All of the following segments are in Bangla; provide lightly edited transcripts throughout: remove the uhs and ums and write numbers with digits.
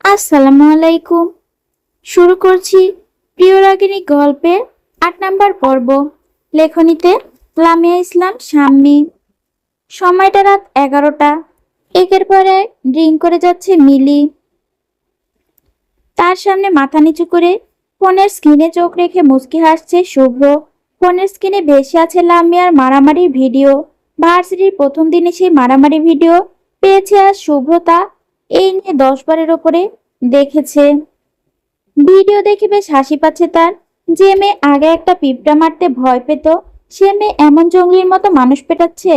আসসালামু আলাইকুম। শুরু করছি প্রিয় রাগিনী গল্পের ৮ নম্বর পর্ব। লেখনীতে লামিয়া ইসলাম শাম্মী। সময়টা রাত ১১টা। একের পর এক ড্রিঙ্ক করে যাচ্ছে মিলি। তার সামনে মাথা নিচু করে ফোনের স্ক্রিনে চোখ রেখে মুচকি হাসছে শুভ্র। ফোনের স্ক্রিনে ভেসে আছে লামিয়ার মারামারির ভিডিও। ভার্সিটির প্রথম দিনে সেই মারামারি ভিডিও পেয়েছে আজ শুভ্রতা। এই নিয়ে ১০ বারের ওপরে দেখেছে। ভিডিও দেখে বেশ হাসি পাচ্ছে তার। যে মেয়ে আগে একটা পিঁপড়া মারতে ভয় পেত, সে মেয়ে এমন জঙ্গলির মতো মানুষ পেটাচ্ছে।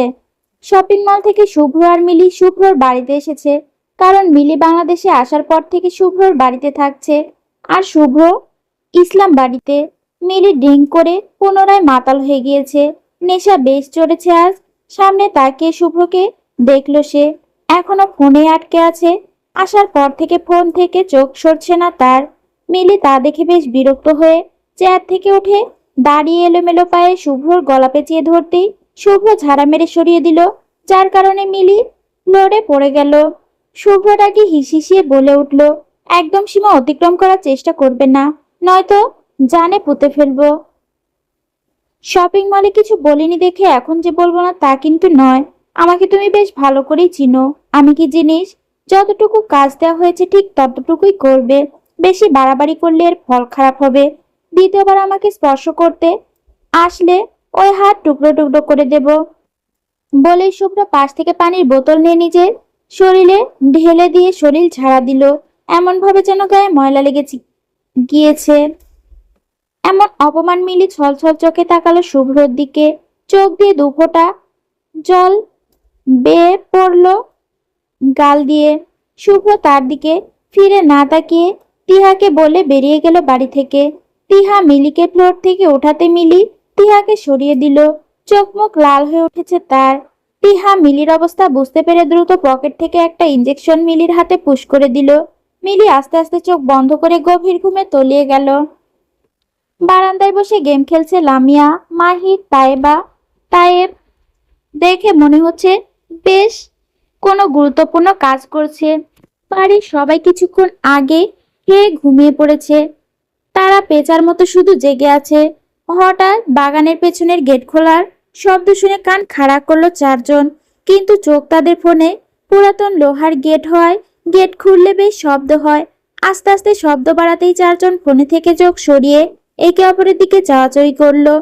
শপিং মল থেকে শুভ্র আর মিলি শুভ্রর বাড়িতে এসেছে, কারণ মিলি বাংলাদেশে আসার পর থেকে শুভ্রর বাড়িতে থাকছে আর শুভ্র ইসলাম বাড়িতে। মিলি ড্রিঙ্ক করে পুনরায় মাতাল হয়ে গিয়েছে। নেশা বেশ চড়েছে আজ। সামনে তাকিয়ে শুভ্রকে দেখলো সে। এখনো ফোনে আটকে আছে। আসার পর থেকে ফোন থেকে চোখ সরছে না তার। মিলি তা দেখে বেশ বিরক্ত হয়ে চেয়ার থেকে উঠে দাঁড়িয়ে এলোমেলো পায়ে শুভ্রর গলা পেঁচিয়ে ধরতেই শুভ্র ঝাড়া মেরে সরিয়ে দিল, যার কারণে মিলি ফ্লোরে পড়ে গেল। শুভ্রটাকে হিসিয়ে বলে উঠল, একদম সীমা অতিক্রম করার চেষ্টা করবে না, নয়তো জানে পুঁতে ফেলবো। শপিং মলে কিছু বলিনি দেখে এখন যে বলবো না তা কিন্তু নয়। আমাকে তুমি বেশ ভালো করেই চিনো। আমি কি জিনিস, যতটুকু কাজ দেওয়া হয়েছে ঠিক ততটুকুই করবে। বেশি বাড়াবাড়ি করলে এর ফল খারাপ হবে। দ্বিতীয়বার আমাকে স্পর্শ করতে আসলে ওই হাত টুকরো টুকরো করে দেব। বলেই শুভ্র পাশ থেকে পানির বোতল নিয়ে নিজের শরীরে ঢেলে দিয়ে শরীর ঝাড়া দিল, এমন ভাবে যেন গায়ে ময়লা লেগে গিয়েছে। এমন অপমান মিলি ছলছল চোখে তাকালো শুভ্রর দিকে। চোখ দিয়ে দুফোঁটা জল বেয়ে পড়ল গাল দিয়ে। শুভ্র তার দিকে ফিরে না তাকিয়ে তিহাকে বলে বেরিয়ে গেল বাড়ি থেকে। তিহা মিলিকে ফ্লোর থেকে ওঠাতে মিলি তিহাকে সরিয়ে দিল। চোখ মুখ লাল হয়ে উঠেছে তার। তিহা মিলির অবস্থা বুঝতে পেরে দ্রুত পকেট থেকে একটা ইঞ্জেকশন মিলির হাতে পুশ করে দিল। মিলি আস্তে আস্তে চোখ বন্ধ করে গভীর ঘুমে তলিয়ে গেল। বারান্দায় বসে গেম খেলছে লামিয়া, মাহির, তায়েব। দেখে মনে হচ্ছে বেশ কোনো গুরুত্বপূর্ণ কাজ করছে। বাড়ির সবাই কিছুক্ষণ আগে খেয়ে ঘুমিয়ে পড়েছে। তারা পেঁচার মতো শুধু জেগে আছে। হঠাৎ বাগানের পেছনের গেট খোলার শব্দ শুনে কান খাড়া করলো চারজন, কিন্তু চোখ তাদের ফোনে। পুরাতন লোহার গেট হয়, গেট খুললে বেশ শব্দ হয়। আস্তে আস্তে শব্দ বাড়াতেই চারজন ফোনে থেকে চোখ সরিয়ে একে অপরের দিকে চাওয়াচাওয়ি করলো।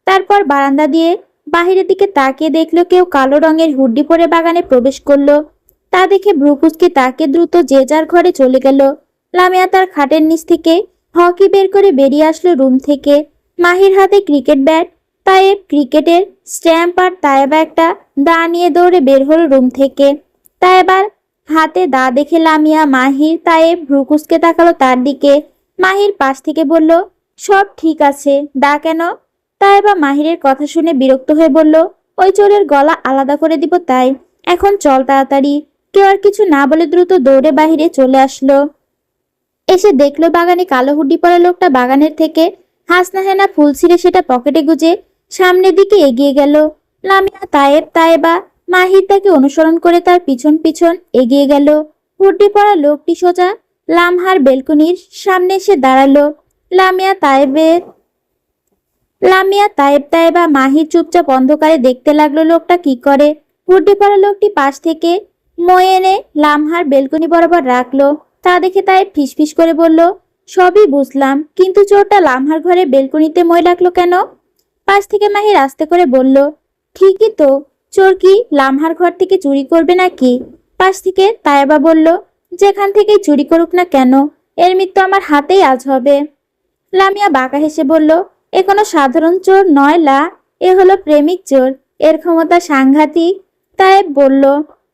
তারপর বারান্দা দিয়ে বাহিরের দিকে তাকিয়ে দেখলো কেউ কালো রঙের হুডি পরে বাগানে প্রবেশ করলো। তা দেখে ভ্রুকুচকে তাকে দ্রুত যে যার ঘরে চলে গেল। লামিয়া তার খাটের নিচ থেকে হকি বের করে বেরিয়ে আসলো রুম থেকে। মাহির হাতে ক্রিকেট ব্যাট, তায়েব ক্রিকেটের স্ট্যাম্প আর তায়েবা একটা দা নিয়ে দৌড়ে বের হলো রুম থেকে। তায়েবার হাতে দা দেখে লামিয়া, মাহির, তায়েব ভ্রুকুচকে তাকালো তার দিকে। মাহির পাশ থেকে বলল, সব ঠিক আছে, দা কেন? তায়েবা মাহিরের কথা শুনে বিরক্ত হয়ে বলল, ওই চোরের গলা আলাদা করে দিব তাই। এখন চল তাড়াতাড়ি। কেউ আর কিছু না বলে দ্রুত দৌড়ে বাহিরে চলে আসলো। এসে দেখলো বাগানে কালো হুডি পরা লোকটা বাগানের থেকে হাসনা হেনা ফুল ছিঁড়ে সেটা পকেটে গুজে সামনের দিকে এগিয়ে গেল। লামিয়া, তায়েবা মাহির তাকে অনুসরণ করে তার পিছন পিছন এগিয়ে গেল। হুডি পরা লোকটি সোজা লামহার বেলকনির সামনে এসে দাঁড়ালো। লামিয়া, তায়েবা মাহির চুপচাপ অন্ধকারে দেখতে লাগলো লোকটা কি করে। হুডি পরা লোকটি পাশ থেকে মই এনে লামহার বেলকনি বরাবর রাখলো। তা দেখে তায়েব ফিসফিস করে বলল, সবই বুঝলাম, কিন্তু চোরটা লামহার ঘরে বেলকনিতে মই রাখলো কেন? পাশ থেকে মাহির আস্তে করে বলল, ঠিকই তো, চোর কি লামহার ঘর থেকে চুরি করবে নাকি? পাশ থেকে তায়েবা বলল, যেখান থেকেই চুরি করুক না কেন, এর মৃত্যু আমার হাতেই আজ হবে। লামিয়া বাঁকা হেসে বলল, এ কোনো সাধারণ চোর নয় এ হলো প্রেমিক চোর। এর ক্ষমতা সাংঘাতিক। তায়েব বলল,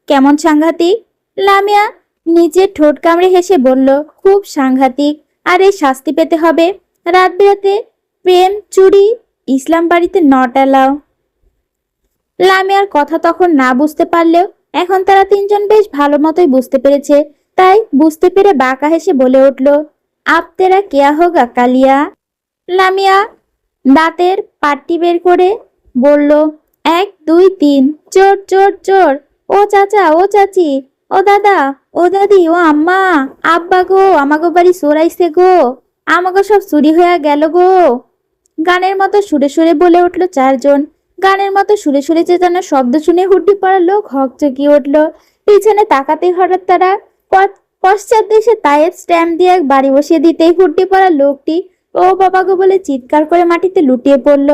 কেমন সাংঘাতিক? লামিয়া নিজের ঠোঁট কামড়ে হেসে বলল, খুব সাংঘাতিক। আর এই শাস্তি পেতে হবে। রাত বিরাতে প্রেম চুরি ইসলাম বাড়িতে নট অ্যালাউ। লামিয়ার কথা তখন না বুঝতে পারলেও এখন তারা তিনজন বেশ ভালো মতোই বুঝতে পেরেছে। তাই বুঝতে পেরে বাঁকা হেসে বলে উঠল, আপ তেরা কেয়া হোগা কালিয়া। লামিয়া দাঁতের পাট্টি বের করে বলল, 1 2 3, চোর চোর চোর, ও চাচা ও চাচি। ও দাদা, ও দাদি, ও আম্মা, আব্বা গো, আমাগো বাড়ি চোর আইছে গো, আমাগো সব চুরি হয়ে গেল গো। গানের মতো সুরে সুরে বলে উঠল চারজন। গানের মতো সুরে সুরে চেঁচানোর শব্দ শুনে হুড্ডি পড়া লোক হকচকিয়ে উঠল। পিছনে তাকাতেই হঠাৎ তারা পশ্চাৎ দেশে তায়েব স্ট্যাম্প দিয়ে এক বাড়ি বসিয়ে দিতেই হুড্ডি পড়া লোকটি ও বাবা গো বলে চিৎকার করে মাটিতে লুটিয়ে পড়ল।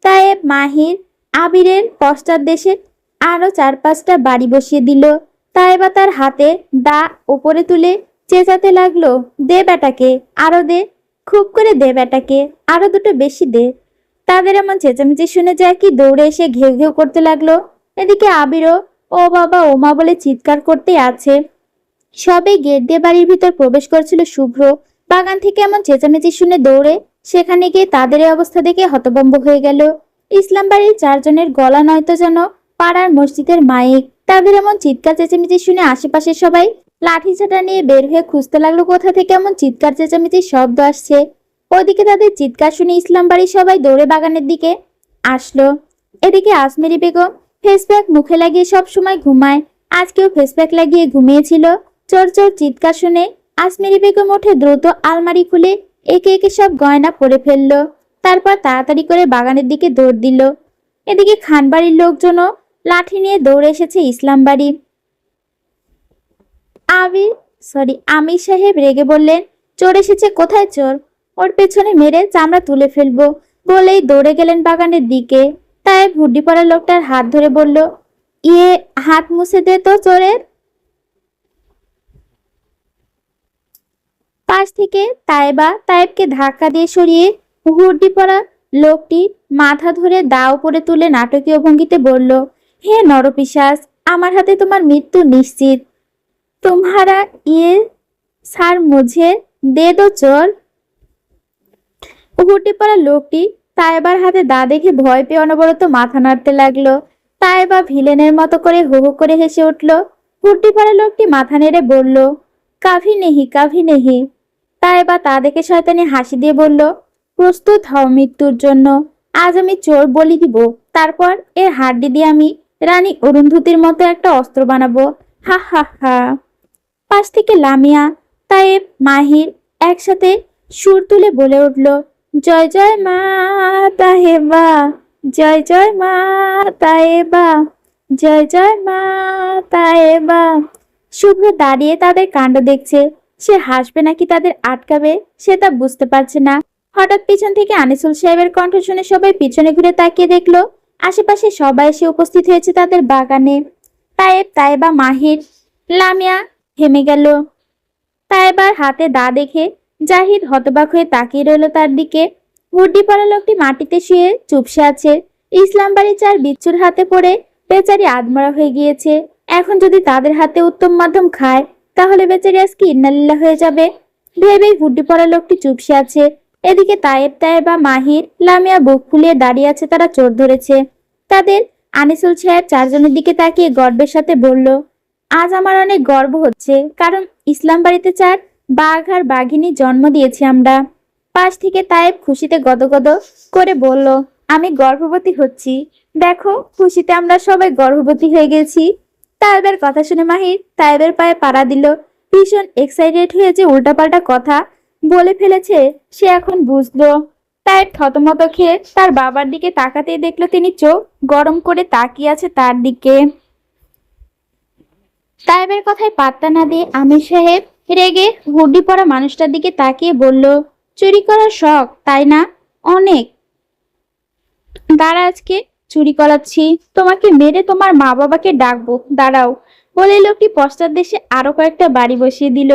তায়েব, মাহির, আবিরের পশ্চাৎ দেশে আরো 4-5টা বাড়ি বসিয়ে দিল। তায়েবা তার হাতে দা ওপরে তুলে চেঁচাতে লাগলো, দে বেটাকে, আরো দে, খুব করে দে বেটাকে, আরো দুটো বেশি দে। তাদের এমন চেঁচামেচি শুনে জ্যাকি দৌড়ে এসে ঘেউ ঘেউ করতে লাগলো। এদিকে আবিরও ও বাবা ওমা বলে চিৎকার করতে আছে। সবে গেট দিয়ে বাড়ির ভিতর প্রবেশ করছিল শুভ্র। বাগান থেকে এমন চেঁচামেচি শুনে দৌড়ে সেখানে গিয়ে তাদের এই অবস্থা দেখে হতভম্ব হয়ে গেল। ইসলাম বাড়ির 4জনের গলা নয়তো যেন পাড়ার মসজিদের মাইক। তাদের এমন চিৎকার চেঁচামেচি শুনে আশেপাশের সবাই লাঠি ঝাঁটা নিয়ে বের হয়ে খুঁজতে লাগলো কোথা থেকে এমন চিৎকার চেঁচামেচির শব্দ আসছে। ওদিকে তাদের চিৎকার শুনে ইসলাম বাড়ির সবাই দৌড়ে বাগানের দিকে আসলো। এদিকে আজমেরি বেগম ফেসপ্যাক মুখে লাগিয়ে সব সময় ঘুমায়, আজকেও ফেসপ্যাক লাগিয়ে ঘুমিয়েছিল। চোর চোর চিৎকার শুনে আজমেরি বেগম উঠে দ্রুত আলমারি খুলে একে একে সব গয়না পরে ফেললো। তারপর তাড়াতাড়ি করে বাগানের দিকে দৌড় দিল। এদিকে খানবাড়ির লোকজনও লাঠি নিয়ে দৌড়ে এসেছে ইসলাম বাড়ি। আমির সাহেব রেগে বললেন, চোর এসেছে, কোথায় চোর? ওর পেছনে মেরে চামড়া তুলে ফেলবো বলেই দৌড়ে গেলেন বাগানের দিকে। তাই হুড্ডি পড়া লোকটার হাত ধরে বলল, ইয়ে, হাত মুছে দে তো চোরের। পাশ থেকে তায়েবকে ধাক্কা দিয়ে সরিয়ে হুড্ডি পড়া লোকটি মাথা ধরে দাও উপরে তুলে নাটকীয় ভঙ্গিতে বলল, হে নরপিশাচ, আমার হাতে তোমার মৃত্যু নিশ্চিত। तुम्हारा ये सार मुझे दे दो चोर। হুড্ডি পরা লোকটি তায়েবার হাতে দা দেখে ভয় পেয়ে অনবরত মাথা নাড়তে লাগলো। তায়েবা ভিলেনের মতো করে হু হু করে হেসে উঠল। হুড্ডি পরা লোকটি মাথা নেড়ে বলল, কাভি নেহি কাভি নেহি। তায়েবা তা দেখে শয়তানি হাসি দিয়ে বলল, প্রস্তুত হও মৃত্যুর জন্য। আজ আমি চোর বলি দিব, তারপর এর হাড্ডি দিয়ে আমি রানী অরুন্ধতির মতো একটা অস্ত্র বানাবো। হা হা হা। পাশ থেকে লামিয়া, তায়েব, মাহির একসাথে সুর তুলে বলে উঠল, জয় জয় মা তাহেবা, জয় জয় মা তায়েবা, জয় জয় মা তায়েবা। শুভ্র দাঁড়িয়ে তাদের কাণ্ড দেখছে। সে হাসবে নাকি তাদের আটকাবে সে তা বুঝতে পারছে না। হঠাৎ পিছন থেকে আনিসুল সাহেবের কণ্ঠ শুনে সবাই পিছনে ঘুরে তাকিয়ে দেখলো আশেপাশে সবাই এসে উপস্থিত হয়েছে তাদের বাগানে। তায়েব, তায়েবা, মাহির, লামিয়া থেমে গেল। তায়েবার হাতে দা দেখে জাহিদ হতবাক হয়ে তাকিয়ে রইল তার দিকে। হুড্ডি পরা লোকটি মাটিতে শুয়ে চুপসে আছে। ইসলাম বাড়ি 4 বিচ্ছুর হাতে পড়ে বেচারি আদমরা হয়ে গিয়েছে। এখন যদি তাদের হাতে উত্তম মাধ্যম খায় তাহলে বেচারি আজকে ইন্নালিল্লাহ হয়ে যাবে ভেবেই হুড্ডি পরা লোকটি চুপসে আছে। এদিকে তায়েব, তায়েবা, মাহির, লামিয়া বুক ফুলিয়ে দাঁড়িয়ে আছে, তারা চোর ধরেছে। তাদের আনিসুল সাহেব 4জনের দিকে তাকিয়ে গর্বের সাথে বলল, আজ আমার অনেক গর্ব হচ্ছে, কারণ ইসলাম বাড়িতে 4 বাঘ আর বাঘিনী জন্ম দিয়েছি আমরা। পাশ থেকে তায়েব খুশিতে গদগদ করে বলল, আমি গর্ভবতী হচ্ছি, দেখো খুশিতে আমরা সবাই গর্ভবতী হয়ে গেছি। তায়েবের কথা শুনে মাহির তায়েবের পায়ে পাড়া দিল। ভীষণ এক্সাইটেড হয়ে যে উল্টাপাল্টা কথা বলে ফেলেছে সে এখন বুঝলো। তায়েব থতমত খেয়ে তার বাবার দিকে তাকাতেই দেখলো তিনি চোখ গরম করে তাকিয়ে আছে তার দিকে। তায়েবের কথায় পাত্তা না দিয়ে আমির সাহেব রেগে হুড্ডি পরা মানুষটার দিকে তাকিয়ে বলল, চুরি করার শখ তাই না? অনেক, দাঁড়া আজকে চুরি করাচ্ছি, তোমাকে মেরে তোমার মা বাবাকে ডাকবো, দাঁড়াও। বলে লোকটি পশ্চাৎ দেশে আরো কয়েকটা বাড়ি বসিয়ে দিল।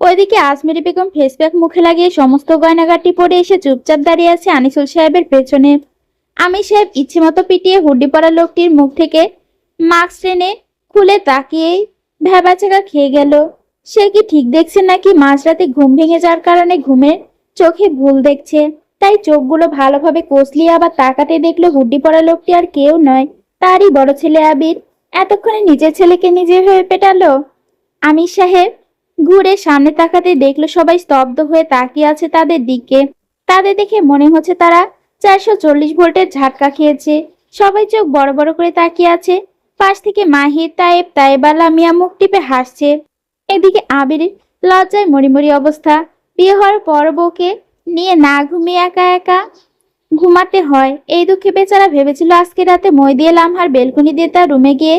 ওইদিকে আজমেরি বেগম ফেসপ্যাক মুখে লাগিয়ে সমস্ত গয়নাগাটি পরে এসে চুপচাপ দাঁড়িয়ে আছে আনিসুল সাহেবের পেছনে। আমির সাহেব ইচ্ছে মতো পিটিয়ে হুড্ডি পরা লোকটির মুখ থেকে মাস্ক টেনে খুলে তাকিয়ে ভ্যাবাচাকা খেয়ে গেল। সে কি ঠিক দেখছে নাকি মাঝরাতে ঘুম ভেঙে যাওয়ার কারণে ঘুমের চোখে ভুল দেখছে? তাই চোখগুলো ভালোভাবে কষলিয়ে আবার তাকাতে দেখলো হুড্ডি পরা লোকটি আর কেউ নয়, তারই বড় ছেলে আবির। এতক্ষণে নিজের ছেলেকে নিজে হয়ে পেটালো। আমির সাহেব ঘুরে সামনে তাকাতে দেখলো সবাই স্তব্ধ হয়ে তাকিয়ে আছে তাদের দিকে। তাদের দেখে মনে হচ্ছে তারা 440 ভোল্টের ঝাটকা খেয়েছে। সবাই চোখ বড় বড় করে তাকিয়ে আছে। পাশ থেকে মাহির, তায়েব, তায়েবা, লামিয়া মুখ টিপে হাসছে। এদিকে আবির লজ্জায় মরিমরি অবস্থা। বিয়ে হওয়ার পর বউকে নিয়ে না ঘুমিয়ে একা একা ঘুমাতে হয়, এই দুঃখে বেচারা ভেবেছিল আজকে রাতে মই দিয়ে লামহার বেলকনি দিয়ে তার রুমে গিয়ে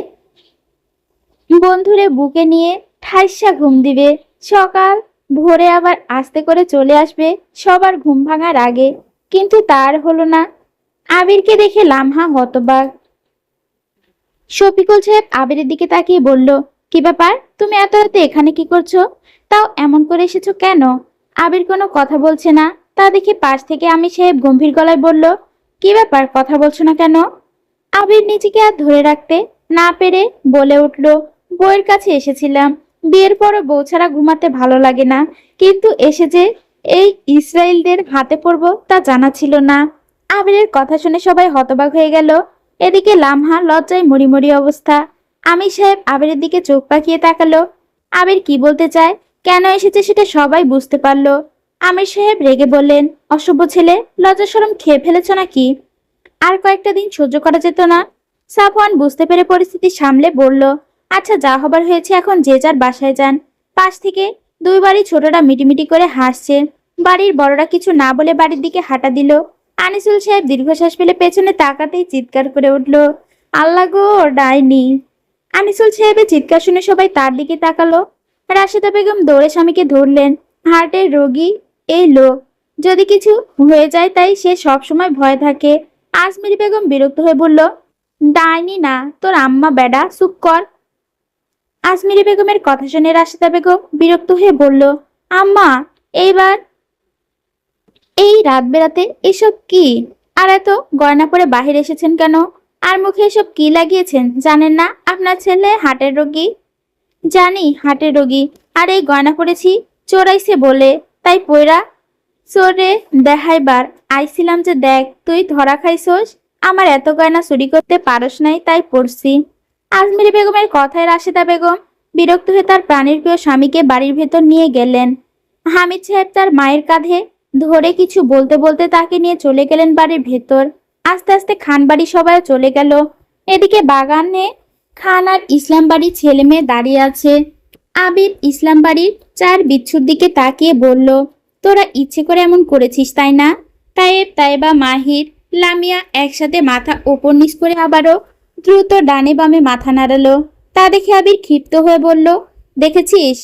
বন্ধুরে বুকে নিয়ে ঠাইসা ঘুম দিবে। সকাল ভোরে আবার আস্তে করে চলে আসবে সবার ঘুম ভাঙার আগে। কিন্তু তার হলো না। আবিরকে দেখে লামহা হতবাক। শফিকুল সাহেব আবিরের দিকে তাকিয়ে বলল, কি ব্যাপার, তুমি এত রাতে এখানে কি করছো? তাও এমন করে এসেছো কেন? আবির কোনো কথা বলছে না। তা দেখে পাশ থেকে আমির সাহেব গম্ভীর গলায় বলল, কি ব্যাপার, কথা বলছো না কেন? আবির নিজেকে আর ধরে রাখতে না পেরে বলে উঠল, বউয়ের কাছে এসেছিলাম। বিয়ের পরও বউ ছাড়া ঘুমাতে ভালো লাগে না, কিন্তু এসে যে এই ইসরায়েলদের হাতে পড়বো তা জানা ছিল না। আবিরের কথা শুনে সবাই হতবাক হয়ে গেল। এদিকে লামহা লজ্জায় মরিমরি অবস্থা। আমির সাহেব আবিরের দিকে চোখ পাকিয়ে তাকালো। আবির কি বলতে চায়, কেন এসেছে সেটা সবাই বুঝতে পারলো। আমির সাহেব রেগে বললেন, অসভ্য ছেলে, লজ্জা শরম খেয়ে ফেলেছ নাকি? আর কয়েকটা দিন সহ্য করা যেত না? সাফওয়ান বুঝতে পেরে পরিস্থিতি সামলে বলল, আচ্ছা যা হবার হয়েছে, এখন যে যার বাসায় যান। পাশ থেকে দুই বাড়ির ছোটরা মিটিমিটি করে হাসছে। বাড়ির বড়রা কিছু না বলে বাড়ির দিকে হাঁটা দিল। আনিসুল সাহেব দীর্ঘশ্বাস ফেলে পেছনে তাকাতেই চিৎকার করে উঠল, আল্লাহ গো, ডাইনি! আনিসুল সাহেবের চিৎকার শুনে সবাই তার দিকে তাকালো। রাশেদা বেগম দৌড়ে স্বামীকে ধরলেন, হার্টের রোগী এই লোক, যদি কিছু হয়ে যায় তাই সে সব সময় ভয় থাকে। আজমিরি বেগম বিরক্ত হয়ে বলল, ডাইনি না, তোর আম্মা বেডা, চুপ কর। আজমিরি বেগমের কথা শুনে রাশেদা বেগম বিরক্ত হয়ে বলল, আম্মা, এইবার এই রাত বেরাতে এসব কি? আর এত গয়না পরে বাহির এসেছেন কেন? আর মুখে এসব কি লাগিয়েছেন? জানেন না আপনার ছেলে হার্টের রোগী? জানি হার্টের রোগী, আর এই গয়না পরেছি চোরাইছে বলে, তাই পয়রা চোরে দেখাইবার আইছিলাম যে দেখ তুই ধরা খাইছস। আমার এত গয়না চুরি করতে পারস নাই, তাই পড়ছি। আজমিরি বেগমের কথায় রাশেদা বেগম বিরক্ত হয়ে তার প্রাণের প্রিয় স্বামীকে বাড়ির ভেতর নিয়ে গেলেন। হামিদ সাহেব তার মায়ের কাঁধে ধরে কিছু বলতে বলতে তাকে নিয়ে চলে গেলেন বাড়ির ভেতর। আস্তে আস্তে খান বাড়ি সবাই চলে গেল। এদিকে বাগানে খান আর ইসলাম বাড়ির ছেলে মেয়ে দাঁড়িয়ে আছে। আবির ইসলাম বাড়ির চার বিচ্ছুর দিকে তাকিয়ে বলল, তোরা ইচ্ছে করে এমন করেছিস তাই না? তায়েব, তায়েবা, মাহির, লামিয়া একসাথে মাথা ওপর নিচ করে আবারও দ্রুত ডানে বামে মাথা নাড়ালো। তা দেখে আবির ক্ষিপ্ত হয়ে বলল, দেখেছিস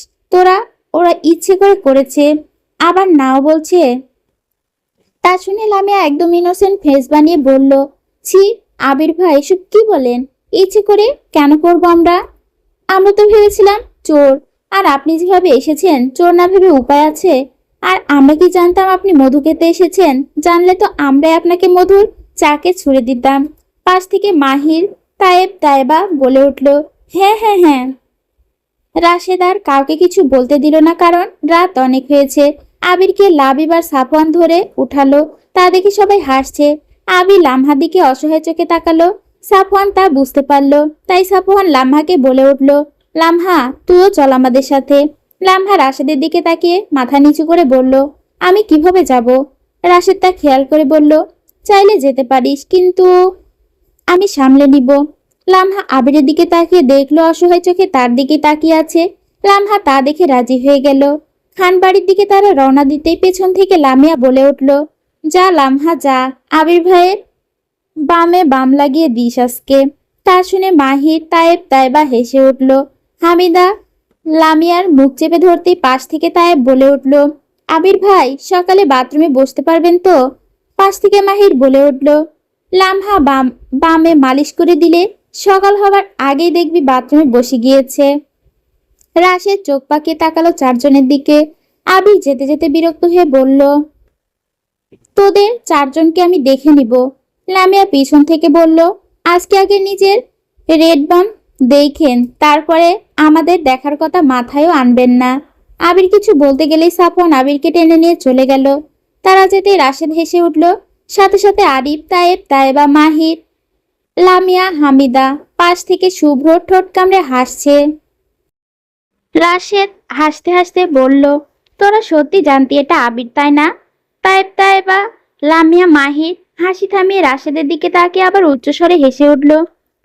ওরা ইচ্ছে করে করেছে, আবার নাও বলছে। তা শুনে লামিয়া একদম ইনোসেন্ট ফেস বানিয়ে বলল, ছি আবির ভাই, এসব কি বলেন? ইচ্ছে করে কেন করবো আমরা? আমরা তো ভেবেছিলাম চোর, আর আপনি যেভাবে এসেছেন চোর না ভেবে উপায় আছে? আর আমরা কি জানতাম আপনি মধু খেতে এসেছেন? জানলে তো আমরাই আপনাকে মধুর চাকে ছুড়ে দিতাম। পাশ থেকে মাহির, তায়েব, তায়েবা বলে উঠল, হ্যাঁ হ্যাঁ হ্যাঁ। রাশেদ আর কাউকে কিছু বলতে দিল না, কারণ রাত অনেক হয়েছে। আবিরকে লাবিবার সাফওয়ান ধরে উঠালো। তা দেখে সবাই হাসছে। আবির লামহার দিকে অসহায় চোখে তাকালো। সাফওয়ান তা বুঝতে পারলো, তাই সাফওয়ান লামহাকে বলে উঠল, লামহা, তুইও চল আমাদের সাথে। লামহা রাশেদের দিকে তাকিয়ে মাথা নিচু করে বলল, আমি কিভাবে যাব? রাশেদ তা খেয়াল করে বলল, চাইলে যেতে পারিস, কিন্তু আমি সামলে নিব। লামহা আবিরের দিকে তাকিয়ে দেখলো অসহায় চোখে তার দিকে তাকিয়ে আছে। লামহা তা দেখে রাজি হয়ে গেল। খান বাড়ির দিকে তারা রওনা দিতেই পেছন থেকে লামিয়া বলে উঠল, যা লামহা যা, আবির ভাইয়ের বামে বাম লাগিয়ে দিস আজকে। তা শুনে মাহির, তায়েব, তায়েবা হেসে উঠল। হামিদা লামিয়ার মুখ চেপে ধরতেই পাশ থেকে তায়েব বলে উঠল, আবির ভাই, সকালে বাথরুমে বসতে পারবেন তো? পাশ থেকে মাহির বলে উঠল, লামহা বামে মালিশ করে দিলে সকাল হবার আগেই দেখবি বাথরুমে বসে গিয়েছে। রাশেদ চোখ পাকিয়ে তাকালো চারজনের দিকে। আবির যেতে যেতে বিরক্ত হয়ে বলল, তোদের চারজনকে আমি দেখে নিব। লামিয়া পিছন থেকে বলল, আজকে আগে নিজের রেড বাম দেখেন, তারপরে আমাদের দেখার কথা মাথায়ও আনবেন না। আবির কিছু বলতে গেলেই সাফওয়ান আবিরকে টেনে নিয়ে চলে গেল। তারা যেতে রাশেদ হেসে উঠল। সাথে সাথে আরিফ, তায়েব, তায়েবা, মাহির, লামিয়া, হামিদা। পাশ থেকে শুভ্র ঠোঁট কামড়ে হাসছে। রাশেদ হাসতে হাসতে বলল, তোরা সত্যি জানতি এটা আবির তাই না? তায়েব, তায়েবা, লামিয়া, মাহির হাসি থামিয়ে রাশেদের দিকে তাকিয়ে আবার উচ্চস্বরে হেসে উঠল।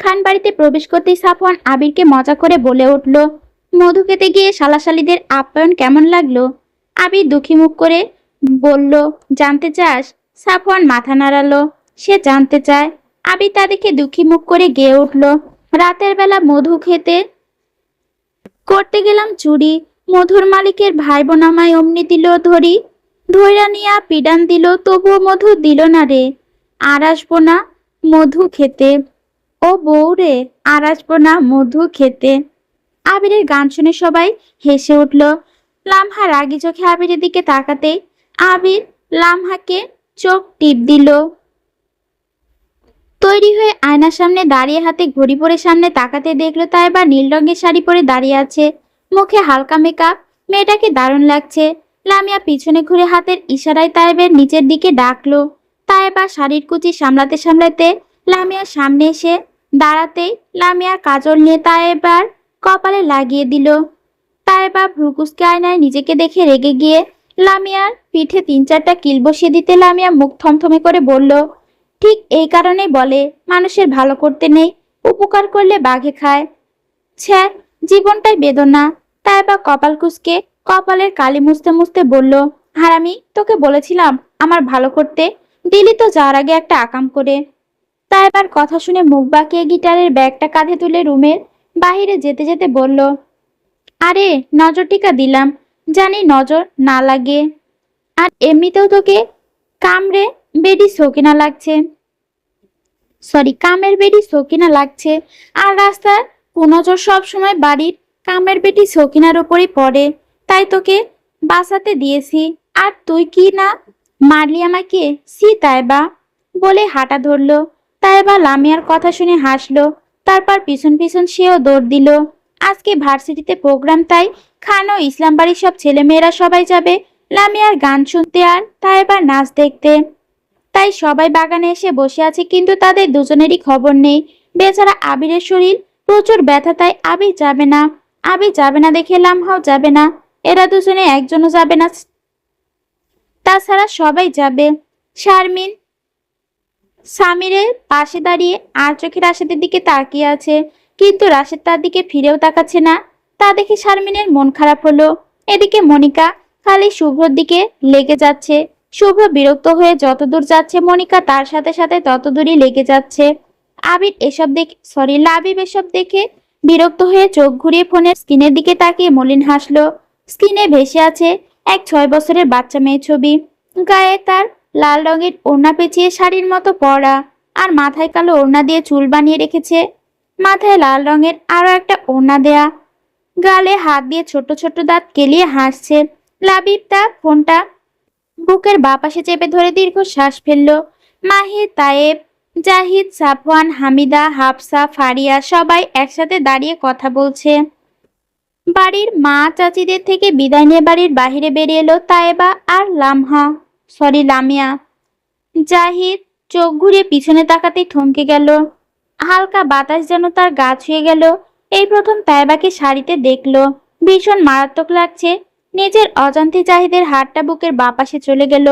খান বাড়িতে প্রবেশ করতেই সাফওয়ান আবিরকে মজা করে বলে উঠল, মধু খেতে গিয়ে শালাশালিদের আপ্যায়ন কেমন লাগলো? আবির দুঃখী মুখ করে বলল, জানতে চাস? সাফওয়ান মাথা নাড়ালো, সে জানতে চায়। আবির তা দেখে দুঃখী মুখ করে গেয়ে উঠল, রাতের বেলা মধু খেতে করতে গেলাম চুরি, মধুর মালিকের ভাই বোন আমায় অমনি দিল ধরি, ধইরা নিয়া পিডান দিল তবুও মধু দিল না রে, আর আসবো না মধু খেতে। ও বউ রে, আর আসবো না মধু খেতে। আবিরের গান শুনে সবাই হেসে উঠল। লামহা রাগি চোখে আবিরের দিকে তাকাতেই আবির লামহাকে চোখ টিপ দিল। তৈরি হয়ে আয়নার সামনে দাঁড়িয়ে হাতে ঘড়ি পরে সামনে তাকাতে দেখলো তাইবা নীল রঙের শাড়ি পরে দাঁড়িয়ে আছে, মুখে হালকা মেকআপ, মেয়েটাকে দারুণ লাগছে। লামিয়া পিছনে ঘুরে হাতের ইশারায় তাইবের নিচের দিকে ডাকলো। তাইবা শাড়ির কুচি সামলাতে সামলাতে লামিয়ার সামনে এসে দাঁড়াতেই লামিয়ার কাজল নিয়ে তাইবার কপালে লাগিয়ে দিল। তাইবা ভ্রুকুসকে আয়নায় নিজেকে দেখে রেগে গিয়ে লামিয়ার পিঠে 3-4টা কিল বসিয়ে দিতে লামিয়া মুখ থমথমে করে বলল, ঠিক এই কারণেই বলে মানুষের ভালো করতে নেই, উপকার করলে বাঘে খায়। ছ্যা, জীবনটাই বেদনা। তাইবা কপাল কুঁচকে কপালের কালি মুছতে মুছতে বলল, হারামি, তোকে বলেছিলাম আমার ভালো করতে, দিলি তো যার আগে একটা আকাম করে। তাইবার কথা শুনে মুখ বাঁকিয়ে গিটারের ব্যাগটা কাঁধে তুলে রুমের বাহিরে যেতে যেতে বলল, আরে নজর টিকা দিলাম, জানি নজর না লাগে, আর এমনিতেও তোকে কামড়ে বেডি সকিনা লাগছে, কামের বেডি সকিনা লাগছে, আর রাস্তার কুনজর সব সময় বাড়ির কামের বেটি সকিনার উপরই পড়ে, তাই তোকে বাঁচাতে দিয়েছি। আর তুই কি না মারলি আমাকে? সি তাইবা, বলে হাঁটা ধরলো। তাইবা লামিয়ার কথা শুনে হাসলো, তারপর পিছন পিছন সেও দৌড় দিল। আজকে ভার্সিটিতে প্রোগ্রাম, তাই খান ও ইসলাম বাড়ির সব ছেলেমেয়েরা সবাই যাবে লামিয়ার গান শুনতে আর তাইবার নাচ দেখতে। তাই সবাই বাগানে এসে বসে আছে, কিন্তু তাদের দুজনেরই খবর নেই। বেচারা আবিরের শরীর প্রচুর ব্যথা, তাই আবির যাবে না দেখে লামহাও যাবে না, এরা দুজনে একজনও যাবে না, তাছাড়া সবাই যাবে। শারমিন সামিরের পাশে দাঁড়িয়ে আর চোখে রাশেদের দিকে তাকিয়ে আছে, কিন্তু রাশেদ তার দিকে ফিরেও তাকাচ্ছে না। তা দেখে শারমিনের মন খারাপ হলো। এদিকে মনিকা খালি শুভ্রর দিকে লেগে যাচ্ছে। শুভ্র বিরক্ত হয়ে যতদূর যাচ্ছে মনিকা তার সাথে সাথে ততদূরই লেগে যাচ্ছে। লাবিব এসব দেখে বিরক্ত হয়ে চোখ ঘুরিয়ে ফোনের স্ক্রিনের দিকে তাকিয়ে মলিন হাসলো। স্ক্রিনে ভেসে আছে এক 6 বছরের বাচ্চা মেয়ের ছবি। গায়ে তার লাল রঙের ওড়না পেঁচিয়ে শাড়ির মতো পরা, আর মাথায় কালো ওড়না দিয়ে চুল বানিয়ে রেখেছে। মাথায় লাল রঙের আরো একটা ওড়না দেয়া, গালে হাত দিয়ে ছোট ছোট দাঁত কেলিয়ে হাসছে। লাবিব তার ফোনটা বুকের বাপাশে চেপে ধরে দীর্ঘ শ্বাস ফেলল। মাহির, তায়েব, জাহিদ, সাফওয়ান, হামিদা, হাফসা, ফারিয়া সবাই একসাথে দাঁড়িয়ে কথা বলছে। বাড়ির মা চাচিদের থেকে বিদায় নিয়ে বাড়ির বাহিরে বেরিয়ে এলো তায়েবা আর লামিয়া। জাহিদ চোখ ঘুরিয়ে পিছনে তাকাতেই থমকে গেল। হালকা বাতাস যেন তার গা ছুঁয়ে গেল। এই প্রথম তায়েবাকে শাড়িতে দেখলো, ভীষণ মারাত্মক লাগছে। নিজের অজান্তে জাহিদের হাতটা বুকের বাপাশে চলে গেল।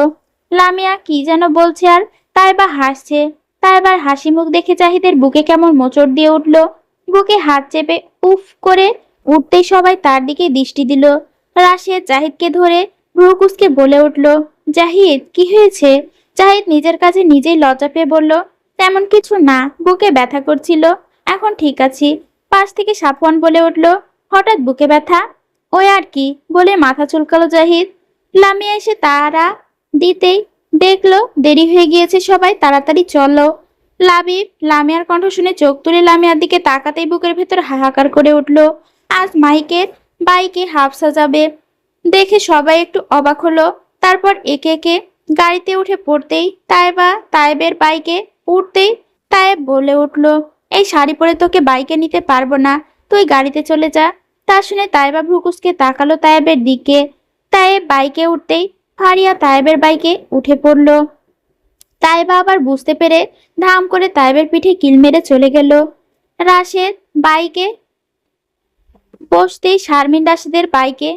লামিয়া কি যেন বলছে আর তায়েবা হাসছে। তায়েবার হাসি মুখ দেখে জাহিদের বুকে কেমন মোচড় দিয়ে উঠল। বুকে হাত চেপে উফ করে উঠতেই সবাই তার দিকে দৃষ্টি দিল। রাশেদ জাহিদকে ধরে ভ্রুকুসকে বলে উঠল, জাহিদ কি হয়েছে? জাহিদ নিজের কাছে নিজেই লজ্জা পেয়ে বলল, তেমন কিছু না, বুকে ব্যথা করছিল, এখন ঠিক আছি। পাশ থেকে সাফওয়ান বলে উঠল, হঠাৎ বুকে ব্যথা? ওই আর কি, বলে মাথা চুলকালো জাহিদ। লামিয়া এসে তারা দিতেই দেখলো দেরি হয়ে গিয়েছে, সবাই তাড়াতাড়ি চলো। লামিয়ার কণ্ঠ শুনে চোখ তুলে লামিয়ার দিকে তাকাতেই বুকের ভেতর হাহাকার করে উঠল। আজ মাইকের বাইকে হাফসা যাবে দেখে সবাই একটু অবাক হলো। তারপর একে একে গাড়িতে উঠে পড়তেই তায়েবের বাইকে উঠতেই তায়েব বলে উঠল, এই শাড়ি পরে তোকে বাইকে নিতে পারবো না, তুই গাড়িতে চলে যা। তা শুনে তায়েবা ভ্রুকুসকে তাকালো তায়েবের দিকে। তায়েব বাইকে উঠতেই ফারিয়া তায়েবের বাইকে উঠে পড়ল। তায়েবা আবার বুঝতে পেরে ধাম করে তায়েবের পিঠে কিল মেরে চলে গেল। রাশেদ বাইকে বসতেই শারমিন রাশেদের বাইকে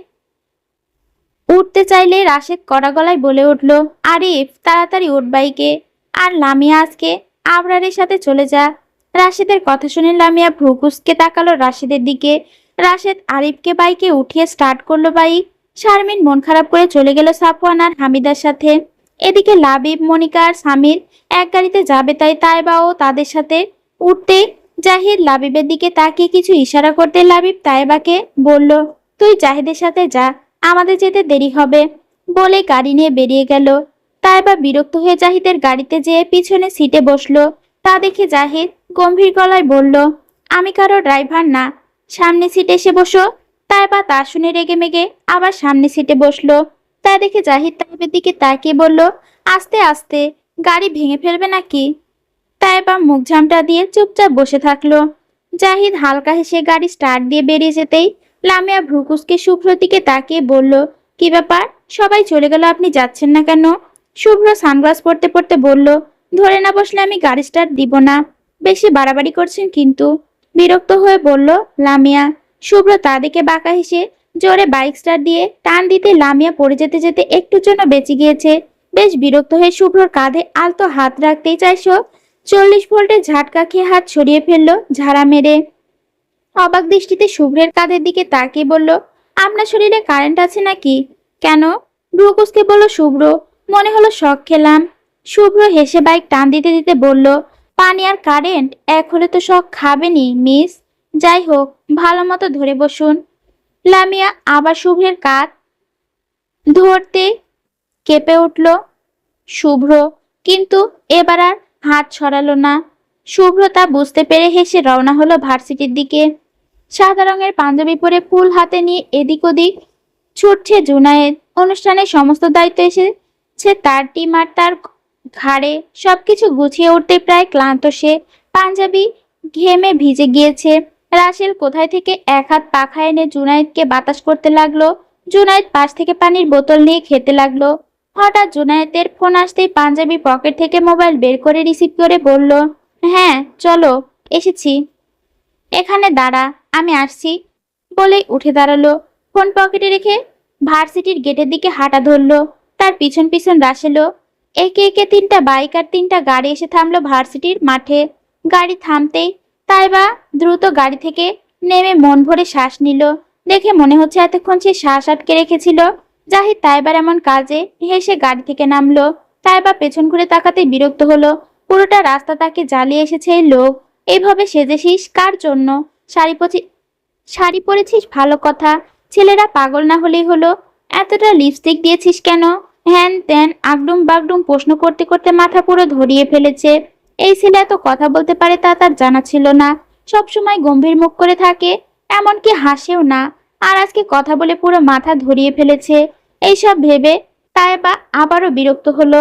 উঠতে চাইলে রাশেদ কড়া গলায় বলে উঠল, আরিফ তাড়াতাড়ি উঠ বাইকে, আর লামিয়া আজকে আবরারের সাথে চলে যা। রাশেদের কথা শুনে লামিয়া ভ্রু কুঁচকে তাকালো রাশেদের দিকে। রাশেদ আরিফকে বাইকে উঠিয়ে স্টার্ট করলো বাইক। শারমিন মন খারাপ করে চলে গেল সাফওয়ান আর হামিদার সাথে। এদিকে লাবিব, মনিকা আর সামির এক গাড়িতে যাবে, তাই তাইবাও তাদের সাথে উঠতে জাহিদ লাবিবের দিকে তাকিয়ে কিছু ইশারা করতে লাবিব তাইবাকে বলল, তুই জাহিদের সাথে যা, আমাদের যেতে দেরি হবে, বলে গাড়ি নিয়ে বেরিয়ে গেল। তাইবা বিরক্ত হয়ে জাহিদের গাড়িতে যেয়ে পিছনে সিটে বসলো। তা দেখে জাহিদ গম্ভীর গলায় বলল, আমি কারো ড্রাইভার না, সামনে সিটে এসে বসো। তাইবা তা শুনে রেগে মেগে আবার সামনে সিটে বসলো। তা দেখে জাহিদ তাইবের দিকে তাকিয়ে বলল, আস্তে আস্তে, গাড়ি ভেঙে ফেলবে নাকি? তাইবা মুখ ঝামটা দিয়ে চুপচাপ বসে থাকলো। জাহিদ হালকা হেসে গাড়ি স্টার্ট দিয়ে বেরিয়ে যেতেই লামিয়া ভ্রুকুসকে শুভ্রর দিকে তাকিয়ে বলল, কি ব্যাপার, সবাই চলে গেল, আপনি যাচ্ছেন না কেন? শুভ্র সানগ্লাস পরতে পরতে বলল, ধরে না বসলে আমি গাড়ি স্টার্ট দিব না। বেশি বাড়াবাড়ি করছেন কিন্তু, বিরক্ত হয়ে বলল লামিয়া। শুভ্র তা দেখে বাঁকা হেসে জোরে বাইক স্টার্ট দিয়ে টান দিতে লামিয়া পড়ে যেতে যেতে একটুর জন্য বেঁচে গিয়েছে। বেশ বিরক্ত হয়ে শুভ্রর কাঁধে আলতো হাত রাখতেই চাইছ, 40 ভোল্টের ঝাটকা খেয়ে হাত সরিয়ে ফেললো ঝাড়া মেরে। অবাক দৃষ্টিতে শুভ্রের কাঁধের দিকে তাকিয়ে বলল, আপনার শরীরে কারেন্ট আছে নাকি? কেন? ভ্রুকুসকে বলল শুভ্র। মনে হলো শখ খেলাম। শুভ্র হেসে বাইক টান দিতে দিতে বলল, পানি আর কারেন্ট এক হলে তো শখ খাবেনি মিস। যাই হোক, ভালো মতো ধরে বসুন। লামিয়া আবার শুভ্রের কাঁধ ধরতে কেঁপে উঠল শুভ্র, কিন্তু এবার আর হাত ছড়ালো না। শুভ্র তা বুঝতে পেরে হেসে রওনা হলো ভার্সিটির দিকে। সাদা রঙের পাঞ্জাবি পরে ফুল হাতে নিয়ে এদিক ওদিক ছুটছে জুনায়েদ। অনুষ্ঠানের সমস্ত দায়িত্ব এসেছে তার টিম আর তার ঘাড়ে। সবকিছু গুছিয়ে উঠতে প্রায় ক্লান্ত সে। পাঞ্জাবি ঘেমে ভিজে গিয়েছে। রাসেল কোথায় থেকে এক হাত পাখা এনে জুনায়েদকে বাতাস করতে লাগলো। জুনায়েদ পাশ থেকে পানির বোতল নিয়ে খেতে লাগলো। হঠাৎ জুনায়েদের ফোন আসতেই পাঞ্জাবি পকেট থেকে মোবাইল বের করে রিসিভ করে বলল, হ্যাঁ চলো, এসেছি, এখানে দাঁড়া, আমি আসছি, বলেই উঠে দাঁড়ালো। ফোন পকেটে রেখে ভার্সিটির গেটের দিকে হাঁটা ধরলো। তার পিছন পিছন রাসেলও। একে একে 3টা বাইক আর 3টা গাড়ি এসে থামলো ভার্সিটির মাঠে। গাড়ি থামতেই তাইবা দ্রুত গাড়ি থেকে নেমে মন ভরে শ্বাস নিল। দেখে মনে হচ্ছে এতক্ষণ সে শ্বাস আটকে রেখেছিল। জাহিদ তাইবার এমন কাজে হেসে গাড়ি থেকে নামলো। তাইবা পেছন ঘুরে তাকাতে বিরক্ত হলো। পুরোটা রাস্তা তাকে জ্বালিয়ে এসেছে এই লোক। এইভাবে সেজেছিস কার জন্য? শাড়ি পরেছিস ভালো কথা, ছেলেরা পাগল না হলেই হলো। এতটা লিপস্টিক দিয়েছিস কেন? হ্যান ত্যান আগডুম বাগডুম প্রশ্ন করতে করতে মাথা পুরো ধরিয়ে ফেলেছে। এই ছেলে এত কথা বলতে পারে তা তার জানা ছিল না। সবসময় গম্ভীর মুখ করে থাকে, এমনকি হাসেও না। আর আজকে কথা বলে পুরো মাথা ধরিয়ে ফেলেছে। এইসব ভেবে তাইবা আবারও বিরক্ত হলো।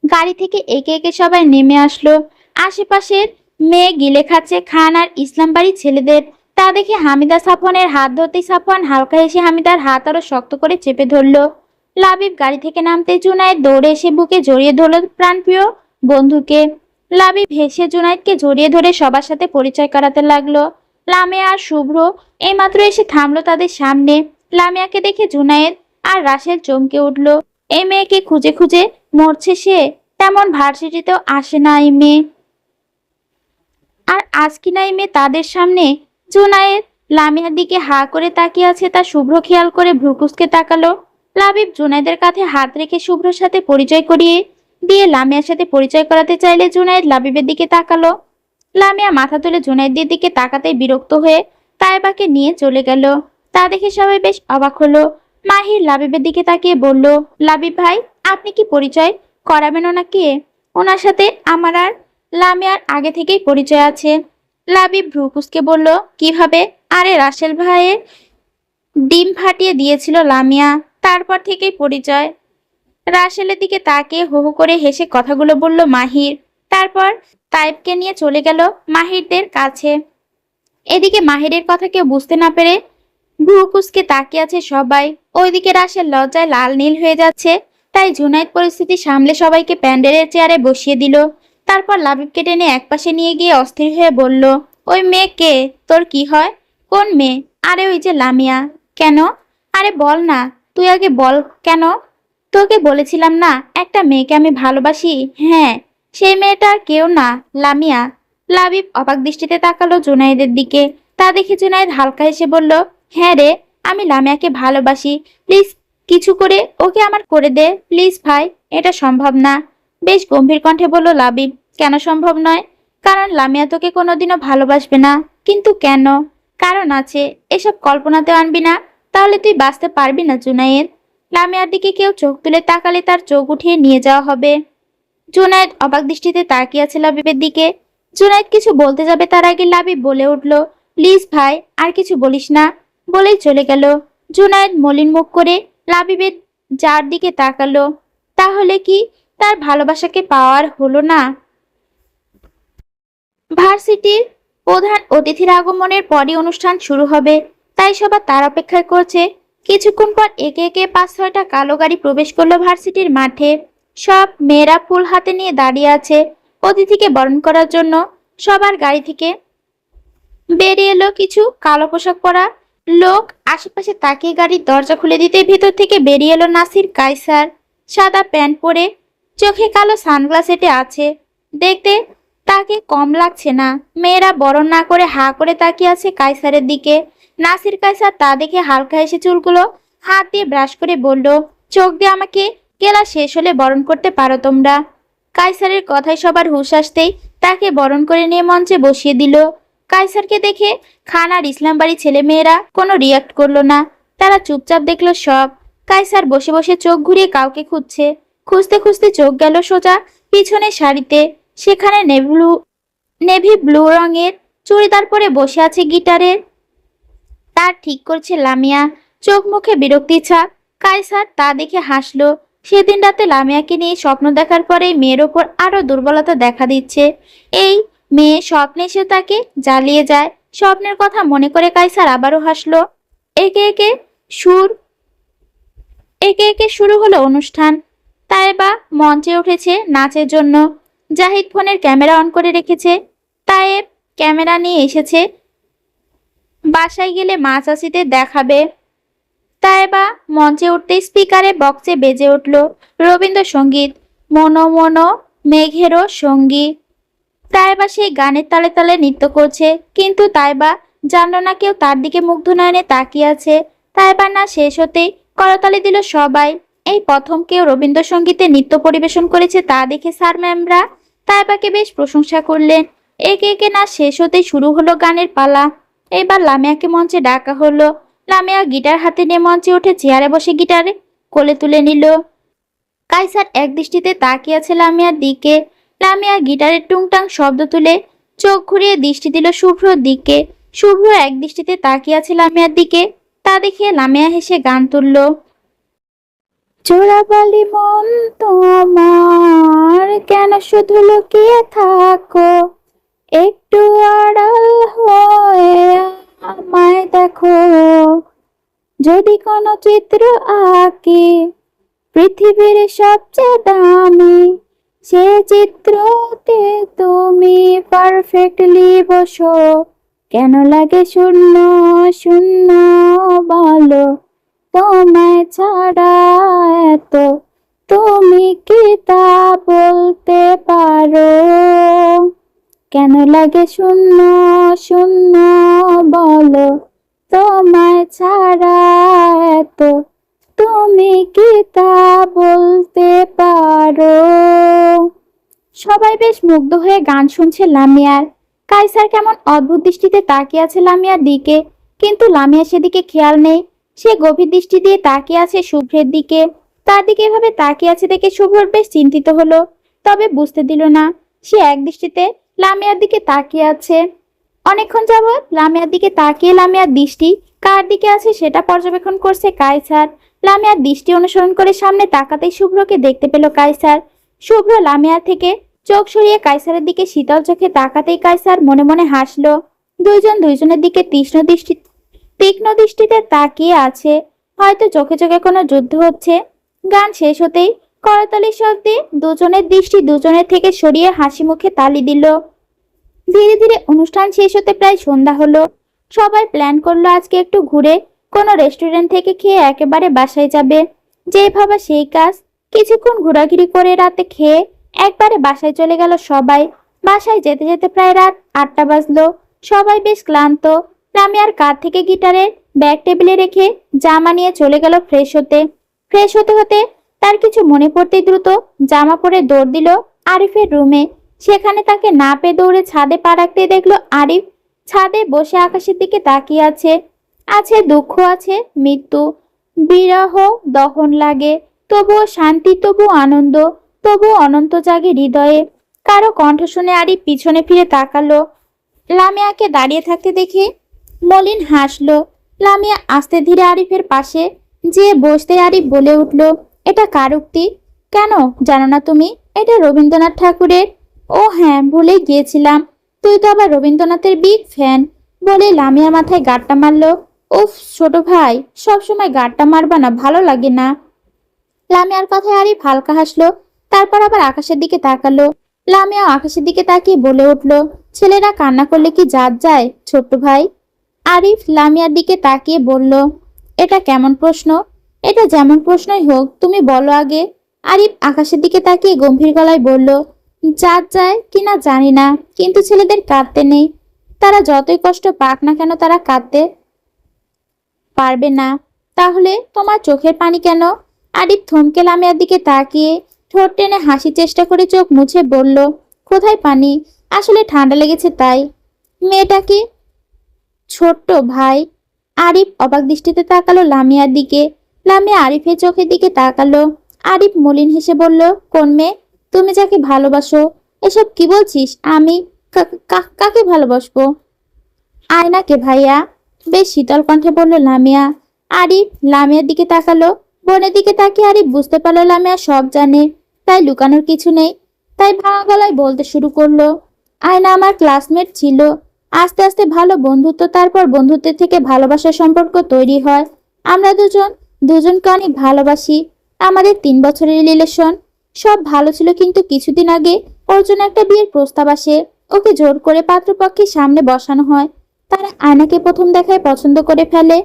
গাড়ি থেকে একে একে সবাই নেমে আসলো। আশেপাশের মেয়ে গিলে খাচ্ছে খান আর ইসলাম বাড়ির ছেলেদের। তা দেখে হামিদা সাফওয়ানের হাত ধরতেই সাফওয়ান হালকা এসে হামিদার হাত আরো শক্ত করে চেপে ধরলো। লাবিব গাড়ি থেকে নামতে জুনায়েদ দৌড়ে এসে বুকে জড়িয়ে ধরল প্রাণপ্রিয় বন্ধুকে। লাবিব হেসে জুনায়েদকে জড়িয়ে ধরে সবার সাথে পরিচয় করাতে লাগলো। লামিয়া আর শুভ্র এইমাত্র এসে থামলো তাদের সামনে। লামিয়াকে দেখে জুনায়েদ আর রাসেল চমকে উঠল। এই মেয়েকে খুঁজে খুঁজে মরছে সে। তেমন ভার্সিটিতেও আসে না এই মেয়ে, আর আজ কিনা এই মেয়ে তাদের সামনে। জুনায়েদ লামিয়ার দিকে হা করে তাকিয়ে আছে তা শুভ্র খেয়াল করে ভ্রুকুসকে তাকালো। লাবিব জুনায়েদের কাঁধে হাত রেখে শুভ্রর সাথে পরিচয় করিয়ে দিয়ে লামিয়ার সাথে পরিচয় করাতে চাইলে জুনায়েদ লাবিবের দিকে তাকালো। লামিয়া মাথা তুলে জুনায়েদের দিকে তাকাতেই বিরক্ত হয়ে তাইবাকে নিয়ে চলে গেল। তা দেখে সবাই বেশ অবাক হলো। মাহির লাবিবের দিকে তাকিয়ে বলল, লাবিব ভাই, আপনি কি পরিচয় করাবেন ওনাকে? ওনার সাথে আমার আর লামিয়ার আগে থেকেই পরিচয় আছে। লাবিব ভ্রুকুসকে বলল, কিভাবে? আরে রাসেল ভাইয়ের ডিম ফাটিয়ে দিয়েছিল লামিয়া, তারপর থেকেই পরিচয়। রাসেলের দিকে তাকিয়ে হো হো করে হেসে কথাগুলো বলল মাহির। তারপর তাইবকে নিয়ে চলে গেল মাহিরদের কাছে। এদিকে মাহিরের কথা কেউ বুঝতে না পেরে ভ্রুকুসকে তাকিয়ে আছে সবাই। ওইদিকে রাসেল লজ্জায় লাল নীল হয়ে যাচ্ছে। তাই জুনায়েদ পরিস্থিতি সামলে সবাইকে প্যান্ডেলের চেয়ারে বসিয়ে দিল। তারপর লাবিবকে টেনে একপাশে নিয়ে গিয়ে অস্থির হয়ে বলল, ওই মেয়ে কে? তোর কি হয়? কোন মেয়ে? আরে ওই যে লামিয়া। কেন? আরে বল না, তুই আগে বল কেন? তোকে বলেছিলাম না একটা মেয়েকে আমি ভালোবাসি। হ্যাঁ, সেই মেয়েটা আর কেউ না, লামিয়া। লাবিব অবাক দৃষ্টিতে তাকালো জুনায়েদের দিকে। তা দেখে জুনায়েদ হালকা হেসে বলল, হ্যাঁ রে, আমি লামিয়াকে ভালোবাসি। প্লিজ কিছু করে ওকে আমার করে দে প্লিজ ভাই, এটা সম্ভব না। বেশ গম্ভীর কণ্ঠে বলল লাবিব, কেন সম্ভব নয়? কারণ লামিয়া তোকে কোনোদিনও ভালোবাসবে না। কিন্তু কেন? কারণ আছে, এসব কল্পনাতে আনবি না, তাহলে তুই বাঁচতে পারবি না জুনায়েদ। লামিয়ার দিকে কেউ চোখ তুলে তাকালে তার চোখ উঠিয়ে নিয়ে যাওয়া হবে। জুনায়েদ অবাক দৃষ্টিতে তাকিয়ে আছে লাবিবের দিকে। জুনায়েদ কিছু বলতে যাবে তার আগে লাবিব বলে উঠল, প্লিজ ভাই, আর কিছু বলিস না, বলেই চলে গেল। জুনায়েদ মলিন মুখ করে লাবিবের যার দিকে তাকালো। তাহলে কি তার ভালোবাসাকে পাওয়ার হলো না? ভার্সিটির প্রধান অতিথির আগমনের পরই অনুষ্ঠান শুরু হবে, তাই সবার তার অপেক্ষায় করছে। কিছুক্ষণ পর একে একে 5-6টা কালো গাড়ি প্রবেশ করলো ভার্সিটির মাঠে। সব মেয়েরা ফুল হাতে নিয়ে দাঁড়িয়ে আছে অতিথিকে বরণ করার জন্য। সবার গাড়ি থেকে বেরিয়ে এলো কিছু কালো পোশাক পরা লোক। আশেপাশে তাকিয়ে গাড়ির দরজা খুলে দিতে ভেতর থেকে বেরিয়ে এলো নাসির কায়সার। সাদা প্যান্ট পরে, চোখে কালো সানগ্লাস এঁটে আছে। দেখতে তাকে কম লাগছে না। মেয়েরা বরণ না করে হা করে তাকিয়ে আছে কায়সারের দিকে। নাসির কায়সার তা দেখে হালকা হেসে চুলগুলো হাত দিয়ে ব্রাশ করে বলল, চোখ দিয়ে আমাকে কেলা শেষ হলে বরণ করতে পারো তোমরা। কায়সারের কথায় সবার হুঁশ আসতেই তাকে বরণ করে নিয়ে মঞ্চে বসিয়ে দিল। কায়সারকে দেখে খান আর ইসলাম বাড়ির ছেলে মেয়েরা কোনো রিয়াক্ট করলো না। তারা চুপচাপ দেখলো সব। কায়সার বসে বসে চোখ ঘুরিয়ে কাউকে খুঁজছে। খুঁজতে খুঁজতে চোখ গেল সোজা পিছনের শাড়িতে। সেখানে নেভি ব্লু রঙের চুড়িদার পরে বসে আছে গিটারের তার ঠিক করছে লামিয়া। চোখ মুখে বিরক্তি ছাপ। কায়সার তা দেখে হাসলো। সেদিন রাতে লামিয়াকে নিয়ে স্বপ্ন দেখার পরে মেয়ের ওপর আরো দুর্বলতা দেখা দিচ্ছে। এই মেয়ে স্বপ্নে এসে তাকে জ্বালিয়ে যায়। স্বপ্নের কথা মনে করে কায়সার আবারও হাসলো। একে একে সুর একে একে শুরু হলো অনুষ্ঠান। তায়েবা মঞ্চে উঠেছে নাচের জন্য। জাহিদ ফোনের ক্যামেরা অন করে রেখেছে। তায়েব ক্যামেরা নিয়ে এসেছে, বাসায় গেলে মা চাচিদের দেখাবে। তায়েবা মঞ্চে উঠতেই স্পিকারে বক্সে বেজে উঠল রবীন্দ্রসঙ্গীত, মনো মনো মেঘেরও সঙ্গী। তায়েবা সেই গানের তালে তালে নৃত্য করছে, কিন্তু তায়েবা জানলো না কেউ তার দিকে মুগ্ধ নয়নে তাকিয়ে আছে। তায়েবা না শেষ হতেই করতালি দিল সবাই। এই প্রথম কেউ রবীন্দ্রসঙ্গীতে নৃত্য পরিবেশন করেছে তা দেখে স্যার ম্যামরা তায়েবাকে বেশ প্রশংসা করলেন। একে একে না শেষ হতেই শুরু হলো গানের পালা। এবার লামিয়াকে মঞ্চে ডাকা হলো। লামিয়া গিটার হাতে নিয়ে মঞ্চে উঠে চেয়ারে বসে গিটারে কোলে তুলে নিল। কায়সার এক দৃষ্টিতে তাকিয়ে আছে লামিয়ার দিকে। লামিয়া গিটারের টুংটাং শব্দ তুলে চোখ ঘুরিয়ে দৃষ্টি দিল শুভ্রর দিকে। শুভ্র এক দৃষ্টিতে তাকিয়ে আছে লামিয়ার দিকে। তা দেখে লামিয়া হেসে গান তুলল, চোরাবালি মন তোমার কেন শুধু লুকিয়ে থাকো, একটু আড়াল হয়ে আমায় দেখো, যদি কোনো চিত্র আঁকি পৃথিবীর সবচেয়ে দামি, সে চিত্রতে তুমি পারফেক্টলি বসো, কেন লাগে শূন্য শূন্য বলো, তোমায় ছাড়া এত তুমি কি তা বলতে পারো, কেন লাগে শূন্য শূন্য বলো, তোমায় ছাড়া এত তুমি কি তা বলতে পারো। সবাই বেশ মুগ্ধ হয়ে গান শুনছে লামিয়ার। কায়সার কেমন অদ্ভুত দৃষ্টিতে তাকিয়ে আছে লামিয়ার দিকে, কিন্তু লামিয়া সেদিকে খেয়াল নেই। সে গভীর দৃষ্টি দিয়ে তাকিয়ে আছে শুভ্রের দিকে। তার দিকে এভাবে তাকিয়ে আছে দেখে শুভ্র বেশ চিন্তিত হলো, তবে বুঝতে দিল না সে এক দৃষ্টিতে লামিয়ার দিকে তাকিয়ে আছে। অনেকক্ষণ যাবৎ লামিয়ার দিকে তাকিয়ে লামিয়ার দৃষ্টি কার দিকে আছে সেটা পর্যবেক্ষণ করছে কায়সার। লামিয়ার দৃষ্টি অনুসরণ করে সামনে তাকাতেই শুভ্রকে দেখতে পেল কায়সার। শুভ্র লামিয়ার থেকে চোখ সরিয়ে কায়সারের দিকে শীতল চোখে তাকাতেই কায়সার মনে মনে হাসলো। দুইজন দুইজনের দিকে তীক্ষ্ণ দৃষ্টিতে তাকিয়ে আছে, হয়তো চোখে চোখে কোনো যুদ্ধ হচ্ছে। গান শেষ হতেই করতালির শব্দে দুজনের দৃষ্টি দুজনের থেকে সরিয়ে হাসি মুখে তালি দিল। ধীরে ধীরে অনুষ্ঠান শেষ হতে প্রায় সন্ধ্যা হলো। সবাই প্ল্যান করলো আজকে একটু ঘুরে কোনো রেস্টুরেন্ট থেকে খেয়ে একেবারে বাসায় যাবে। যে ভাবা সেই কাজ। কিছুক্ষণ ঘোরাঘুরি করে রাতে খেয়ে একবারে বাসায় চলে গেল সবাই। বাসায় যেতে যেতে প্রায় রাত 8টা বাজলো। সবাই বেশ ক্লান্ত। লামিয়ার কাঁধ থেকে গিটারের ব্যাগ টেবিলে রেখে জামা নিয়ে চলে গেল ফ্রেশ হতে। ফ্রেশ হতে হতে তার কিছু মনে পড়তেই দ্রুত জামা পরে দৌড় দিল আরিফের রুমে। সেখানে তাকে না পেয়ে দৌড়ে ছাদে পা রাখতে দেখলো আরিফ ছাদে বসে আকাশের দিকে তাকিয়ে আছে। আছে দুঃখ, আছে মৃত্যু, বিরহ, দহন লাগে, তবুও শান্তি, তবুও আনন্দ, তবুও অনন্ত জাগে হৃদয়ে। কারো কণ্ঠ শুনে আরিফ পিছনে ফিরে তাকালো। লামিয়াকে দাঁড়িয়ে থাকতে দেখে মলিন হাসলো। লামিয়া আস্তে ধীরে আরিফের পাশে যেয়ে বসতে আরিফ বলে উঠল, এটা কার উক্তি? কেন জানো না তুমি? এটা রবীন্দ্রনাথ ঠাকুরের। ও হ্যাঁ, ভুলেই গিয়েছিলাম। তুই তো আবার রবীন্দ্রনাথের বিগ ফ্যান। বলে লামিয়া মাথায় গাঁটটা মারলো। উফ ছোট ভাই, সবসময় গাঁটটা মারবা না, ভালো লাগে না। লামিয়ার কথায় আরিফ হালকা হাসলো। তারপর আবার আকাশের দিকে তাকালো। লামিয়াও আকাশের দিকে তাকিয়ে বলে উঠল, ছেলেরা কান্না করলে কি জাত যায় ছোট্ট ভাই? আরিফ লামিয়ার দিকে তাকিয়ে বলল, এটা কেমন প্রশ্ন? এটা যেমন প্রশ্নই হোক, তুমি বলো আগে। আরিফ আকাশের দিকে তাকিয়ে গম্ভীর গলায় বলল, জাত যায় কিনা জানি না, কিন্তু ছেলেদের কাঁদতে নেই। তারা যতই কষ্ট পাক না কেন তারা কাঁদতে পারবে না। তাহলে তোমার চোখের পানি কেন? আরিফ থমকে লামিয়ার দিকে তাকিয়ে ঠোঁট টেনে হাসির চেষ্টা করে চোখ মুছে বলল, কোথায় পানি? আসলে ঠান্ডা লেগেছে তাই। মেয়েটাকে ছোট্ট ভাই। আরিফ অবাক দৃষ্টিতে তাকালো লামিয়ার দিকে। লামিয়া আরিফের চোখের দিকে তাকালো। আরিফ মলিন হেসে বলল, কোন মেয়ে? তুমি যাকে ভালোবাসো। এসব কি বলছিস? আমি কাকে ভালোবাসবো? আয়নাকে ভাইয়া, বেশ শীতল কণ্ঠে বলল লামিয়া। আরিফ লামিয়ার দিকে তাকালো। বোনের দিকে তাকিয়ে আরিফ বুঝতে পারলো লামিয়া সব জানে, তাই লুকানোর কিছু নেই। তাই ভাঙা গলায় বলতে শুরু করলো, আয়না আমার ক্লাসমেট ছিল। আস্তে আস্তে ভালো বন্ধুত্ব, তারপর বন্ধুত্বের থেকে ভালোবাসার সম্পর্ক তৈরি হয়। আমরা দুজনকে অনেক ভালোবাসি। আমাদের 3 বছরের রিলেশন। সব ভালো ছিল, কিন্তু কিছুদিন আগে ওর জন্য একটা বিয়ের প্রস্তাব আসে। ওকে জোর করে পাত্রপক্ষের সামনে বসানো হয়। তারা আয়নাকে প্রথম দেখায় পছন্দ করে ফেলে।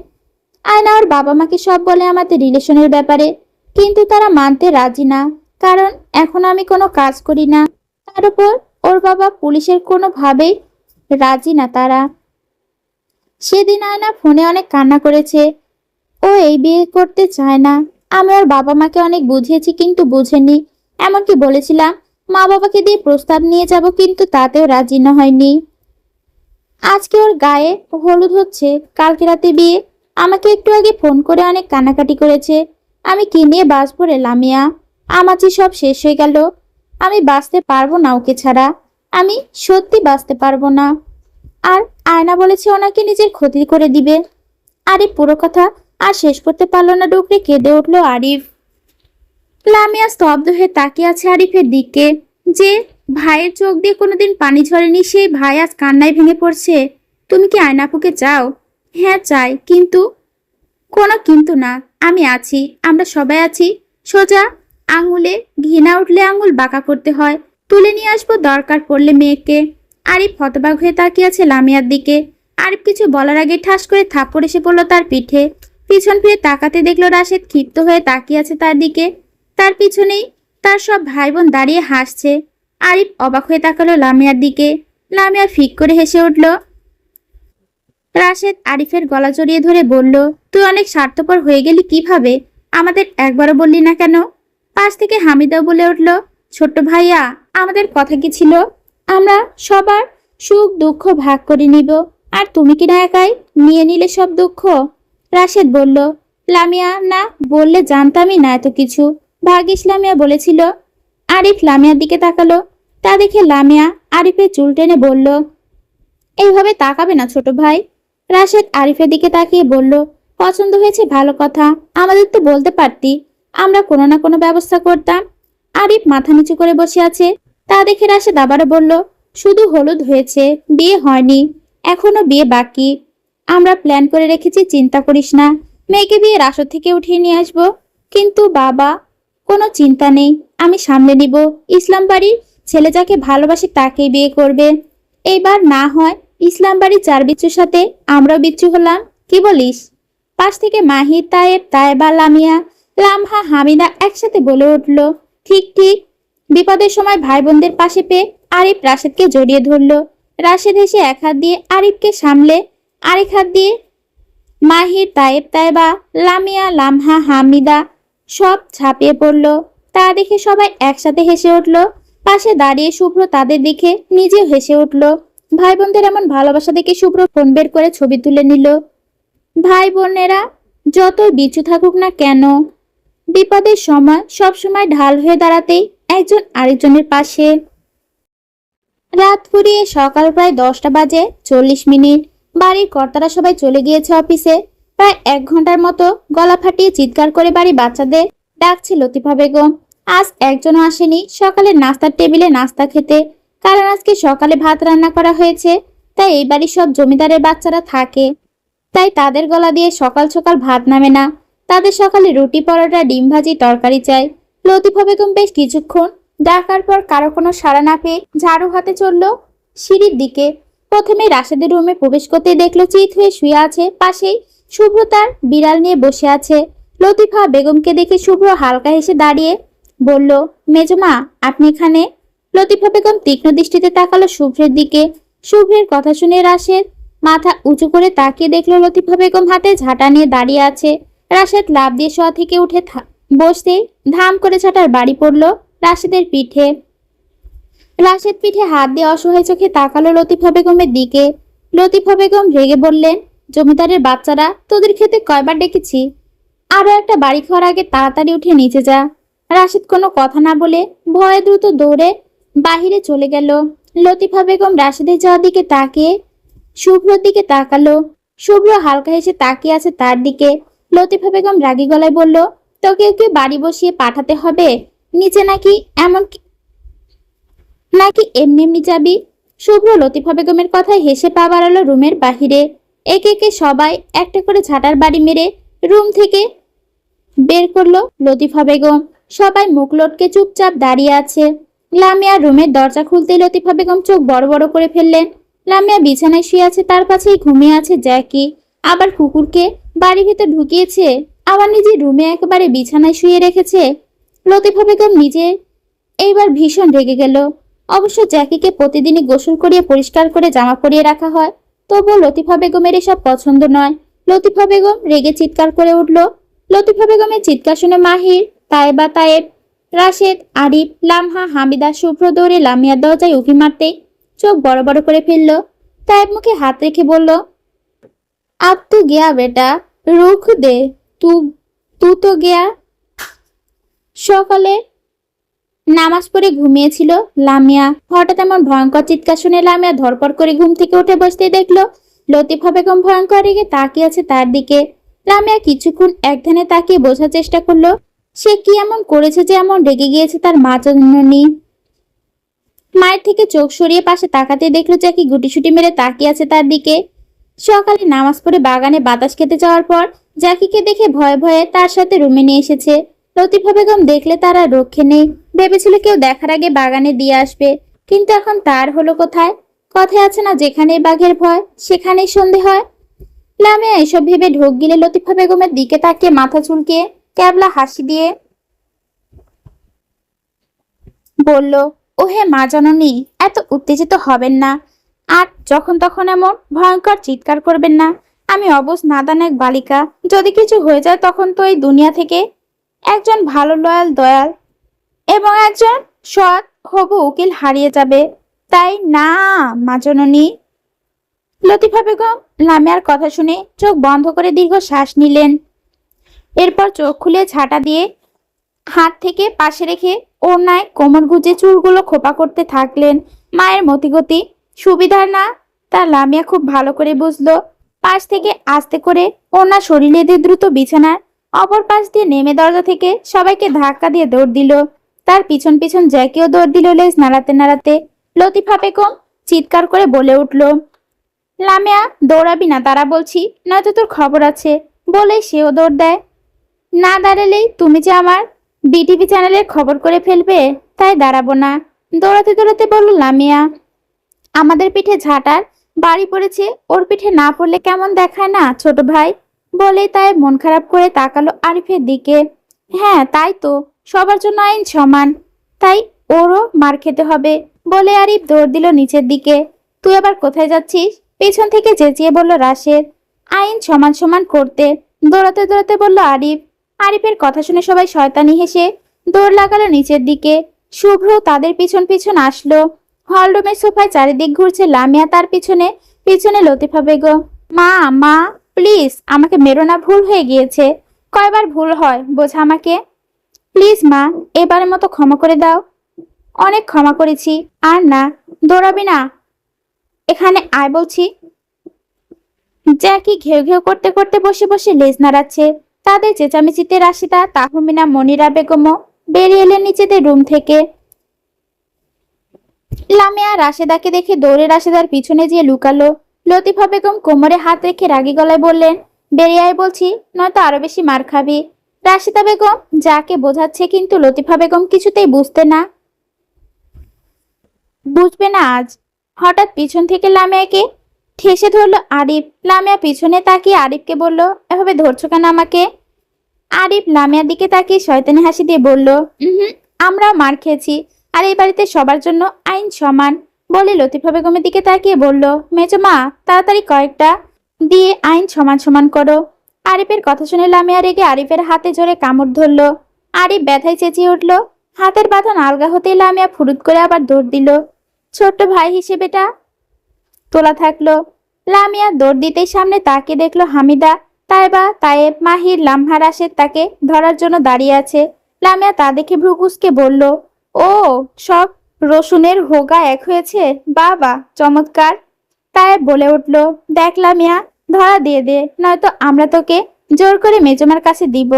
আয়না ওর বাবা মাকে সব বলে আমাদের রিলেশনের ব্যাপারে, কিন্তু তারা মানতে রাজি না। কারণ এখন আমি কোনো কাজ করি না। তার উপর ওর বাবা পুলিশের, কোনোভাবেই রাজি না তারা। সেদিন আয়না ফোনে অনেক কান্না করেছে। ও এই বিয়ে করতে চায় না। আমি ওর বাবা মাকে অনেক বুঝিয়েছি, কিন্তু বুঝেনি। এমনকি বলেছিলাম মা বাবাকে দিয়ে প্রস্তাব নিয়ে যাব, কিন্তু তাতেও রাজি না হয়নি। আজকে ওর গায়ে হলুদ হচ্ছে, কালকে রাতে বিয়ে। আমাকে একটু আগে ফোন করে অনেক কান্নাকাটি করেছে। আমি কি নিয়ে বাঁচবো রে লামিয়া? আমার যে সব শেষ হয়ে গেল। আমি বাঁচতে পারবো না ওকে ছাড়া। আমি সত্যি বাঁচতে পারবো না। আর আয়না বলেছে ওনাকে নিজের ক্ষতি করে দিবে। আরিফ পুরো কথা আর শেষ করতে পারলো না, ডুকরে কেঁদে উঠলো আরিফ। লামিয়া স্তব্ধ হয়ে তাকিয়ে আছে আরিফের দিকে। যে ভাইয়ের চোখ দিয়ে কোনোদিন পানি ঝরেনি, সেই ভাই আজ কান্নায় ভেঙে পড়ছে। তুমি কি আয়নাপুকে চাও? হ্যাঁ চাই, কিন্তু কোনো কিন্তু না। আমি আছি, আমরা সবাই আছি। সোজা আঙুলে ঘৃণা উঠলে আঙুল বাঁকা করতে হয়। তুলে নিয়ে আসবো দরকার পড়লে মেয়েকে। আরিফ হতবাক হয়ে তাকিয়ে আছে লামিয়ার দিকে। আরিফ কিছু বলার আগে ঠাস করে থাপ্পড় এসে পড়লো তার পিঠে। পিছন ফিরে তাকাতে দেখলো রাশেদ ক্ষিপ্ত হয়ে তাকিয়ে আছে তার দিকে। তার পিছনেই তার সব ভাই বোন দাঁড়িয়ে হাসছে। আরিফ অবাক হয়ে তাকালো লামিয়ার দিকে। লামিয়া ফিক করে হেসে উঠল। রাশেদ আরিফের গলা জড়িয়ে ধরে বলল, তুই অনেক স্বার্থপর হয়ে গেলি কিভাবে? আমাদের একবারও বললি না কেন? পাশ থেকে হামিদাও বলে উঠল, ছোট্ট ভাইয়া, আমাদের কথা কি ছিল? আমরা সবার সুখ দুঃখ ভাগ করে নিব, আর তুমি কি না একাই নিয়ে নিলে সব দুঃখ? রাশেদ বলল, লামিয়া না বললে জানতামই না এত কিছু। ভাগ্যিস লামিয়া বলেছিল। আরিফ লামিয়ার দিকে তাকালো। তা দেখে লামিয়া আরিফের চুল টেনে বলল, এইভাবে তাকাবে না ছোট ভাই। রাশেদ আরিফের দিকে তাকিয়ে বলল, পছন্দ হয়েছে ভালো কথা, আমাদের তো বলতে পারতি, আমরা কোনো না কোনো ব্যবস্থা করতাম। আরিফ মাথা নিচু করে বসে আছে। তা দেখে রাশেদ আবারও বলল, শুধু হলুদ হয়েছে, বিয়ে হয়নি, এখনো বিয়ে বাকি। আমরা প্ল্যান করে রেখেছি, চিন্তা করিস না। মেয়েকে বিয়ের আসর থেকে উঠিয়ে নিয়ে আসবো। কিন্তু বাবা, কোনো চিন্তা নেই, আমি সামলে নিব। ইসলাম বাড়ির ছেলে যাকে ভালোবাসে তাকেই বিয়ে করবে। এইবার না হয় ইসলাম বাড়ির 4 বিচ্ছুর সাথে আমরাও বিচ্ছু হলাম, কি বলিস? পাশ থেকে মাহি, তায়েব, তায়েবা, লামিয়া, লামহা, হামিদা একসাথে বলে উঠল, ঠিক ঠিক। বিপদের সময় ভাই বোনদের পাশে পেয়ে আরিফ রাশেদকে জড়িয়ে ধরলো। রাশেদ হেসে এক হাত দিয়ে আরিফকে সামলে আরেক হাত দিয়ে মাহির, তায়েব, তায়েবা, লামিয়া, লামহা, হামিদা সব ঝাঁপিয়ে পড়লো। তা দেখে সবাই একসাথে হেসে উঠলো। পাশে দাঁড়িয়ে শুভ্র তাদের দেখে নিজেও হেসে উঠলো। ভাই বোনদের এমন ভালোবাসা দেখে শুভ্র ফোন বের করে ছবি তুলে নিল। ভাই বোনেরা যতই বিচ্ছু থাকুক না কেন, বিপদের সময় সব সময় ঢাল হয়ে দাঁড়াতেই একজন আরেকজনের পাশে। রাত ফুরিয়ে সকাল প্রায় 10টা বাজে 40 মিনিট। বাড়ির কর্তারা সবাই চলে গিয়েছে অফিসে। প্রায় 1 ঘন্টার মতো গলা ফাটিয়ে চিৎকার করে বাড়ি বাচ্চাদের ডাকছে লতিফা বেগম। আজ একজনও আসেনি সকালের নাস্তার টেবিলে নাস্তা খেতে, কারণ আজকে সকালে ভাত রান্না করা হয়েছে। তাই এই বাড়ির সব জমিদারের বাচ্চারা থাকে, তাই তাদের গলা দিয়ে সকাল সকাল ভাত নামে না। তাদের সকালে রুটি, পরোটা, ডিম ভাজি, তরকারি চাই। লতিফা বেগম বেশ কিছুক্ষণ ডাকার পর কারো কোনো সাড়া না পেয়ে ঝাড়ু হাতে চলল সিঁড়ির দিকে। প্রথমে রাশেদের রুমে প্রবেশ করতেই দেখলো চিত হয়ে শুয়ে আছে পাশেই শুভ্র তার বিড়াল নিয়ে বসে আছে। লতিফা বেগমকে দেখে শুভ্র হালকা হেসে দাঁড়িয়ে বলল, মেজমা আপনি এখানে? লতিফা বেগম তীক্ষ্ণ দৃষ্টিতে তাকালো শুভ্রের দিকে। শুভ্রের কথা শুনে রাশেদ মাথা উঁচু করে তাকিয়ে দেখলো লতিফা বেগম হাতে ঝাঁটা নিয়ে দাঁড়িয়ে আছে। রাশেদ লাফ দিয়ে শোয়া থেকে উঠে বসতেই ধাম করে ঝাঁটার বাড়ি পড়লো রাশেদের পিঠে। রাশেদ পিঠে হাত দিয়ে অসহায় চোখে তাকালো লতিফা বেগমের দিকে। লতিফা বেগম রেগে বললেন, জমিদারের বাচ্চারা, তোদের খেতে কয়বার ডেকেছি? আরো একটা বাড়ি খাওয়ার আগে তাড়াতাড়ি উঠে নিচে যা। রাশেদ কোনো কথা না বলে ভয়ে দ্রুত দৌড়ে বাহিরে চলে গেল। লতিফা বেগম রাশেদের যাওয়ার দিকে তাকিয়ে শুভ্রর দিকে তাকালো। শুভ্র হালকা হেসে তাকিয়ে আছে তার দিকে। লতিফা বেগম রাগী গলায় বলল, তোকে কি বাড়ি বসিয়ে পাঠাতে হবে নিচে, নাকি নাকি এমনি এমনি যাবি? শুভ্র লতিফা বেগমের কথায় হেসে পা বাড়ালো রুমের বাহিরে। একে একে সবাই একটা করে ঝাঁটার বাড়ি মেরে রুম থেকে বের করলো লতিফা বেগম। সবাই মুখ লটকে চুপচাপ দাঁড়িয়ে আছে। লামিয়া রুমের দরজা খুলতেই লতিফা বেগম চোখ বড় বড় করে ফেললেন। লামিয়া বিছানায় শুয়ে আছে, তার পাশেই ঘুমিয়ে আছে জ্যাকি। আবার কুকুরকে বাড়ির ভিতর ঢুকিয়েছে, আবার নিজের রুমে একেবারে বিছানায় শুয়ে রেখেছে। লতিফা বেগম নিজে এইবার ভীষণ রেগে গেল। অবশ্য জ্যাকিকে প্রতিদিনই গোসল করিয়ে পরিষ্কার করে জামা পরিয়ে রাখা হয়, তবুও লতিফা বেগমের এসব পছন্দ নয়। লতিফা বেগম রেগে চিৎকার করে উঠল। লতিফা বেগমের চিৎকার শুনে মাহির, তায়েবা, তায়েব, রাশেদ, আরিফ, লামহা, হামিদা, শুভ্র দৌড়ে লামিয়ার দরজায় উঁকি মারতেই চোখ বড় বড় করে ফেলল। তায়েব মুখে হাত রেখে বলল, আব তু গিয়া বেটা, রুখ দে, তু তো গিয়া। সকালে নামাজ পড়ে ঘুমিয়েছিল লামিয়া। হঠাৎ এমন ভয়ঙ্কর চিৎকার শুনে লামিয়া ধরপড় করে ঘুম থেকে উঠে বসতে দেখলো লতিফা বেগম ভয়ঙ্কর রেগে তাকিয়ে আছে তার দিকে। লামিয়া কিছুক্ষণ একধানে তাকিয়ে বোঝার চেষ্টা করলো সে কি এমন করেছে যে এমন রেগে গিয়েছে তার মা জননী। মায়ের থেকে চোখ সরিয়ে পাশে তাকাতে দেখলো জ্যাকি গুটিসুটি মেরে তাকিয়ে আছে তার দিকে। সকালে নামাজ পড়ে বাগানে বাতাস খেতে যাওয়ার পর জ্যাকিকে দেখে ভয়ে ভয়ে তার সাথে রুমে নিয়ে এসেছে। লতিফা বেগম দেখলে তার আর রক্ষে নেই। ভেবেছিল কেউ দেখার আগে বাগানে দিয়ে আসবে, কিন্তু এখন তার হলো কোথায়? কথায় আছে না, যেখানেই বাঘের ভয় সেখানেই সন্ধে হয়। লামিয়া এসব ভেবে ঢোক গিলে লতিফা বেগমের দিকে তাকিয়ে মাথা চুলকিয়ে ক্যাবলা হাসি দিয়ে বলল, ওহে মা জননী, এত উত্তেজিত হবেন না, আর যখন তখন এমন ভয়ঙ্কর চিৎকার করবেন না। আমি অবুঝ নাদান এক বালিকা, যদি কিছু হয়ে যায় তখন তো এই দুনিয়া থেকে একজন ভালো লয়াল দয়াল এবং একজন সৎ হবু উকিল হারিয়ে যাবে, তাই না মা জননী? লতিফা বেগম লামিয়ার কথা শুনে চোখ বন্ধ করে দীর্ঘ শ্বাস নিলেন। এরপর চোখ খুলে ঝাঁটা দিয়ে হাত থেকে পাশে রেখে ওড়নায় কোমর গুজে চুলগুলো খোপা করতে থাকলেন। মায়ের মতিগতি সুবিধার না তা লামিয়া খুব ভালো করে বুঝলো। পাশ থেকে আস্তে করে ওড়না শরীরে দিয়ে দ্রুত বিছানার অপর পাশ দিয়ে নেমে দরজা থেকে সবাইকে ধাক্কা দিয়ে দৌড় দিল। তার পিছন পিছন জ্যাকিও দৌড় দিল লেজ নাড়াতে নাড়াতে। লতিফা বেগম চিৎকার করে বলে উঠল, লামিয়া দৌড়াবি না তারা বলছি, নয়তো তোর খবর আছে। বলেই সেও দৌড় দেয়। না দাঁড়ালেই তুমি যে আমার বিটিভি চ্যানেলের খবর করে ফেলবে, তাই দাঁড়াবো না। দৌড়াতে দৌড়াতে বলল লামিয়া, আমাদের পিঠে ঝাঁটার বাড়ি পড়েছে, ওর পিঠে না পড়লে কেমন দেখায় না ছোট ভাই? বলেই তাই মন খারাপ করে তাকালো আরিফের দিকে। হ্যাঁ তাই তো, সবার জন্য আইন সমান, তাই ওরও মার খেতে হবে। বলে আরিফ দৌড় দিল নিচের দিকে। তুই আবার কোথায় যাচ্ছিস? পেছন থেকে চেঁচিয়ে বলল রাশেদ। আইন সমান সমান করতে দৌড়াতে দৌড়াতে বলল আরিফ। আরিফের কথা শুনে সবাই শয়তানি হেসে দৌড় লাগালো নিচের দিকে। শুভ্র তাদের পিছন পিছন আসলো। হলরুমের সোফায় চারিদিক ঘুরছে লামিয়া, তার পিছনে পিছনে লতিফা বেগম। মা মা প্লিজ আমাকে মেরো না, ভুল হয়ে গিয়েছে। কয়বার ভুল হয় বোঝা আমাকে। প্লিজ মা, এবারের মতো ক্ষমা করে দাও। অনেক ক্ষমা করেছি, আর না। দৌড়াবি না, এখানে আয় বলছি। জ্যাকি ঘেউ ঘেউ করতে করতে বসে বসে লেজ নাড়াচ্ছে। তাদের চেঁচামেচিতে রাশিদা, তাহমিনা, মনিরা বেগমও বেরিয়ে এলেন নিজেদের রুম থেকে। লামিয়া রাশেদাকে দেখে দৌড়ে রাশেদার পিছনে যেয়ে লুকালো। লতিফা বেগম কোমরে হাত রেখে রাগী গলায় বললেন, বেরিয়ে আয় বলছি, নয়তো আরো বেশি মার খাবি। রাশেদা বেগম যাকে বোঝাচ্ছে, কিন্তু লতিফা বেগম কিছুতেই বুঝবে না আজ। হঠাৎ পিছন থেকে লামিয়াকে ঠেসে ধরলো আরিফ। লামিয়া পিছনে তাকিয়ে আরিফকে বলল, এভাবে ধরছো কেন আমাকে? আরিফ লামিয়ার দিকে তাকিয়ে শয়তানি হাসি দিয়ে বলল, আমরাও মার খেয়েছি, আর এই বাড়িতে সবার জন্য আইন সমান। বলে লতিফা বেগমের দিকে তাকিয়ে বলল, মেজো মা তাড়াতাড়ি কয়েকটা দিয়ে আইন সমান সমান করো। আরিফের কথা শুনে লামিয়া রেগে আরিফের হাতে জোরে কামড় ধরলো। আরিফ ব্যথায় চেঁচিয়ে উঠল। হাতের বাঁধন আলগা হতেই লামিয়া ফুরুত করে আবার দৌড় দিল। ছোট্ট ভাই হিসেবেটা তোলা থাকলো। লামিয়া দৌড় দিতেই সামনে তাকিয়ে দেখলো হামিদা, তাইবা, তায়েব, মাহির, লামহা, রাশেদ তাকে ধরার জন্য দাঁড়িয়ে আছে। লামিয়া তা দেখে ভ্রু কুঁচকে বলল, ও সব রসুনের হোগা এক হয়েছে, বাবা চমৎকার। তায়েব বলে উঠল, দেখ লামিয়া, ধরা দিয়ে দে, নয়তো আমরা তোকে জোর করে মেজমার কাছে দিব।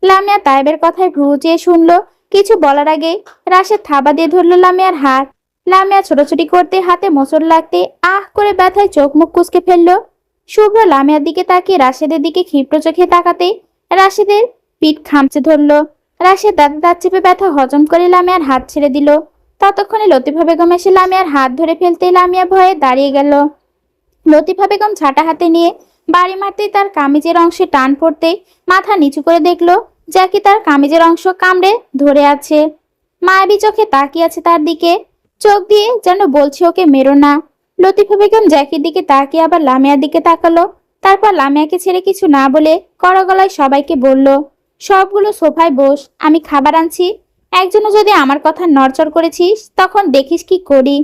লামিয়া তায়েবের কথায় ভ্রু চেয়ে শুনলো। কিছু বলার আগেই রাশেদ থাবা দিয়ে ধরলো লামিয়ার হাত। লামিয়া ছোটাছুটি করতে হাতে মোচড় লাগতে আহ করে ব্যথায় চোখ মুখ কুঁচকে ফেললো। শুভ্র লামিয়ার দিকে তাকিয়ে রাশেদের দিকে ক্ষিপ্র চোখে তাকাতে রাশেদের পিঠ খামচে ধরলো। রাশেদ দাঁত চেপে ব্যথা হজম করে লামিয়ার হাত ছেড়ে দিল। ততক্ষণে লতিফা বেগম এসে লামিয়ার হাত ধরে ফেলতে লামিয়া ভয়ে দাঁড়িয়ে গেল। লতিফা বেগম ছাটা হাতে নিয়ে বাড়ি মারতেই তার কামিজের অংশে টান পড়তেই মাথা নিচু করে দেখলো জ্যাকি তার কামিজের অংশ কামড়ে ধরে আছে। মায়াবী চোখে তাকিয়ে আছে তার দিকে, চোখ দিয়ে যেন বলছে ওকে মেরো না। লতিফা বেগম জ্যাকির দিকে তাকিয়ে আবার লামিয়ার দিকে তাকালো। তারপর লামিয়াকে ছেড়ে কিছু না বলে কড়া গলায় সবাইকে বলল, সবগুলো সোফায় বস, আমি খাবার আনছি। একজনও যদি আমার কথা নড়চড় করেছিস তখন দেখিস কি করি।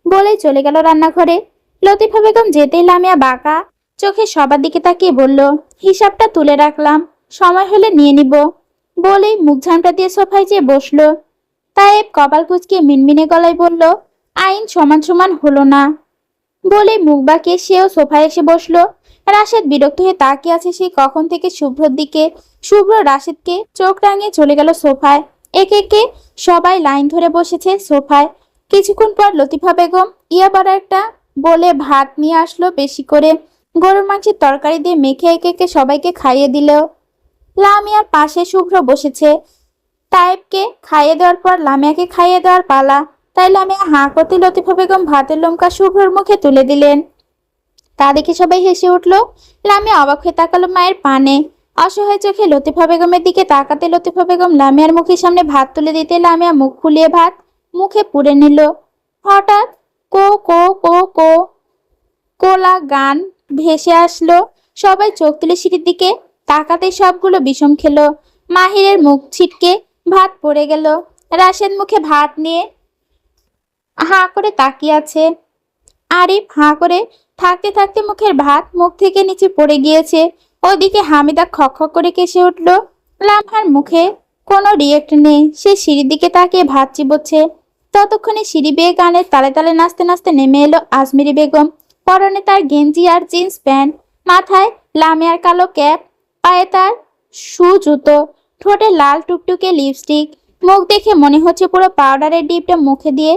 বলেই চলে গেল রান্নাঘরে। লতিফা বেগম যেতেই লামিয়া বাঁকা চোখে সবার দিকে তাকিয়ে বলল, হিসাবটা তুলে রাখলাম, সময় হলে নিয়ে নিব। বলেই মুখ ঝামটা দিয়ে সোফায় যেয়ে বসলো। তায়েব কপাল কুঁচকে মিনমিনে গলায় বলল, আইন সমান সমান হলো না। বলে মুখ বাঁকিয়ে সেও সোফায় এসে বসলো। রাশেদ বিরক্ত হয়ে তাকিয়ে আছে সেই কখন থেকে শুভ্রর দিকে। শুভ্র রাশেদকে চোখ রাঙিয়ে চলে গেল সোফায়। একে একে সবাই লাইন ধরে বসেছে সোফায়। কিছুক্ষণ পর লতিফা বেগম ইয়া বড় একটা বলে ভাত নিয়ে আসলো বেশি করে। গরুর মাংসের তরকারি দিয়ে মেখে একে একে সবাইকে খাইয়ে দিল। লামিয়ার পাশে শুভ্র বসেছে। তায়েবকে খাইয়ে দেওয়ার পর লামিয়াকে খাইয়ে দেওয়ার পালা। তাই লামিয়া হাঁ করতে লতিফা বেগম ভাতের লঙ্কা শুভ্রর মুখে তুলে দিলেন। তা দেখে সবাই হেসে উঠল। লামিয়া অবাক হয়ে তাকালো মায়ের পানে। অসহায় চোখে লতিফা বেগমের দিকে তাকাতে লতিফা বেগম লামিয়ার মুখের সামনে ভাত তুলে দিতে লামিয়া মুখ ফুলিয়ে ভাত মুখে পুরে নিল। হঠাৎ কো কো কো কো কোলা গান ভেসে আসলো। সবাই চোখ তুলে সিঁড়ির দিকে তাকাতে সবগুলো বিষম খেলো। মাহিরের মুখ ছিটকে ভাত পড়ে গেল। রাশেদ মুখে ভাত নিয়ে হাঁ করে তাকিয়ে আছে। আরিফ হাঁ করে থাকতে থাকতে মুখের ভাত মুখ থেকে নিচে পড়ে গিয়েছে। ওদিকে হামিদা খক খক করে কেসে উঠল। লামহার মুখে কোনো রিয়েক্ট নেই, সে সিঁড়ির দিকে তাকিয়ে ভাত চিবোচ্ছে। ততক্ষণে সিঁড়ি বেয়ে গানের তালে তালে নাচতে নাচতে নেমে এলো আজমিরি বেগম। পরনে তার গেঞ্জি আর জিন্স প্যান্ট, মাথায় লামিয়ার কালো ক্যাপ, পায়ে তার শু জুতো, ঠোঁটে লাল টুকটুকে লিপস্টিক। মুখ দেখে মনে হচ্ছে পুরো পাউডারের ডিপটা মুখে দিয়ে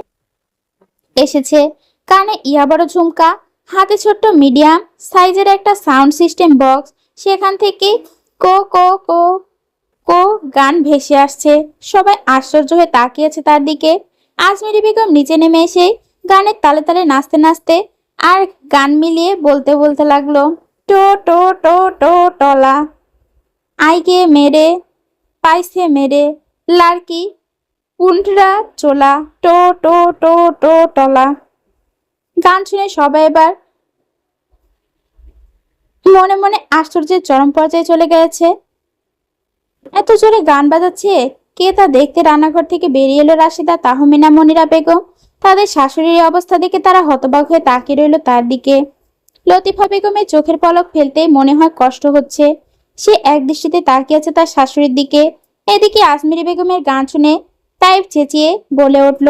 এসেছে। কানে ইয়া বড় ঝুমকা, হাতে ছোট্ট মিডিয়াম সাইজের একটা সাউন্ড সিস্টেম বক্স। সেখান থেকে কো কো কো কো গান ভেসে আসছে। সবাই আশ্চর্য হয়ে তাকিয়েছে তার দিকে। আজমিরি বেগম নিচে নেমে এসে গানের তালে তালে নাচতে নাচতে আর গান মিলিয়ে বলতে বলতে লাগলো, টো টো টো টো টলা আইগে মেরে পাইছে মেরে লাড়কি উন্টরা চোলা টো টো টো টো টলা। গান শুনে সবাই এবার মনে মনে আশ্চর্যের চরম পর্যায়ে চলে গেছে। এত জোরে গান বাজাচ্ছে কে তা দেখতে রান্নাঘর থেকে বেরিয়ে এলো রাশিদা, তাহমিনা, মনিরা বেগম। তাদের শাশুড়ির অবস্থা দেখে তারা হতবাক হয়ে তাকিয়ে রইল তার দিকে। লতিফা বেগমের চোখের পলক ফেলতেই মনে হয় কষ্ট হচ্ছে। সে এক দৃষ্টিতে তাকিয়ে আছে তার শাশুড়ির দিকে। এদিকে আজমিরি বেগমের গান শুনে তাইব চেঁচিয়ে বলে উঠল,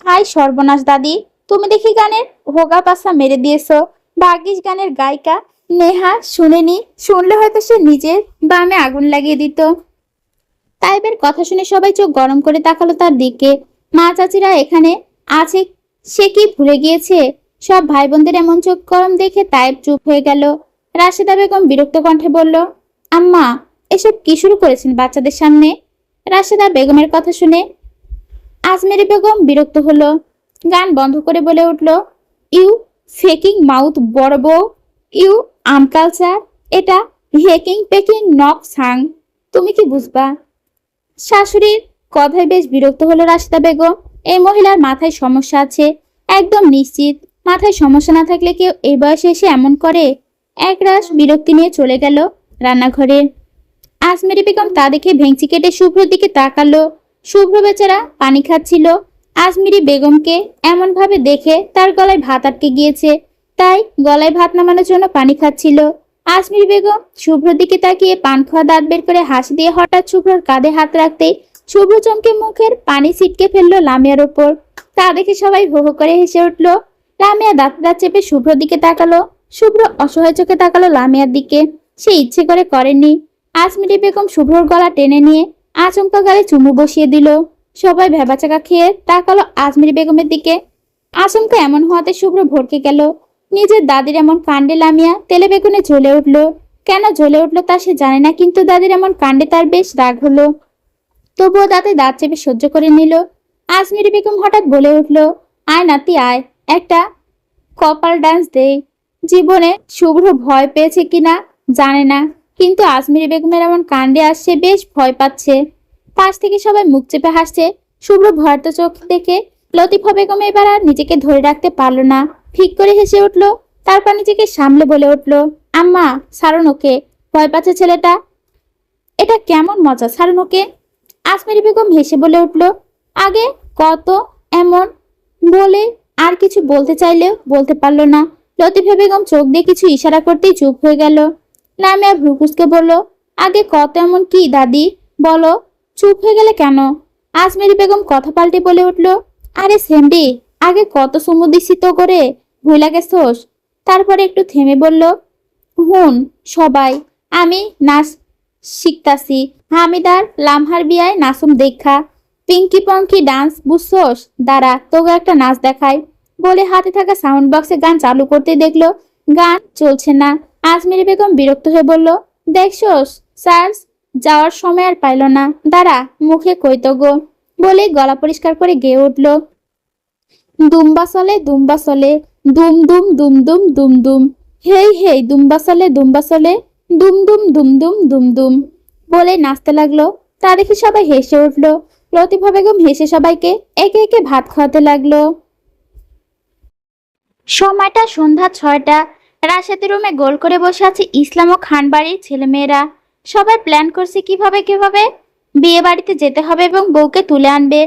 হাই সর্বনাশ দাদি, তুমি দেখি গানের হোগা পাসা মেরে দিয়েছো। ভাগ্যিস গানের গায়িকা নেহা শুনেনি, শুনলে হয়তো সে নিজের বামে আগুন লাগিয়ে দিত। তাইবের কথা শুনে সবাই চোখ গরম করে তাকালো তার দিকে। মা চাচিরা এখানে আছে, সে কি ভুলে গিয়েছে? সব ভাই বোনদের এমন চোখ গরম দেখে তাইব চুপ হয়ে গেল। রাশেদা বেগম বিরক্ত কণ্ঠে বলল, আম্মা এসব কি শুরু করেছেন বাচ্চাদের সামনে? রাশেদা বেগমের কথা শুনে আজমেরি বেগম বিরক্ত হলো। গান বন্ধ করে বলে উঠল, ইউ ফেকিং মাউথ বড় বউ, ইউ আমকালচার, এটা হেকিং পেকিং নক সাং, তুমি কি বুঝবা? শাশুড়ির কথায় বেশ বিরক্ত হলো রাশিদা বেগম। এই মহিলার মাথায় সমস্যা আছে, একদম নিশ্চিত। মাথায় সমস্যা না থাকলে কেউ এই বয়সে এসে এমন করে? একরাশ বিরক্তি নিয়ে চলে গেল রান্নাঘরে। আজমেরি বেগম তা দেখে ভেংচি কেটে শুভ্রর দিকে তাকালো। শুভ্র বেচারা পানি খাচ্ছিল। আজমেরি বেগমকে এমন ভাবে দেখে তার গলায় ভাত আটকে গিয়েছে, তাই গলায় ভাত নামানোর জন্য পানি খাচ্ছিল। আজমেরি বেগম শুভ্রর দিকে তাকিয়ে পান খাওয়া দাঁত বের করে হাসি দিয়ে হঠাৎ শুভ্রর কাঁধে হাত রাখতেই শুভ্র চমকে মুখের পানি ছিটকে ফেললো লামিয়ার ওপর। তা দেখে সবাই হো হো করে হেসে উঠলো। লামিয়া দাঁত চেপে শুভ্রর দিকে তাকালো। শুভ্র অসহায় চোখে তাকালো লামিয়ার দিকে। সে ইচ্ছে করে করেনি। আজমেরি বেগম শুভ্রর গলা টেনে নিয়ে আচমকা গালে চুমু বসিয়ে দিল। সবাই ভেবাচাকা খেয়ে তাকালো আজমেরি বেগমের দিকে। আচমকা এমন হওয়াতে শুভ্র ভড়কে গেল। নিজের দাদির এমন কাণ্ডে লামিয়া তেলে বেগুনে জ্বলে উঠল। কেন জ্বলে উঠল তা সে জানে না, কিন্তু দাদির এমন কাণ্ডে তার বেশ রাগ হলো। তবুও দাঁতে দাঁত চেপে সহ্য করে নিল। আজমেরি বেগম হঠাৎ বলে উঠল, আয় নাতি আয়, একটা কপাল ডান্স দে। জীবনে শুভ্র ভয় পেয়েছে কিনা জানে না, কিন্তু আজমেরি বেগমের এমন কাণ্ডে আসছে বেশ ভয় পাচ্ছে। পাশ থেকে সবাই মুখ চেপে হাসছে। শুভ্র ভয়ার্ত চোখ দেখে লতিফা বেগম এবার আর নিজেকে ধরে রাখতে পারল না, ঠিক করে হেসে উঠল। তারপর নিজেকে সামলে বলে উঠল, আম্মা ছাড়ুন ওকে, ভয় পাচ্ছে ছেলেটা। এটা কেমন মজা, ছাড়ুন ওকে। আজমেরি বেগম হেসে বলে উঠল, আগে কত এমন, বলে আর কিছু বলতে চাইলেও বলতে পারল না। লতিফা বেগম চোখ দিয়ে কিছু ইশারা করতেই চুপ হয়ে গেল। লামিয়া ভ্রুকুচকে বলল, আগে কত এমন কি দাদি, বলো, চুপ হয়ে গেলে কেন? আজমেরি বেগম কথা পাল্টে বলে উঠল, আরে সেমডি, আগে কত চুমু দিছি তো করে, ভুলা গেছোস? তারপরে একটু থেমে বলল, হুন সবাই, আমি নাচ শিখতাছি হামিদার লামহার বিয়ায় নাচুম দেখা, পিঙ্কি পঙ্কি ডান্স বুঝছোস, দাঁড়া তোকে একটা নাচ দেখাই। বলে হাতে থাকা সাউন্ড বক্সে গান চালু করতে দেখলো গান চলছে না। আজমেরি বেগম বিরক্ত হয়ে বলল, দেখছোস চার্জ যাওয়ার সময় আর পাইল না, দাঁড়া মুখে কইতো গো। বলে গলা পরিষ্কার করে গেয়ে উঠল, দুম্বা চলে দুম্বা চলে, দুম দুম দুম দুম দুম দুম, হেই হেই দুম্বা চলে দুম দুম দুম দুম দুম দুম। বলে নাচতে লাগলো। তা দেখে সবাই হেসে উঠলো। লতিফা বেগম হেসে সবাইকে একে একে ভাত খাওয়াতে লাগলো। সময়টা সন্ধ্যা 6টা। রাশেদের রুমে গোল করে বসে আছে ইসলাম ও খান বাড়ির ছেলেমেয়েরা। সবাই প্ল্যান করছে কিভাবে কিভাবে বিয়ে বাড়িতে যেতে হবে এবং বউকে তুলে আনবে।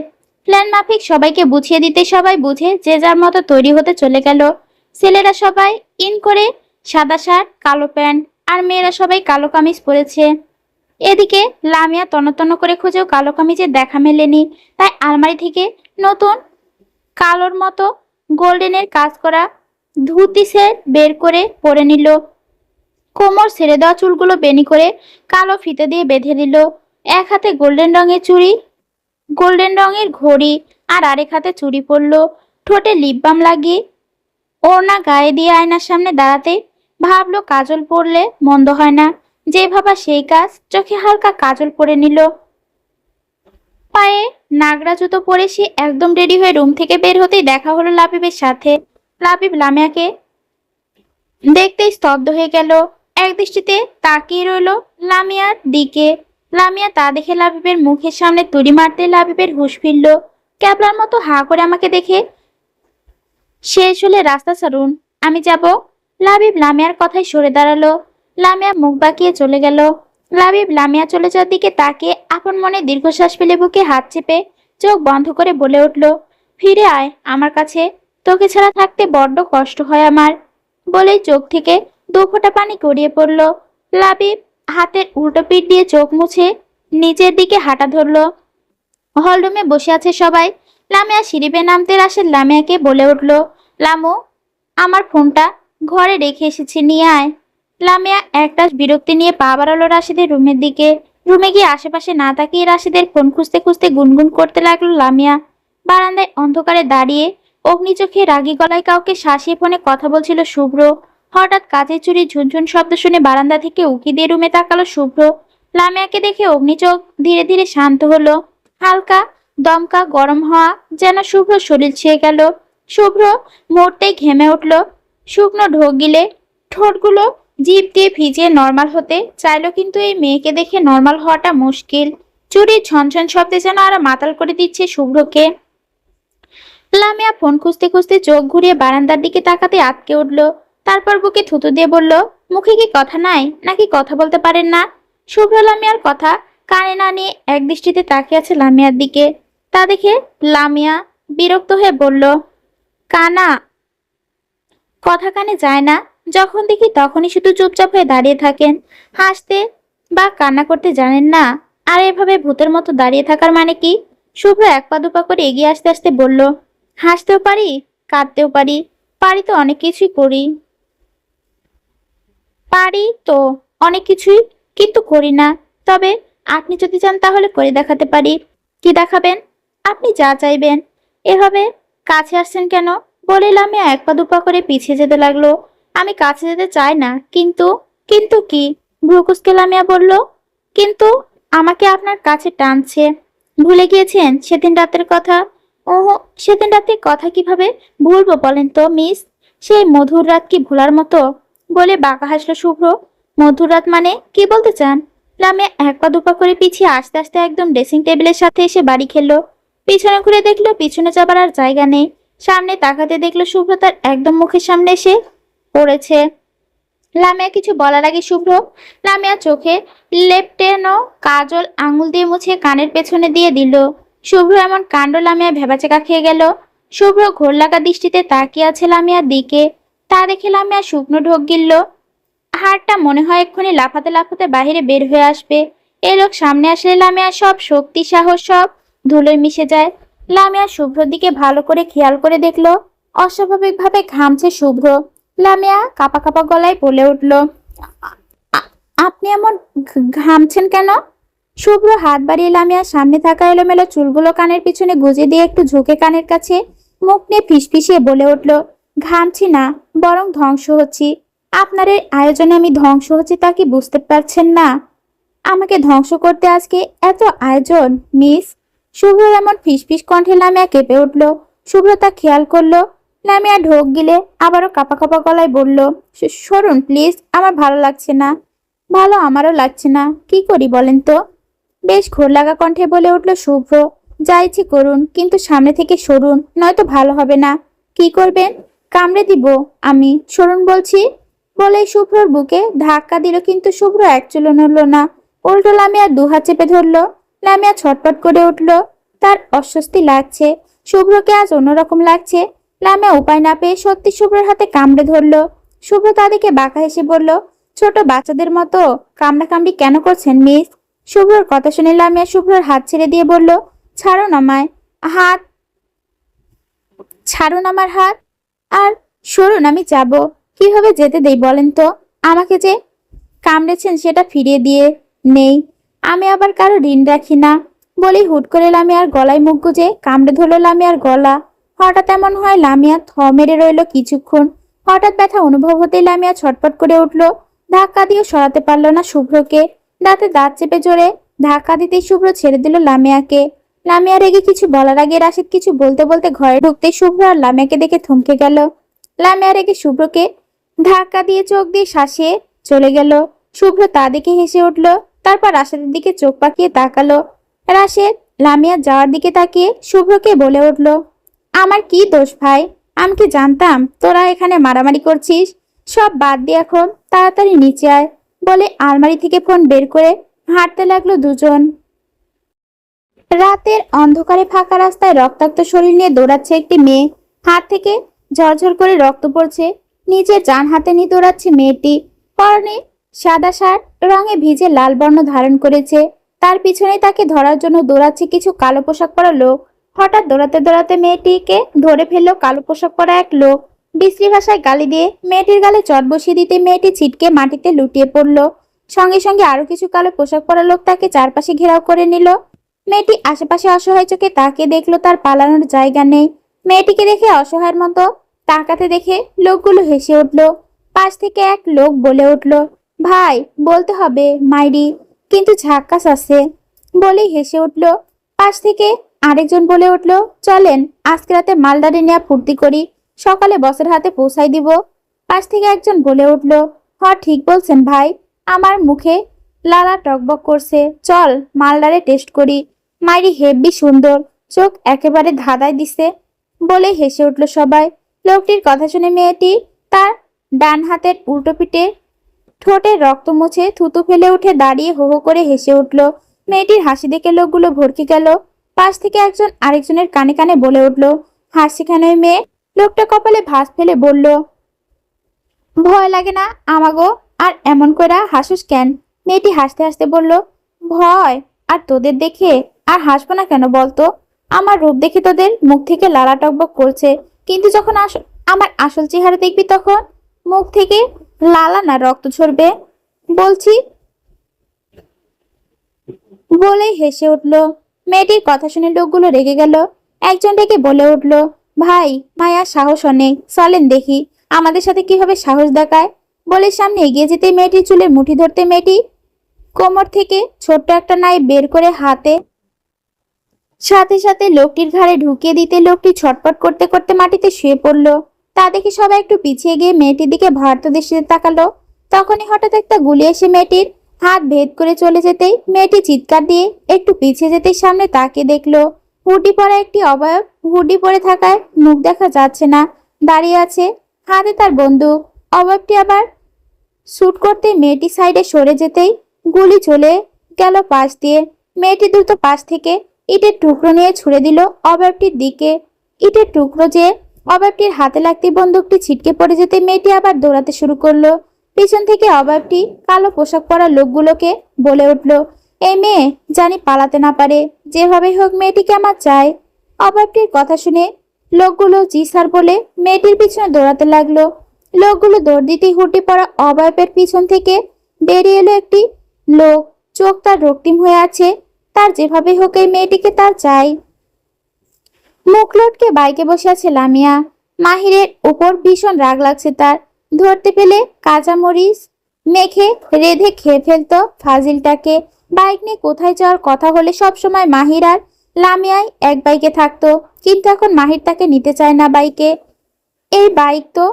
প্ল্যান মাফিক সবাইকে বুঝিয়ে দিতে সবাই বুঝে যে যার মতো তৈরি হতে চলে গেল। ছেলেরা সবাই ইন করে সাদা শার্ট কালো প্যান্ট, আর মেয়েরা সবাই কালো কামিজ পরেছে। এদিকে লামিয়া তন্ন করে খুঁজেও কালো কামিজের দেখা মেলেনি, তাই আলমারি থেকে নতুন কালোর মতো গোল্ডেনের কাজ করা ধুতি সেট বের করে পরে নিল। কোমর ছেড়ে দেওয়া চুলগুলো বেনি করে কালো ফিতে দিয়ে বেঁধে দিল। এক হাতে গোল্ডেন রঙের চুড়ি, গোল্ডেন রঙের ঘড়ি, আর আরেক হাতে চুড়ি পরলো। ঠোঁটে লিপ বাম লাগিয়ে ওড়না গায়ে দিয়ে আয়নার সামনে দাঁড়াতে ভাবলো কাজল পরলে মন্দ হয় না। যে ভাবা সেই কাজ, চোখে হালকা কাজল পরে নিল। পায়ে নাগরা জুতো পরে সে একদম রেডি হয়ে রুম থেকে বের হতেই দেখা হলো লাবিবের সাথে। লাবিব লামিয়াকে দেখতেই স্তব্ধ হয়ে গেল। এক দৃষ্টিতে তাকিয়ে রইল লামিয়ার দিকে। লামিয়া তা দেখে লাবিবের মুখের সামনে তুড়ি মারতে লাবিবের হুঁশ ফিরল। ক্যাবলার মতো হা করে আমাকে দেখে, শেষ হলে রাস্তা ছাড়ুন, আমি যাব। লাবিব লামিয়ার কথায় সরে দাঁড়ালো। লামিয়া মুখ বাঁকিয়ে চলে গেল। লাবিব লামিয়া চলে যাওয়ার দিকে তাকিয়ে আপন মনে দীর্ঘশ্বাস ফেলে বুকে হাত চেপে চোখ বন্ধ করে বলে উঠল, ফিরে আয় আমার কাছে, তোকে ছাড়া থাকতে বড্ড কষ্ট হয় আমার। বলেই চোখ থেকে দু ফোঁটা পানি গড়িয়ে পড়ল। লাবিব হাতের উল্টো পিঠ দিয়ে চোখ মুছে নিচের দিকে হাঁটা ধরলো। হলরুমে বসে আছে সবাই। লামিয়া সিঁড়ি বেয়ে নামতে রাশেদ লামিয়াকে বলে উঠল, লামু, আমার ফোনটা ঘরে রেখে এসেছি, নিয়ে আয়। লামিয়া একটা বিরক্তি নিয়ে পা বাড়ালো রাশেদের রুমের দিকে। রুমে গিয়ে আশেপাশে না তাকিয়ে রাশেদের ফোন খুঁজতে খুঁজতে গুনগুন করতে লাগলো লামিয়া। বারান্দায় অন্ধকারে দাঁড়িয়ে অগ্নি চোখে রাগী গলায় কাউকে শাসিয়ে ফোনে কথা বলছিল শুভ্র। হঠাৎ কাঁচের চুরি ঝুনঝুন শব্দ শুনে বারান্দা থেকে উকি দিয়ে রুমে তাকালো শুভ্র। লামিয়াকে দেখে অগ্নি চোখ ধীরে ধীরে শান্ত হলো। হালকা দমকা গরম হওয়া যেন শুভ্র শরীর ছেয়ে গেল। শুভ্র মুহূর্তেই ঘেমে উঠল। শুকনো ঢোক গিলে ঠোঁটগুলো জিভ দিয়ে ভিজিয়ে নর্মাল হতে চাইলো, কিন্তু এই মেয়েকে দেখে নর্মাল হওয়াটা মুশকিল। চুরির ঝনঝন শব্দে যেন আরো মাতাল করে দিচ্ছে শুভ্রকে। লামিয়া ফোন খুঁজতে খুঁজতে চোখ ঘুরিয়ে বারান্দার দিকে তাকাতে আটকে উঠল। তারপর বুকে থুতু দিয়ে বলল, মুখে কি কথা নাই নাকি কথা বলতে পারেন না? শুভ্র লামিয়ার কথা কানে না নিয়ে এক দৃষ্টিতে তাকিয়ে আছে লামিয়ার দিকে। তা দেখে লামিয়া বিরক্ত হয়ে বলল, কানা, কথা কানে যায় না? যখন দেখি তখনই শুধু চুপচাপ হয়ে দাঁড়িয়ে থাকেন, হাসতে বা কান্না করতে জানেন না। আর এভাবে ভূতের মতো দাঁড়িয়ে থাকার মানে কি? শুভ্র এক পা দুপা করে এগিয়ে আসতে আসতে বলল, হাসতেও পারি, কাঁদতেও পারি, পারি তো অনেক কিছুই করি, পারি তো অনেক কিছুই, কিন্তু করি না। তবে আপনি যদি চান তাহলে করে দেখাতে পারি। কি দেখাবেন? আপনি যা চাইবেন। এভাবে কাছে আসছেন কেন? বলে লামিয়া এক পা দুপা করে পিছিয়ে যেতে লাগলো। আমি কাছে যেতে চাই না, কিন্তু। কিন্তু কি? ভ্রুকুসকে লামিয়া বলল, কিন্তু আমাকে আপনার কাছে টানছে। ভুলে গিয়েছেন সেদিন রাতের কথা? ওহো, সেদিন রাতের কথা কিভাবে ভুলবো বলেন তো মিস? সেই মধুর রাত কি ভোলার মতো? বলে বাঁকা হাসলো শুভ্র। মধুর রাত মানে কি বলতে চান? লামিয়া এক পা দুপা করে পিছিয়ে আস্তে আস্তে একদম ড্রেসিং টেবিলের সাথে এসে বাড়ি খেললো। পিছনে ঘুরে দেখলো পিছনে যাবার আর জায়গা নেই। সামনে তাকাতে দেখলো শুভ্র তার একদম মুখের সামনে এসে পড়েছে। লামিয়া কিছু বলার আগে শুভ্র লামিয়া চোখে লেপটেনো কাজল আঙুল দিয়ে মুছে কানের পেছনে দিয়ে দিল। শুভ্র এমন কাণ্ড লামিয়া ভেবাচেকা খেয়ে গেল। শুভ্র ঘোর লাগা দৃষ্টিতে তাকিয়ে আছে লামিয়ার দিকে। তা দেখে লামিয়া শুকনো ঢোক গিলল। হাড়টা মনে হয় এক্ষুনি লাফাতে লাফাতে বাহিরে বের হয়ে আসবে। এই লোক সামনে আসলে লামিয়া সব শক্তি সাহস সব ধুলোয় মিশে যায়। লামিয়া শুভ্রর দিকে ভালো করে খেয়াল করে দেখলো অস্বাভাবিকভাবে ঘামছে শুভ্র। লামিয়া কাঁপা কাঁপা গলায় বলে উঠল, আপনি এমন ঘামছেন কেন? শুভ্র হাত বাড়িয়ে লামিয়ার সামনে থাকা এলোমেলো চুলগুলো কানের পিছনে গুজে দিয়ে একটু ঝুঁকে কানের কাছে মুখ নিয়ে ফিসফিসিয়ে বলে উঠল, ঘামছি না, বরং ধ্বংস হচ্ছি। আপনার এই আয়োজনে আমি ধ্বংস হচ্ছি তা কি বুঝতে পারছেন না? আমাকে ধ্বংস করতে আজকে এত আয়োজন মিস? শুভ্র এমন ফিসফিস কণ্ঠে লামিয়া কেঁপে উঠল। শুভ্র তা খেয়াল করলো। লামিয়া ঢোক গিলে আবারও কাঁপা কাঁপা গলায় বলল, সরুন প্লিজ, আমার ভালো লাগছে না। ভালো আমারও লাগছে না, কি করি বলেন তো? বেশ ঘোর লাগা কণ্ঠে বলে উঠল শুভ্র, যা ইচ্ছে করুন, কিন্তু সামনে থেকে সরুন, নয়তো ভালো হবে না। কি করবেন? কামড়ে দিব আমি, সরুন বলছি। বলেই শুভ্রর বুকে ধাক্কা দিল, কিন্তু শুভ্র এক চুলো নড়ল না। উল্টো লামিয়া দুহাত চেপে ধরলো। লামিয়া ছটপট করে উঠল। তার অস্বস্তি লাগছে। শুভ্রকে আজ অন্যরকম লাগছে। লামিয়া উপায় না পেয়ে সত্যি শুভ্রের হাতে কামড়ে ধরলো। শুভ্র তাদেরকে বাঁকা হেসে বলল, ছোট বাচ্চাদের মতো কামড়াকামড়ি কেন করছেন মিস? শুভ্রর কথা শুনে লামিয়া শুভ্রর হাত ছেড়ে দিয়ে বলল, ছাড়ুন আমায়, হাত ছাড়ুন আমার হাত, আর সরুন, আমি যাব। কিভাবে যেতে দেই বলেন তো? আমাকে যে কামড়েছেন সেটা ফিরিয়ে দিয়ে নেই, আমি আবার কারো ঋণ রাখি না। বলেই হুট করে লামিয়ার গলায় মুখ গুজে কামড়ে ধরলো লামিয়ার গলা। হঠাৎ এমন হয় লামিয়া থ মেরে রইল কিছুক্ষণ। হঠাৎ ব্যথা অনুভব হতেই লামিয়া ছটপট করে উঠল। ধাক্কা দিয়েও সরাতে পারল না শুভ্রকে। দাঁতে দাঁত চেপে জোরে ধাক্কা দিতেই শুভ্র ছেড়ে দিল লামিয়াকে। লামিয়া রেগে কিছু বলার আগে রাশিদ কিছু বলতে বলতে ঘরে ঢুকতেই শুভ্র আর লামিয়াকে দেখে থমকে গেল। লামিয়া রেগে শুভ্রকে ধাক্কা দিয়ে চোখ দিয়ে শাসিয়ে চলে গেল। শুভ্র তা দেখে হেসে উঠল। তারপর রাশেদের দিকে চোখ পাকিয়ে তাকালো। রাশেদ লামিয়া যাওয়ার দিকে তাকিয়ে শুভ্রকে বলে উঠল, আমার কি দোষ ভাই? আমি কি জানতাম তোরা এখানে মারামারি করছিস? সব বাদ দিয়ে এখন তাড়াতাড়ি নিচে আয়, বলে আলমারি থেকে ফোন বের করে হাঁটতে লাগলো দুজন। রাতের অন্ধকারে ফাঁকা রাস্তায় রক্তাক্ত শরীর নিয়ে দৌড়াচ্ছে একটি মেয়ে। হাত থেকে ঝরঝর করে রক্ত পড়ছে। নিজের ডান হাতে নিয়ে দৌড়াচ্ছে মেয়েটি। পরনে সাদা শার্ট, রঙে ভিজে লাল বর্ণ ধারণ করেছে। তার পিছনে তাকে ধরার জন্য দৌড়াচ্ছে কিছু কালো পোশাক পরা লোক। হঠাৎ দৌড়াতে দৌড়াতে মেয়েটিকে ধরে ফেললো কালো পোশাক পরা এক লোক। বিশ্রী ভাষায় গালি দিয়ে মেয়েটির গালে চট বসিয়ে দিতে মেয়েটি ছিটকে মাটিতে লুটিয়ে পড়লো। সঙ্গে সঙ্গে আরো কিছু কালো পোশাক পরা লোক তাকে চারপাশে ঘেরাও করে নিল। মেয়েটি আশেপাশে অসহায় চোখে তাকে দেখলো, তার পালানোর জায়গা নেই। মেয়েটিকে দেখে অসহায়ের মতো তাকাতে দেখে লোকগুলো হেসে উঠলো। পাশ থেকে এক লোক বলে উঠলো, ভাই বলতে হবে মাইরি, কিন্তু ঝাক্কাস আছে, বলেই হেসে উঠলো। পাশ থেকে আরেকজন বলে উঠলো, চলেন আজকে রাতে মালদারে নিয়ে ফুর্তি করি, সকালে বসের হাতে পৌঁছাই দিব। পাশ থেকে একজন বলে উঠলো, হ ঠিক বলছেন ভাই, আমার মুখে লালা টকবক করছে, চল মালদারে টেস্ট করি, মাইরি হেব্বি সুন্দর, চোখ একেবারে ধাঁধায় দিছে, বলে হেসে উঠল সবাই। লোকটির কথা শুনে মেয়েটি তার ডান হাতের উল্টো পিঠে ঠোঁটে রক্ত মুছে থুতু ফেলে উঠে দাঁড়িয়ে হো হো করে হেসে উঠল। মেয়েটির হাসি দেখে লোকগুলো ভরকে গেল। পাশ থেকে একজন আরেকজনের কানে কানে বলে উঠল, হাসি কেন ওই মেয়ে? লোকটা কপালে ভাঁজ ফেলে বলল, ভয় লাগে না আমাগো, আর এমন কইরা হাসুস কেন? মেয়েটি হাসতে হাসতে বলল, ভয় আর তোদের দেখে আর হাসবো না কেন বলতো? আমার রূপ দেখে তোদের মুখ থেকে লালা টকবক করছে, কিন্তু যখন আমার আসল চেহারা দেখবি তখন মুখ থেকে লালা না রক্ত ঝরবে বলছি, বলেই হেসে উঠল। মেয়েটির কথা শুনে লোকগুলো রেগে গেল। একজন ডেকে বলে উঠল, ভাই মায়া সাহস অনেক, চলেন দেখি আমাদের সাথে কিভাবে সাহস দেখায়। বলে সামনে এগিয়ে যেতে মেয়েটির চুলে মুঠি ধরতে মেয়েটি কোমর থেকে ছোট্ট একটা নাইফ বের করে হাতে সাথে সাথে লোকটির ঘাড়ে ঢুকিয়ে দিতে লোকটি ছটপট করতে করতে মাটিতে শুয়ে পড়ল। তা দেখে সবাই একটু পিছিয়ে গিয়ে মেয়েটির দিকে ভয়ার্ত দৃষ্টিতে তাকালো। তখনই হঠাৎ একটা গুলি এসে মেয়েটির হাত ভেদ করে চলে যেতেই মেয়েটি চিৎকার দিয়ে একটু পিছিয়ে যেতেই সামনে তাকিয়ে দেখলো হুডি পরা একটি অবয়ব। হুডি পরে থাকায় মুখ দেখা যাচ্ছে না, দাঁড়িয়ে আছে, হাতে তার বন্দুক। অবয়বটি আবার শুট করতে মেয়েটি সাইডে সরে যেতেই গুলি চলে গেল পাশ দিয়ে। মেয়েটি দ্রুত পাশ থেকে ইটের টুকরো নিয়ে ছুড়ে দিল অবয়বটির দিকে। ইটের টুকরো যে অবয়বটির হাতে লাগতে বন্দুকটি ছিটকে পড়ে যেতে মেয়েটি আবার দৌড়াতে শুরু করলো। পিছন থেকে অবয়বটি কালো পোশাক পরা লোকগুলোকে বলে উঠল, এই মেয়ে জানি পালাতে না পারে, যেভাবে হোক মেয়েটিকে আমার চাই। অবয়বটির কথা শুনে লোকগুলো জি স্যার বলে মেয়েটির পিছনে দৌড়াতে লাগলো। লোকগুলো দৌড় দিতেই হুডি পরা অবয়বের পিছন থেকে বেরিয়ে এলো একটি লোক। চোখ তার রক্তিম হয়ে আছে, তার যেভাবে হোক এই মেয়েটিকে তার চাই। মুখ লটকে বাইকে বসে আছে লামিয়া। মাহিরের উপর ভীষণ রাগ লাগছে তার। ধরতে পেলে কাঁচা মরিচ মেখে রেঁধে খেয়ে ফেলতো ফাজিলটাকে। বাইক নিয়ে কোথায় যাওয়ার কথা হলে সবসময় মাহির আর লামিয়াই এক বাইকে থাকতো, কিন্তু এখন মাহির তাকে নিতে চায় না বাইকে। এই বাইক তো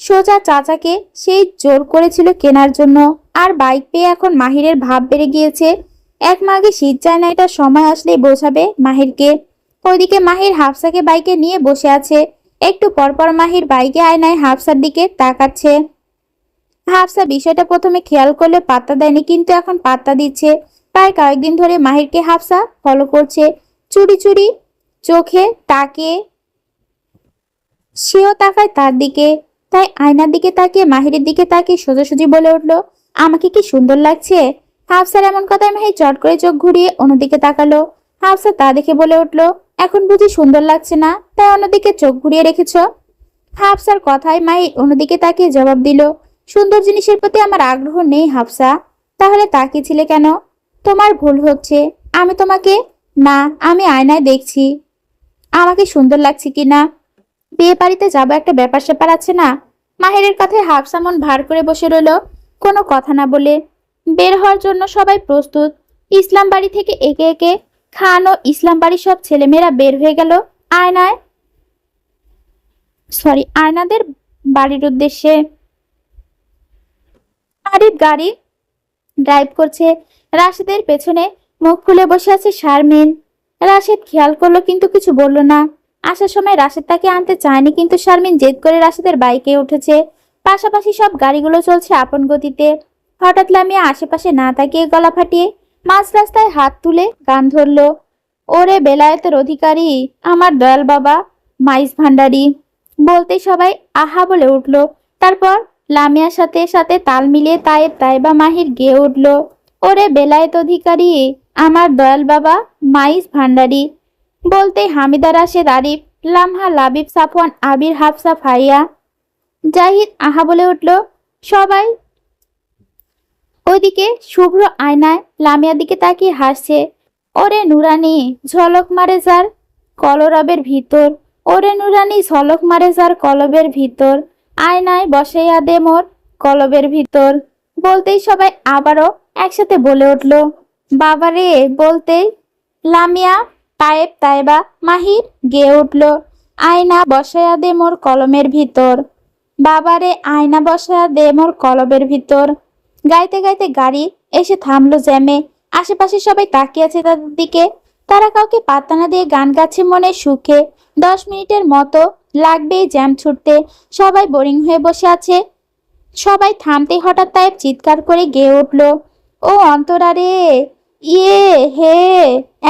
সোজা চাচাকে সেই জোর করেছিল কেনার জন্য, আর বাইক পেয়ে এখন মাহিরের ভাব বেড়ে গিয়েছে। এক মাঘে শীত যায় না, এটা সময় আসলেই বোঝাবে মাহিরকে। ওইদিকে মাহির হাফসাকে বাইকে নিয়ে বসে আছে। একটু পরপর মাহির বাইকে আয়নায় হাফসার দিকে তাকাচ্ছে। হাফসা বিষয়টা প্রথমে খেয়াল করলে পাত্তা দেয়নি, কিন্তু এখন পাত্তা দিচ্ছে। প্রায় কয়েকদিন ধরে মাহিরকে হাফসা ফলো করছে, চুরি চুরি চোখে তাকিয়ে সেও তাকায় তার দিকে। তাই আয়নার দিকে তাকিয়ে মাহিরের দিকে তাকিয়ে সোজাসুজি বলে উঠলো, আমাকে কি সুন্দর লাগছে? হাফসার এমন কথায় মাহির চট করে চোখ ঘুরিয়ে অন্যদিকে তাকালো। হাফসা তা দেখে বলে উঠলো, এখন বুঝি সুন্দর লাগছে না, তাই অন্যদিকে চোখ ঘুরিয়ে রেখেছ? হাফসার কথায় মাহির অন্যদিকে তাকিয়ে জবাব দিল, সুন্দর জিনিসের প্রতি আমার আগ্রহ নেই হাফসা। তাহলে তাকিয়েছিলে কেন? তোমার ভুল হচ্ছে, আমি তোমাকে না, আমি আয়নায় দেখছি আমাকে সুন্দর লাগছে কিনা। বিয়ে বাড়িতে যাবো, একটা ব্যাপার স্যাপার আছে না? মাহিরের কথায় হাফসা মন ভার করে বসে রইল, কোনো কথা না বলে। বের হওয়ার জন্য সবাই প্রস্তুত। ইসলাম বাড়ি থেকে একে একে খান ও ইসলাম বাড়ির সব ছেলেমেয়েরা বের হয়ে গেল আয়নাদের বাড়ির উদ্দেশ্যে। আরিফ গাড়ি ড্রাইভ করছে, রাশেদের পেছনে মুখ খুলে বসে আছে শারমিন। রাশেদ খেয়াল করলো কিন্তু কিছু বলল না। আসার সময় রাশেদ তাকে আনতে চায়নি, কিন্তু শারমিন জেদ করে রাশেদের বাইকে উঠেছে। পাশাপাশি সব গাড়িগুলো চলছে আপন গতিতে। হঠাৎ লামিয়া আশেপাশে না তাকিয়ে গলা ফাটিয়ে মাঝ রাস্তায় হাত তুলে গান ধরলো, ওরে বেলায়েতের অধিকারী আমার দয়াল বাবা মাইজ ভান্ডারী। বলতেই সবাই আহা বলে উঠল। তারপর লামিয়ার সাথে সাথে তাল মিলিয়ে তায়েব তাইবা মাহির গেয়ে উঠল, ওরে বেলায়েত অধিকারী আমার দয়াল বাবা মাইজ ভান্ডারী। বলতেই হামিদা, রাশেদ, আরিফ, লামহা, লাবিব, সাফওয়ান, আবির, হাফসা, ফাইয়া, জাহিদ আহা বলে উঠল। সবাই ওইদিকে শুভ্র আয়নায় লামিয়ার দিকে তাকিয়ে হাসছে, ওরে নুরানি ঝলক মারে যার কলরবের ভিতর, ওরে নুরানি ঝলক মারে যার কলবের ভিতর, আয়নায় বসাইয়া দে মোর কলবের ভিতর। বলতেই সবাই আবারও একসাথে বলে উঠল বাবারে। বলতেই লামিয়া, তায়েব, তাইবা, মাহির গেয়ে উঠল, আয়না বসাইয়া দে মোর কলমের ভিতর, বাবারে আয়না বসাইয়া দে মোর কলবের ভিতর। গাইতে গাইতে গাড়ি এসে থামলো জ্যামে। আশেপাশে সবাই তাকিয়ে আছে তাদের দিকে। তারা কাউকে পাত্তা না দিয়ে গান গাচ্ছে মনের সুখে। 10 মিনিটের মতো লাগবে এই জ্যাম ছুটতে। সবাই বোরিং হয়ে বসে আছে। সবাই থামতে হঠাৎ তায়েব চিৎকার করে গেয়ে উঠল, ও অন্তরা রে, ইয়ে হে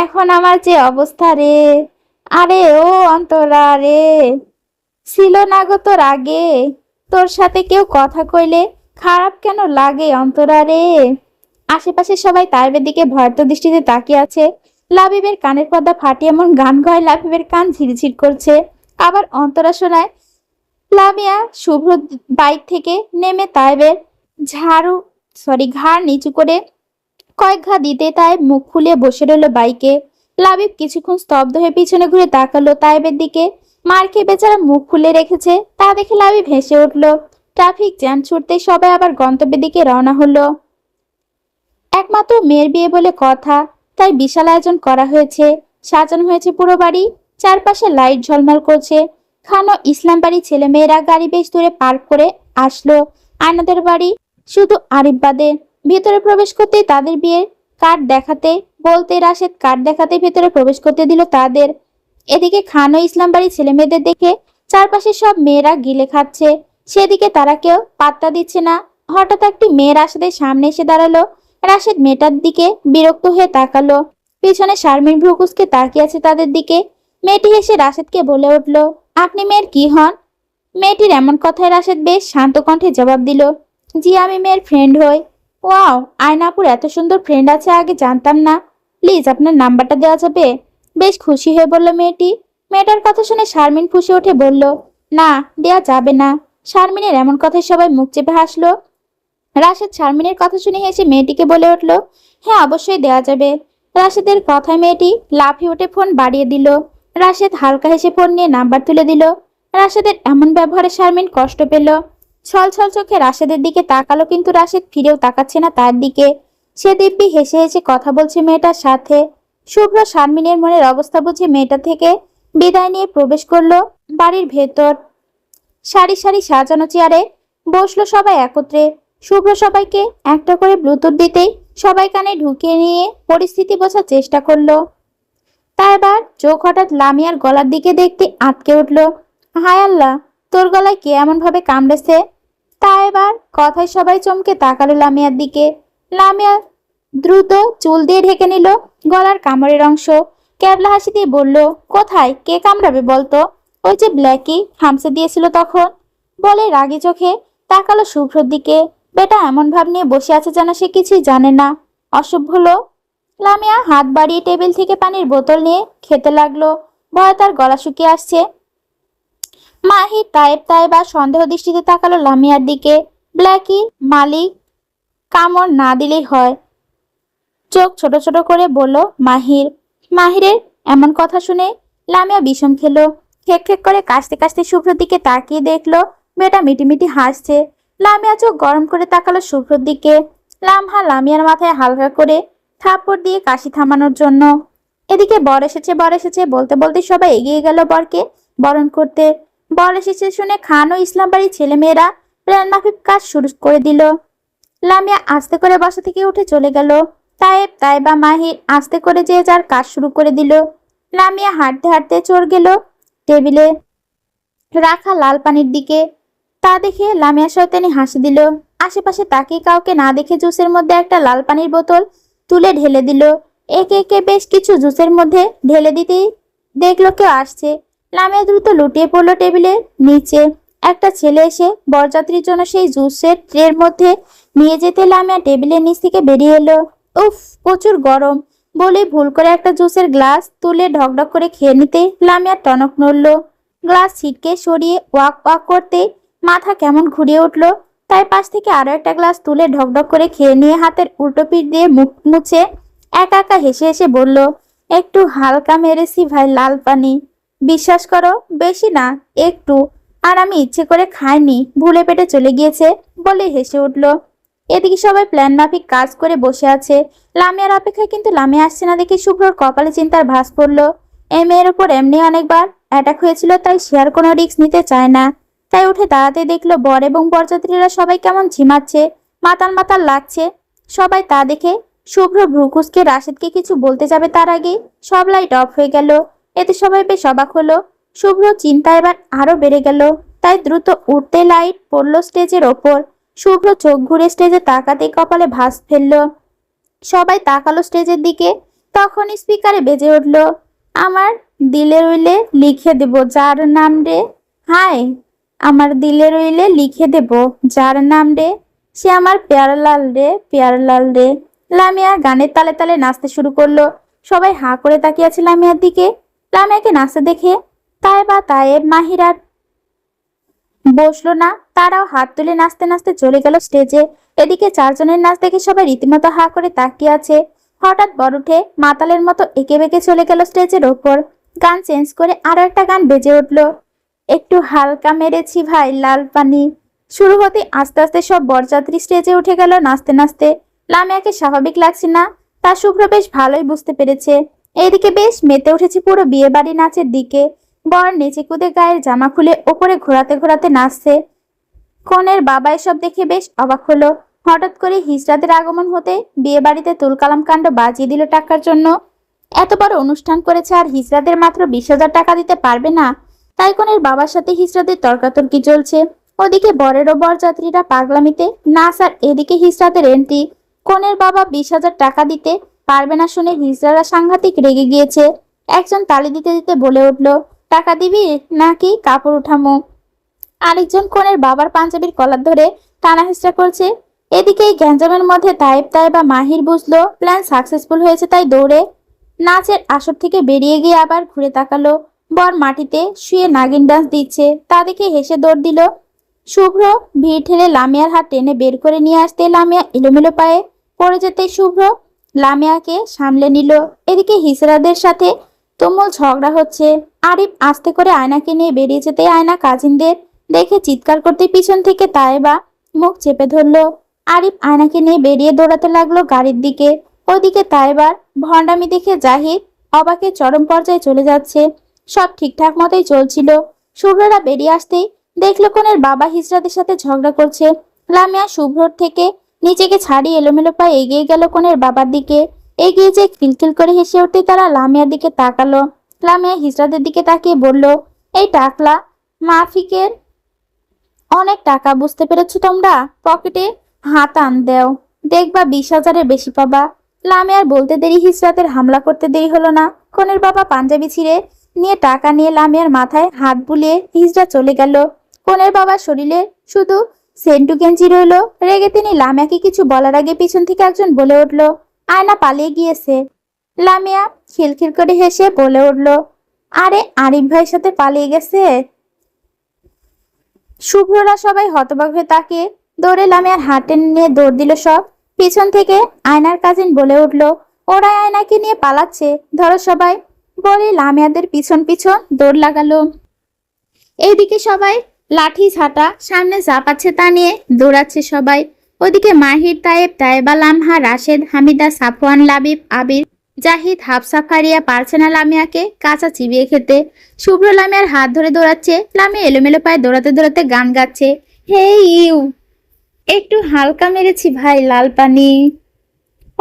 এখন আমার যে অবস্থা রে, আরে ও অন্তরা রে, ছিল না গো তোর আগে, তোর সাথে কেউ কথা কইলে খারাপ কেন লাগে অন্তরা রে। আশেপাশে সবাই তাইবের দিকে ভয়ার্ত দৃষ্টিতে তাকিয়ে আছে। লাবিবের কানের পর্দা ফাটিয়ে এমন গান গায় লাবিবের কান ঝিরঝির করছে। আবার অন্তরা শোনায়। লামিয়া শুভ্র বাইক থেকে নেমে তাইবের ঘাড় নিচু করে কয়েক ঘা দিতে তাইব মুখ খুলে বসে রইল বাইকে। লাবিব কিছুক্ষণ স্তব্ধ হয়ে পিছনে ঘুরে তাকালো তাইবের দিকে। মার খেয়ে বেচারা মুখ খুলে রেখেছে তা দেখে লাবিব হেসে উঠল। ট্রাফিক জ্যাম ছুটতে সবাই আবার গন্তব্যের দিকে রওনা হলো। একমাত্র মেয়ের বিয়ে বলে কথা, তাই বিশাল আয়োজন করা হয়েছে। সাজানো হয়েছে পুরো বাড়ি, চারপাশে লাইট ঝলমল করছে। খানো ইসলাম বাড়ি ছেলে মেয়েরা গাড়ি বেশ দূরে পার্ক করে আসলো আয়নাদের বাড়ি। শুধু আরিফ বাদে। ভেতরে প্রবেশ করতেই তাদের বিয়ের কার্ড দেখাতে বলতে রাশেদ কার্ড দেখাতে ভেতরে প্রবেশ করতে দিল তাদের। এদিকে খানো ইসলাম বাড়ি ছেলে মেয়েদের দেখে চারপাশে সব মেয়েরা গিলে খাচ্ছে, সেদিকে তারা কেউ পাত্তা দিচ্ছে না। হঠাৎ একটি মেয়ে রাশেদের সামনে এসে দাঁড়ালো। রাশেদ মেয়েটার দিকে বিরক্ত হয়ে তাকালো। পিছনে শারমিন ভ্রুকুসকে তাকিয়ে আছে তাদের দিকে। মেয়েটি হেসে রাশেদকে বলে উঠল, আপনি মেয়ের কি হন? মেয়েটির এমন কথায় রাশেদ বেশ শান্ত কণ্ঠে জবাব দিল, জি আমি মেয়ের ফ্রেন্ড হই। ওয়াও, আয়নাপুর এত সুন্দর ফ্রেন্ড আছে, আগে জানতাম না। প্লিজ আপনার নাম্বারটা দেওয়া যাবে? বেশ খুশি হয়ে বলল মেয়েটি। মেয়েটার কথা শুনে শারমিন ফুঁসে উঠে বলল, না দেয়া যাবে না। শারমিনের এমন কথায় সবাই মুখ চেপে হাসলো। রাশেদ শারমিনের কথা শুনে হেসে মেয়েটিকে বলে উঠল, হ্যাঁ অবশ্যই দেওয়া যাবে। রাশেদের কথায় মেয়েটি লাফিয়ে উঠে ফোন বাড়িয়ে দিল। রাশেদ হালকা হেসে ফোন নিয়ে নাম্বার তুলে দিল। রাশেদের এমন ব্যবহারে শারমিন কষ্ট পেল। ছল ছল চোখে রাশেদের দিকে তাকালো, কিন্তু রাশেদ ফিরেও তাকাচ্ছে না তার দিকে। সে দিব্যি হেসে হেসে কথা বলছে মেয়েটার সাথে। শুভ্র শারমিনের মনের অবস্থা বুঝে মেয়েটা থেকে বিদায় নিয়ে প্রবেশ করলো বাড়ির ভেতর। সারি সারি সাজানো চেয়ারে বসলো সবাই একত্রে। শুভ্র সবাইকে একটা করে ব্লুটুথ দিতেই সবাই কানে ঢুকিয়ে নিয়ে পরিস্থিতি বোঝার চেষ্টা করলো। তা এবার চোখ হঠাৎ লামিয়ার গলার দিকে দেখতে আটকে উঠলো। হায় আল্লাহ, তোর গলায় কে এমন ভাবে কামড়েছে? তা এবার কথায় সবাই চমকে তাকালো লামিয়ার দিকে। লামিয়া দ্রুত চুল দিয়ে ঢেকে নিল গলার কামড়ের অংশ। ক্যাবলা হাসি দিয়ে বলল, কোথায়, কে কামড়াবে বলতো? ওই যে ব্ল্যাকি হামসে দিয়েছিল তখন। বলে রাগি চোখে তাকালো শুভ্রর দিকে। বেটা এমন ভাব নিয়ে বসে আছে যেন সে কিছুই জানে না। অসভ্য লোক। লামিয়া হাত বাড়িয়ে টেবিল থেকে পানির বোতল নিয়ে খেতে লাগলো। ভয়ে তার গলা শুকিয়ে আসছে। মাহির, তায়েব, তায়েবা সন্দেহ দৃষ্টিতে তাকালো লামিয়ার দিকে। ব্ল্যাকি মালিক কামড় না দিলেই হয়, চোখ ছোট ছোট করে বলল মাহির। মাহিরের এমন কথা শুনে লামিয়া বিষম খেলো। খেক খেক করে কাশতে কাশতে শুভ্রর দিকে তাকিয়ে দেখলো মেয়েটা মিটিমিটি হাসছে। লামিয়া চোখ গরম করে তাকালো শুভ্রর দিকে। লামহা লামিয়ার মাথায় হালকা করে থাপ্পড় দিয়ে কাশি থামানোর জন্য। এদিকে বর এসেছে বলতে বলতে সবাই এগিয়ে গেল বরকে বরণ করতে। বর এসেছে শুনে খান ও ইসলাম বাড়ির ছেলেমেয়েরা প্ল্যান মাফিক কাজ শুরু করে দিল। লামিয়া আস্তে করে বাসা থেকে উঠে চলে গেল। তায়েব তাইবা মাহির আস্তে করে যে যার কাজ শুরু করে দিল। লামিয়া হাঁটতে হাঁটতে চড় গেল টেবিলে রাখা লাল পানির দিকে। তা দেখে লামিয়া শয়তানি হাসি দিল। আশেপাশে তাকিয়ে কাউকে না দেখে জুসের মধ্যে একটা লাল পানির বোতল তুলে ঢেলে দিল। একে একে বেশ কিছু জুসের মধ্যে ঢেলে দিতেই দেখলো কেউ আসছে। লামিয়া দ্রুত লুটিয়ে পড়লো টেবিলের নিচে। একটা ছেলে এসে বরযাত্রীর জন্য সেই জুসের ট্রের মধ্যে নিয়ে যেতে লামিয়া টেবিলের নিচ থেকে বেরিয়ে এলো। উফ, প্রচুর গরম বলে ভুল করে একটা জুসের গ্লাস তুলে ঢকঢক করে খেয়ে নিতে লামিয়ার টনক নড়ল। গ্লাস ছিটকে সরিয়ে ওয়াক ওয়াক করতে মাথা কেমন ঘুরিয়ে উঠল। তাই পাশ থেকে আরো একটা গ্লাস তুলে ঢকঢক করে খেয়ে নিয়ে হাতের উল্টো পিঠ দিয়ে মুখ মুছে একা একা হেসে হেসে বলল, একটু হালকা মেরেছি ভাই লাল পানি। বিশ্বাস করো, বেশি না, একটু। আর আমি ইচ্ছে করে খাইনি, ভুলে পেটে চলে গিয়েছে বলে হেসে উঠল। এদিকে সবাই প্ল্যান মাফিক কাজ করে বসে আছে লামিয়ার অপেক্ষায়, কিন্তু লামিয়া আসছে না দেখে শুভ্রর কপালে চিন্তার ভাঁজ পড়লো। এই মেয়ের উপর এমনি অনেকবার অ্যাটাক হয়েছিল, তাই সে আর কোনো রিস্ক নিতে চায় না। তাই উঠে দাঁড়াতে দেখলো বর এবং বরযাত্রীরা সবাই কেমন ঝিমাচ্ছে, মাতাল মাতাল লাগছে সবাই। তা দেখে শুভ্র ভ্রুকুসকে রাশেদকে কিছু বলতে যাবে তার আগে সব লাইট অফ হয়ে গেল। এতে সবাই বেশ অবাক হলো। শুভ্র চিন্তা এবার আরো বেড়ে গেল। তাই দ্রুত উঠতে লাইট পড়লো স্টেজের ওপর। শুভ্র চোখ ঘুরে স্টেজে তাকাতেই কপালে ভাঁজ ফেললো। সবাই তাকালো স্টেজের দিকে। তখন স্পিকারে বেজে উঠলো, আমার দিলে রইলে লিখে দেব যার নাম রে। হায়, আমার দিলে রইলে লিখে দেব যার নাম রে, সে আমার পেয়ারলাল রে, পেয়ারলাল রে। লামিয়া গানের তালে তালে নাচতে শুরু করলো। সবাই হাঁ করে তাকিয়ে আছে লামিয়ার দিকে। লামিয়াকে নাচতে দেখে তায়েব মাহিরা বসলো না, তারাও হাত তুলে নাচতে নাচতে চলে গেল স্টেজে। এদিকে চারজনের নাচ দেখে সবাই রীতিমতো হাঁ করে তাকিয়ে আছে। হঠাৎ বড় উঠে মাতালের মতো এঁকে বেঁকে চলে গেল স্টেজের ওপর। গান চেঞ্জ করে আরো একটা গান বেজে উঠলো, একটু হালকা মেরেছি ভাই লাল পানি। শুরু হতে আস্তে আস্তে সব বরযাত্রী স্টেজে উঠে গেল নাচতে নাচতে। লামিয়াকে স্বাভাবিক লাগছে না, তা শুভ্র বেশ ভালোই বুঝতে পেরেছে। এইদিকে বেশ মেতে উঠেছে পুরো বিয়ে বাড়ি নাচের দিকে। বর নেচে কুদে গায়ের জামা খুলে ওপরে ঘোরাতে ঘোরাতে নাচছে। কনের বাবা এসব দেখে বেশ অবাক হলো। হঠাৎ করে হিজড়াদের আগমন হতে বিয়ে বাড়িতে তুলকালাম কাণ্ড বাজিয়ে দিল টাকার জন্য। এত বড় অনুষ্ঠান করেছে আর হিজড়াদের মাত্র 20,000 টাকা দিতে পারবে না। তাই কনের বাবার সাথে হিজড়াদের তর্কাতর্কি চলছে। ওদিকে বরের ও বরযাত্রীরা পাগলামিতে নাচ, আর এদিকে হিজড়াদের এন্ট্রি। কনের বাবা 20,000 টাকা দিতে পারবে না শুনে হিজড়ারা সাংঘাতিক রেগে গিয়েছে। একজন তালি দিতে দিতে বলে উঠল, টাকা দিবি নাকি কাপড় উঠামো? আরেকজন কনের বাবার পাঞ্জাবির কলার ধরে টানা হেঁচড়া করছে। এদিকে এই গ্যাঞ্জামের মধ্যে তাইবা মাহির বুঝলো প্ল্যান সাকসেসফুল হয়েছে, তাই দৌড়ে নাচের আসর থেকে বেরিয়ে গিয়ে আবার ঘুরে তাকালো। বর মাটিতে শুয়ে নাগিন ডান্স দিচ্ছে, তা দেখে হেসে দৌড় দিল। শুভ্র ভিড় ঠেলে লামিয়ার হাত টেনে বের করে নিয়ে আসতে লামিয়া এলোমেলো পায়ে পড়ে যেতে শুভ্র লামিয়াকে সামলে নিল। এদিকে হিজড়াদের সাথে তুমুল ঝগড়া হচ্ছে। আরিফ আস্তে করে আয়নাকে নিয়ে বেরিয়ে যেতে আয়না কাজিনদের দেখে চিৎকার করতে পিছন থেকে তাইবা মুখ চেপে ধরলো। আরিফ আয়নাকে নিয়ে বেরিয়ে দৌড়াতে লাগলো গাড়ির দিকে। ওদিকে তাইবার ভণ্ডামি দেখে জাহিদ অবাকে চরম পর্যায়ে চলে যাচ্ছে। সব ঠিকঠাক মতোই চলছিল। শুভ্ররা বেরিয়ে আসতেই দেখলো কনের বাবা হিজড়াদের সাথে ঝগড়া করছে। লামিয়া শুভ্রর থেকে নিজেকে ছাড়িয়ে এলোমেলো পায়ে এগিয়ে গেল কনের বাবার দিকে। এগিয়ে যে খিলখিল করে হেসে উঠতে তারা লামিয়ার দিকে তাকালো। লামিয়া হিজড়াদের দিকে তাকিয়ে বলল, এই টাকলা মাফিকের অনেক টাকা, বুঝতে পেরেছো তোমরা? পকেটে হাত আন দেও, দেখবা 20,000-এর বেশি পাবা। লামিয়ার বলতে দেরি হিজড়াদের হামলা করতে দেরি হলো না। কনের বাবা পাঞ্জাবি ছিঁড়ে নিয়ে টাকা নিয়ে লামিয়ার মাথায় হাত বুলিয়ে হিজড়া চলে গেল। কনের বাবার শরীরে শুধু সেন্টু গেঞ্জি রইল। রেগে তিনি লামিয়াকে কিছু বলার আগে পিছন থেকে একজন বলে উঠল, আয়না পালিয়ে গিয়েছে। লামিয়া খিলখিল করে হেসে বলে উঠল, আরে আরিফ ভাইয়ের সাথে পালিয়ে গেছে। শুভ্ররা সবাই হতবাক হয়ে তাকিয়ে দৌড়ে লামিয়ার হাত টেনে নিয়ে দৌড় দিল সব। পিছন থেকে আয়নার কাজিন বলে উঠল, ওরা আয়নাকে নিয়ে পালাচ্ছে, ধরো সবাই। বলে লামিয়াদের পিছন পিছন দৌড় লাগালো। এইদিকে সবাই লাঠি ঝাঁটা সামনে যা পাচ্ছে তা নিয়ে দৌড়াচ্ছে সবাই। ওদিকে মাহির, তাইবা, লামহা, রাশেদ, হামিদা, সাফওয়ান, লাবিব, আবির, জাহিদ, হাফসা, ফারিয়া পারছে না লামিয়াকে কাঁচা চিবিয়ে খেতে। শুভ্র লামিয়ার হাত ধরে দৌড়াচ্ছে। লামিয়া এলোমেলো পায়ে দৌড়াতে দৌড়াতে গান গাচ্ছে, হে ইউ, একটু হালকা মেরেছি ভাই লাল পানি।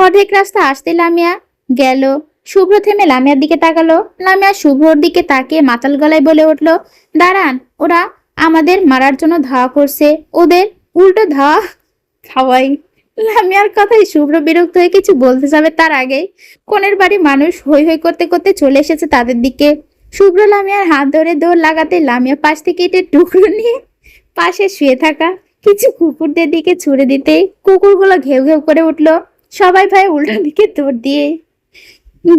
অর্ধেক রাস্তা আসতে লামিয়া গেল। শুভ্র থেমে লামিয়ার দিকে তাকালো। লামিয়া শুভ্রর দিকে তাকিয়ে মাতাল গলায় বলে উঠল, দাঁড়ান, ওরা আমাদের মারার জন্য ধাওয়া করছে, ওদের উল্টো ধাওয়া খাওয়াই। লামিয়ার কথায় শুভ্র বিরক্ত হয়ে কিছু বলতে যাবে তার আগেই কোণের বাড়ি মানুষ হই হই করতে করতে চলে এসেছে তাদের দিকে। শুভ্র লামিয়ার হাত ধরে দৌড় লাগাতে লামিয়া পাশ থেকে ইটের টুকরো নিয়ে পাশে শুয়ে থাকা কিছু কুকুরদের দিকে ছুড়ে দিতে কুকুরগুলো ঘেউ ঘেউ করে উঠলো। সবাই ভয়ে উল্টো দিকে দৌড়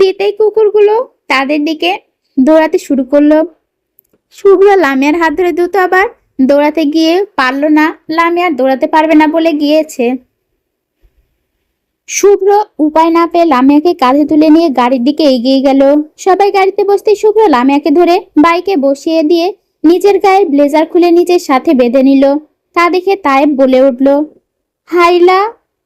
দিতেই কুকুরগুলো তাদের দিকে দৌড়াতে শুরু করলো। শুভ্র লামিয়ার হাত ধরে দ্রুত আবার দৌড়াতে গিয়ে পারলো না। লামিয়ার দৌড়াতে পারবে না বলে গিয়েছে। শুভ্র উপায় না পেয়ে লামিয়াকে কাঁধে তুলে নিয়ে গাড়ির দিকে এগিয়ে গেল। সবাই গাড়িতে বসতে শুভ্র লামিয়াকে ধরে বাইকে বসিয়ে দিয়ে নিজের গায়ের ব্লেজার খুলে নিজের সাথে বেঁধে নিল। তা দেখে তায়েব বলে উঠল, হাইলা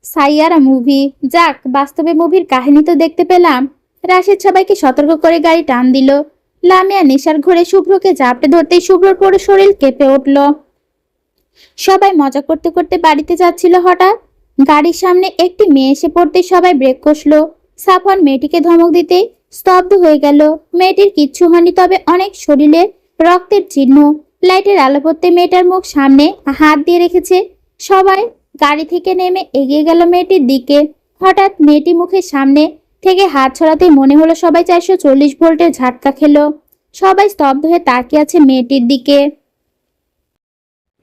সাইয়ারা মুভি, যাক বাস্তবে মুভির কাহিনী তো দেখতে পেলাম। রাশেদ সবাইকে সতর্ক করে গাড়ি টান দিল। লামিয়া নেশার ঘরে শুভ্রকে জাপটে ধরতেই শুভ্রর পুরো শরীর কেঁপে উঠল। সবাই মজা করতে করতে বাড়িতে যাচ্ছিল, হঠাৎ গাড়ির সামনে একটি মেয়ে এসে পড়তে সবাই ব্রেক কষলো। সাফওয়ান মেয়েটিকে ধমক দিতেই স্তব্ধ হয়ে গেল। মেয়েটির কিচ্ছু হয়নি, তবে অনেক শরীরে রক্তের চিহ্ন। লাইটের আলো পড়তে মেয়েটার মুখ সামনে হাত দিয়ে রেখেছে। সবাই গাড়ি থেকে নেমে এগিয়ে গেল মেয়েটির দিকে। হঠাৎ মেয়েটি মুখের সামনে থেকে হাত ছড়াতে মনে হলো সবাই 440 ভোল্টের ঝাটকা খেলো। সবাই স্তব্ধ হয়ে তাকিয়ে আছে মেয়েটির দিকে।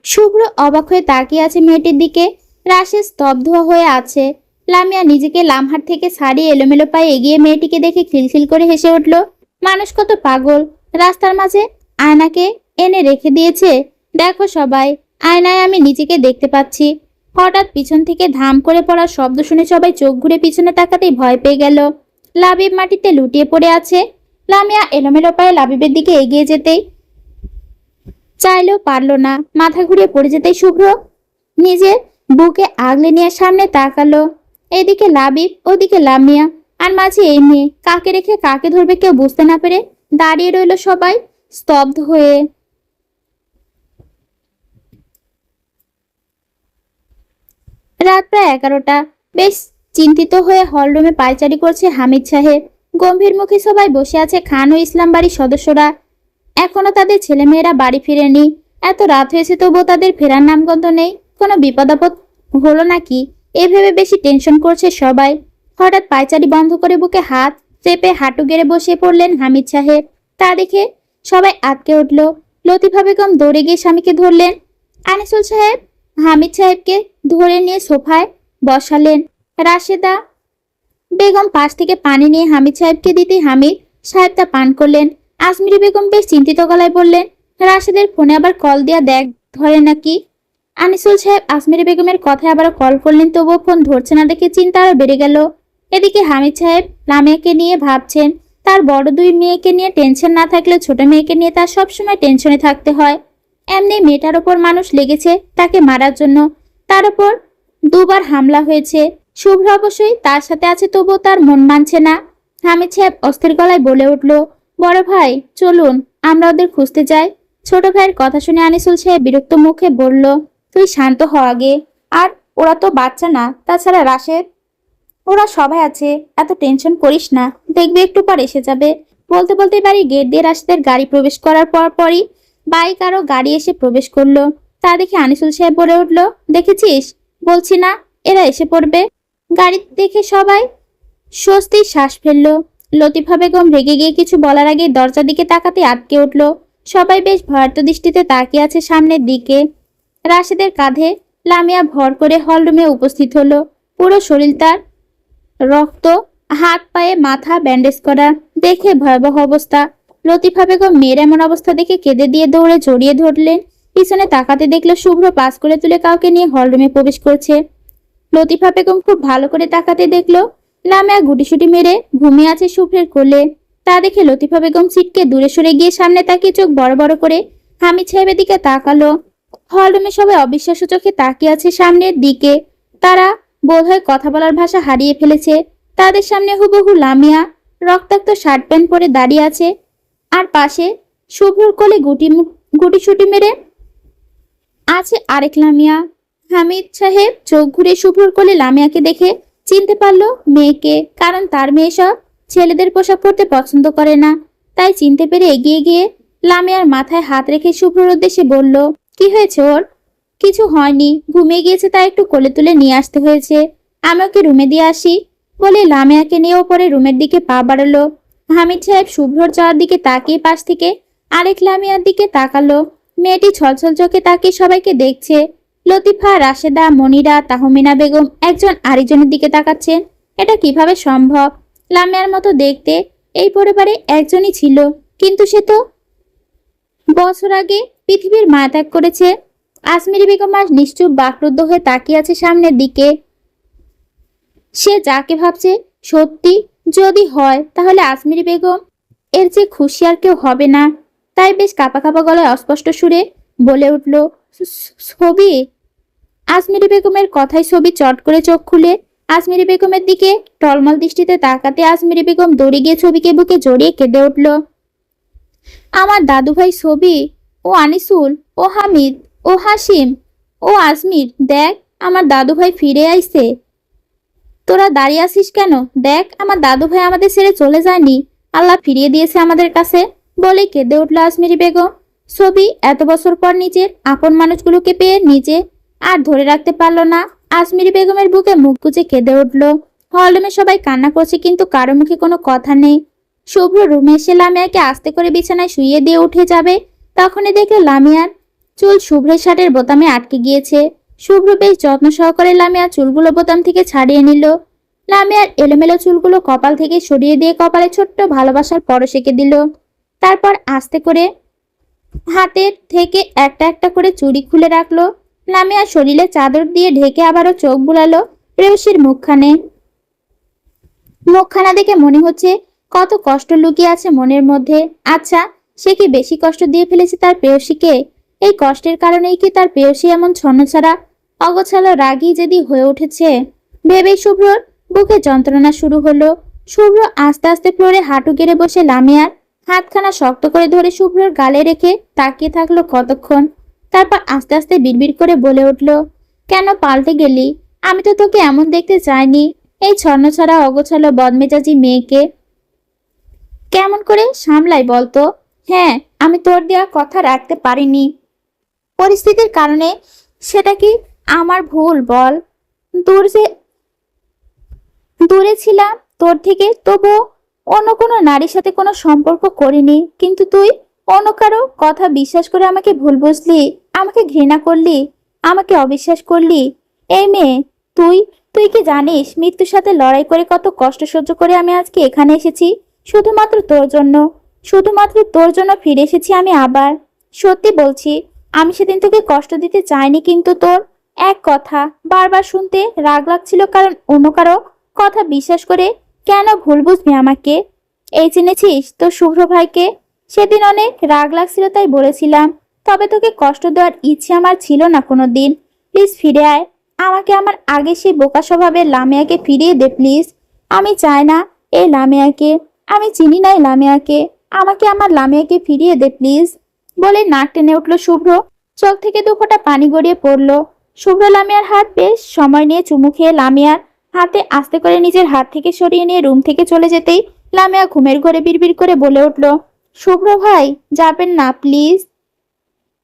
শুভ্র অবাক হয়ে তাকিয়ে আছে মেয়েটির দিকে। রাশেদ স্তব্ধ হয়ে আছে। লামিয়া নিজেকে লামহাট থেকে ছাড়িয়ে এলোমেলো পায়ে এগিয়ে মেয়েটিকে দেখে খিলখিল করে হেসে উঠল। মানুষ কত পাগল, রাস্তার মাঝে আয়নাকে এনে রেখে দিয়েছে। দেখো সবাই, আয়নায় আমি নিজেকে দেখতে পাচ্ছি। হঠাৎ পিছন থেকে ধাম করে পড়ার শব্দ শুনে সবাই চোখ ঘুরে পিছনে তাকাতেই ভয় পেয়ে গেল। লাবিব মাটিতে লুটিয়ে পড়ে আছে। লামিয়া এলোমেলো পায়ে লাবিবের দিকে এগিয়ে যেতেই চাইলেও পারল না। মাথা ঘুরিয়ে পড়ে যেতেই শুভ্র নিজের বুকে আগলে নিয়ে সামনে তাকালো। এদিকে লাবিব, ওদিকে লামিয়া, আর মাঝে এই মেয়ে। কাকে রেখে কাকে ধরবে কেউ বুঝতে না পেরে দাঁড়িয়ে রইল সবাই স্তব্ধ হয়ে। রাত প্রায় 11টা। বেশ চিন্তিত হয়ে হলরুমে পায়চারি করছে হামিদ সাহেব। গম্ভীর মুখে সবাই বসে আছে। খান ও ইসলাম বাড়ির সদস্যরা এখনো তাদের ছেলেমেয়েরা বাড়ি ফিরেনি। এত রাত হয়েছে তবুও তাদের ফেরার নামগন্ধ নেই। কোনো বিপদ আপদ হলো নাকি এ ভেবে বেশি টেনশন করছে সবাই। হঠাৎ পায়চারি বন্ধ করে বুকে হাত চেপে হাঁটু গেড়ে বসে পড়লেন হামিদ সাহেব। তা দেখে সবাই আটকে উঠল। লতিফা বেগম দৌড়ে গিয়ে স্বামীকে ধরলেন। আনিসুল সাহেব হামিদ সাহেবকে ধরে নিয়ে সোফায় বসালেন। রাশেদা বেগম পাশ থেকে পানি নিয়ে হামিদ সাহেবকে দিতে হামিদ সাহেব তা পান করলেন। আজমিরি বেগম বেশ চিন্তিত গলায় বললেন, রাশেদের ফোনে আবার কল দেয়া, দেখ ধরে নাকি। আনিসুল সাহেব আজমিরি বেগমের কথায় আবার কল করলেন, তবুও ফোন ধরছে না দেখে চিন্তা আরো বেড়ে গেল। এদিকে হামিদ সাহেব লামিয়াকে নিয়ে ভাবছেন। তার বড় দুই মেয়েকে নিয়ে টেনশন না থাকলেও ছোট মেয়েকে নিয়ে তার সবসময় টেনশনে থাকতে হয়। এমনি মেয়েটার ওপর মানুষ লেগেছে তাকে মারার জন্য। তার ওপর দুবার হামলা হয়েছে। শুভ্র অবশ্যই তার সাথে আছে, তবুও তার মন মানছে না। হামিদ সাহেব অস্থির গলায় বলে উঠল, বড় ভাই চলুন আমরা ওদের খুঁজতে যাই। ছোট ভাইয়ের কথা শুনে আনিসুল সাহেব বিরক্ত মুখে বলল, তুই শান্ত হ আগে। আর ওরা তো বাচ্চা না, তাছাড়া রাশেদ ওরা সবাই আছে, এত টেনশন করিস না, দেখবি একটু পর এসে যাবে। বলতে বলতে বাড়ি গেট দিয়ে রাশেদের গাড়ি প্রবেশ করার পরই বাইক আরো গাড়ি এসে প্রবেশ করলো। তা দেখে আনিসুল সাহেব বলে উঠল, দেখেছিস, বলছি না এরা এসে পড়বে। গাড়ি দেখে সবাই স্বস্তির শ্বাস ফেললো। লতিফা বেগম রেগে গিয়ে কিছু বলার আগে দরজার দিকে তাকাতে আটকে উঠল। সবাই বেশ ভয়ার্ত দৃষ্টিতে তাকিয়ে আছে সামনের দিকে। রাশেদের কাঁধে লামিয়া ভর করে হলরুমে উপস্থিত হলো। পুরো শরীর তার রক্ত, হাত পায়ে মাথা ব্যান্ডেজ করা, দেখে ভয়াবহ অবস্থা। লতিফা বেগম মেয়ের এমন অবস্থা দেখে কেঁদে দিয়ে দৌড়ে জড়িয়ে ধরলেন। পিছনে তাকাতে দেখলো শুভ্র পাস করে তুলে কাউকে নিয়ে হলরুমে প্রবেশ করছে। লতিফা বেগম খুব ভালো করে তাকাতে দেখলো লামিয়া গুটিসুটি মেরে ঘুমিয়ে আছে শুভ্রের কোলে। তা দেখে লতিফা বেগম সিটকে দূরে সরে গিয়ে সামনে তাকিয়ে চোখ বড় বড় করে হামিদ সাহেবের দিকে তাকালো। হলরুমে সবাই অবিশ্বাস্য চোখে তাকিয়ে আছে সামনের দিকে। তারা বোধহয় কথা বলার ভাষা হারিয়ে ফেলেছে। তাদের সামনে হুবহু লামিয়া রক্তাক্ত শার্ট প্যান্ট পরে দাঁড়িয়ে আছে, আর পাশে শুভ্রর কোলে গুটিসুটি মেরে আছে আরেক লামিয়া। হামিদ সাহেব চোখ ঘুরে শুভ্রর কোলে লামিয়াকে দেখে চিনতে পারলো মেয়েকে, কারণ তার মেয়ে সব ছেলেদের পোশাক পরতে পছন্দ করে না। তাই চিনতে পেরে এগিয়ে গিয়ে লামিয়ার মাথায় হাত রেখে শুভ্রর উদ্দেশ্যে বলল, কি হয়েছে ওর? কিছু হয়নি, ঘুমিয়ে গিয়েছে, তাই একটু কোলে তুলে নিয়ে আসতে হয়েছে। আমি ওকে রুমে দিয়ে আসি বলে লামিয়াকে নিয়ে ওপরে রুমের দিকে পা বাড়ালো। হামিদ সাহেব শুভ্রর যাওয়ার দিকে তাকিয়ে পাশ থেকে আরেক লামিয়ার দিকে তাকালো। মেয়েটি ছলছল চোখে তাকিয়ে সবাইকে দেখছে। লতিফা, রাশেদা, মনিরা, তাহমিনা বেগম একজন আরেকজনের দিকে তাকাচ্ছেন। এটা কিভাবে সম্ভব? লামিয়ার মতো দেখতে এই পরিবারে একজনই ছিল, কিন্তু সে তো বছর আগে পৃথিবীর মায়া ত্যাগ করেছে। আজমিরি বেগম আজ নিশ্চুপ বাকরুদ্ধ হয়ে তাকিয়ে আছে সামনের দিকে। সে যাকে ভাবছে সত্যি যদি হয়, তাহলে আজমিরি বেগম এর যে খুশি আর কেউ হবে না। তাই বেশ কাঁপা কাঁপা গলায় অস্পষ্ট সুরে বলে উঠল, ছবি। আজমিরি বেগমের কথায় ছবি চট করে চোখ খুলে আজমিরি বেগমের দিকে টলমল দৃষ্টিতে তাকাতে আজমিরি বেগম দৌড়ে গিয়ে ছবিকে বুকে জড়িয়ে কেঁদে উঠল। আমার দাদু ভাই ছবি, ও আনিসুল, ও হামিদ, ও হাসিম, ও আজমির, দেখ আমার দাদু ভাই ফিরে আইছে। তোরা দাঁড়িয়ে আছিস কেন? দেখ আমার দাদু ভাই আমাদের ছেড়ে চলে যায়নি, আল্লাহ ফিরিয়ে দিয়েছে আমাদের কাছে, বলে কেঁদে উঠল আজমিরি বেগম। ছবি এত বছর পর নিজের আপন মানুষগুলোকে পেয়ে নিজে আর ধরে রাখতে পারল না। আজমিরি বেগমের বুকে মুখ গুজে কেঁদে উঠল। হলরুমে সবাই কান্না করছে, কিন্তু কারো মুখে কোনো কথা নেই। শুভ্র রুমে এসে লামিয়াকে আস্তে করে বিছানায় শুইয়ে দিয়ে উঠে যাবে, তখনই দেখলো লামিয়ার চুল শুভ্রের শার্টের বোতামে আটকে গিয়েছে। শুভ্র বেশ যত্ন সহকারে লামিয়ার চুলগুলো বোতাম থেকে ছাড়িয়ে নিল। লামিয়ার এলোমেলো চুলগুলো কপাল থেকে সরিয়ে দিয়ে কপালে ছোট্ট ভালোবাসার পরশ এঁকে দিল। তারপর আস্তে করে হাতের থেকে একটা একটা করে চুড়ি খুলে রাখলো। লামিয়ার শরীরে চাদর দিয়ে ঢেকে আবারও চোখ বুলালো প্রেয়সীর মুখখানা দেখে মনে হচ্ছে কত কষ্ট লুকিয়ে আছে মনের মধ্যে। আচ্ছা, সে কি বেশি কষ্ট দিয়ে ফেলেছে তার প্রেয়সীকে? এই কষ্টের কারণেই কি তার প্রেয়সী এমন ছন্নছাড়া অগোছালো রাগী যদি হয়ে উঠেছে? ভেবেই শুভ্রর বুকে যন্ত্রণা শুরু হলো। শুভ্র আস্তে আস্তে ফ্লোরে হাঁটু গেড়ে বসে লামিয়ার হাতখানা শক্ত করে ধরে শুভ্রর গালে রেখে তাকিয়ে থাকলো কতক্ষণ। তারপর আস্তে আস্তে বিড়বিড় করে বলে উঠল, কেন পাল্টে গেলি? আমি তো তোকে এমন দেখতে চাইনি। এই ছন্নছাড়া অগোছালো বদমেজাজি মেয়েকে কেমন করে সামলাই বলতো? হ্যাঁ, আমি তোর দেওয়া কথা রাখতে পারিনি পরিস্থিতির কারণে। সেটা কি আমার ভুল বল? দূরে ছিলাম তোর থেকে, তবুও অন্য কোনো নারীর সাথে কোনো সম্পর্ক করিনি, কিন্তু তুই অন্য কারো কথা বিশ্বাস করে আমাকে ভুল বুঝলি, আমাকে ঘৃণা করলি, আমাকে অবিশ্বাস করলি। এই মেয়ে, তুই তুই কি জানিস মৃত্যুর সাথে লড়াই করে কত কষ্ট সহ্য করে আমি আজকে এখানে এসেছি? শুধুমাত্র তোর জন্য, শুধুমাত্র তোর জন্য ফিরে এসেছি আমি আবার। সত্যি বলছি, আমি সেদিন তোকে কষ্ট দিতে চাইনি, কিন্তু তোর এক কথা বারবার শুনতে রাগ লাগছিল, কারণ অন্য কারো কথা বিশ্বাস করে কেন ভুল বুঝবি আমাকে? এই চিনেছিস তোর শুভ্র ভাইকে? সেদিন অনেক রাগ লাগছিল তাই বলেছিলাম, তবে তোকে কষ্ট দেওয়ার ইচ্ছে আমার ছিল না কোনো দিন। প্লিজ ফিরে আয়, আমাকে আমার আগে সেই বোকা স্বভাবের লামিয়াকে ফিরিয়ে দে প্লিজ। আমি চাই না এই লামিয়াকে, আমি চিনি না এই লামিয়াকে, আমাকে আমার লামিয়াকে ফিরিয়ে দে প্লিজ, বলে নাক টেনে উঠল শুভ্র। চোখ থেকে দুফোঁটা পানি গড়িয়ে পড়ল। শুভ্র লামিয়ার হাত বেশ সময় নিয়ে চুমু খেয়ে লামিয়ার হাতে আস্তে করে নিজের হাত থেকে সরিয়ে নিয়ে রুম থেকে চলে যেতেই লামিয়া ঘুমের ঘরে বিড়বিড় করে বলে উঠল, শুভ্র ভাই যাবেন না প্লিজ,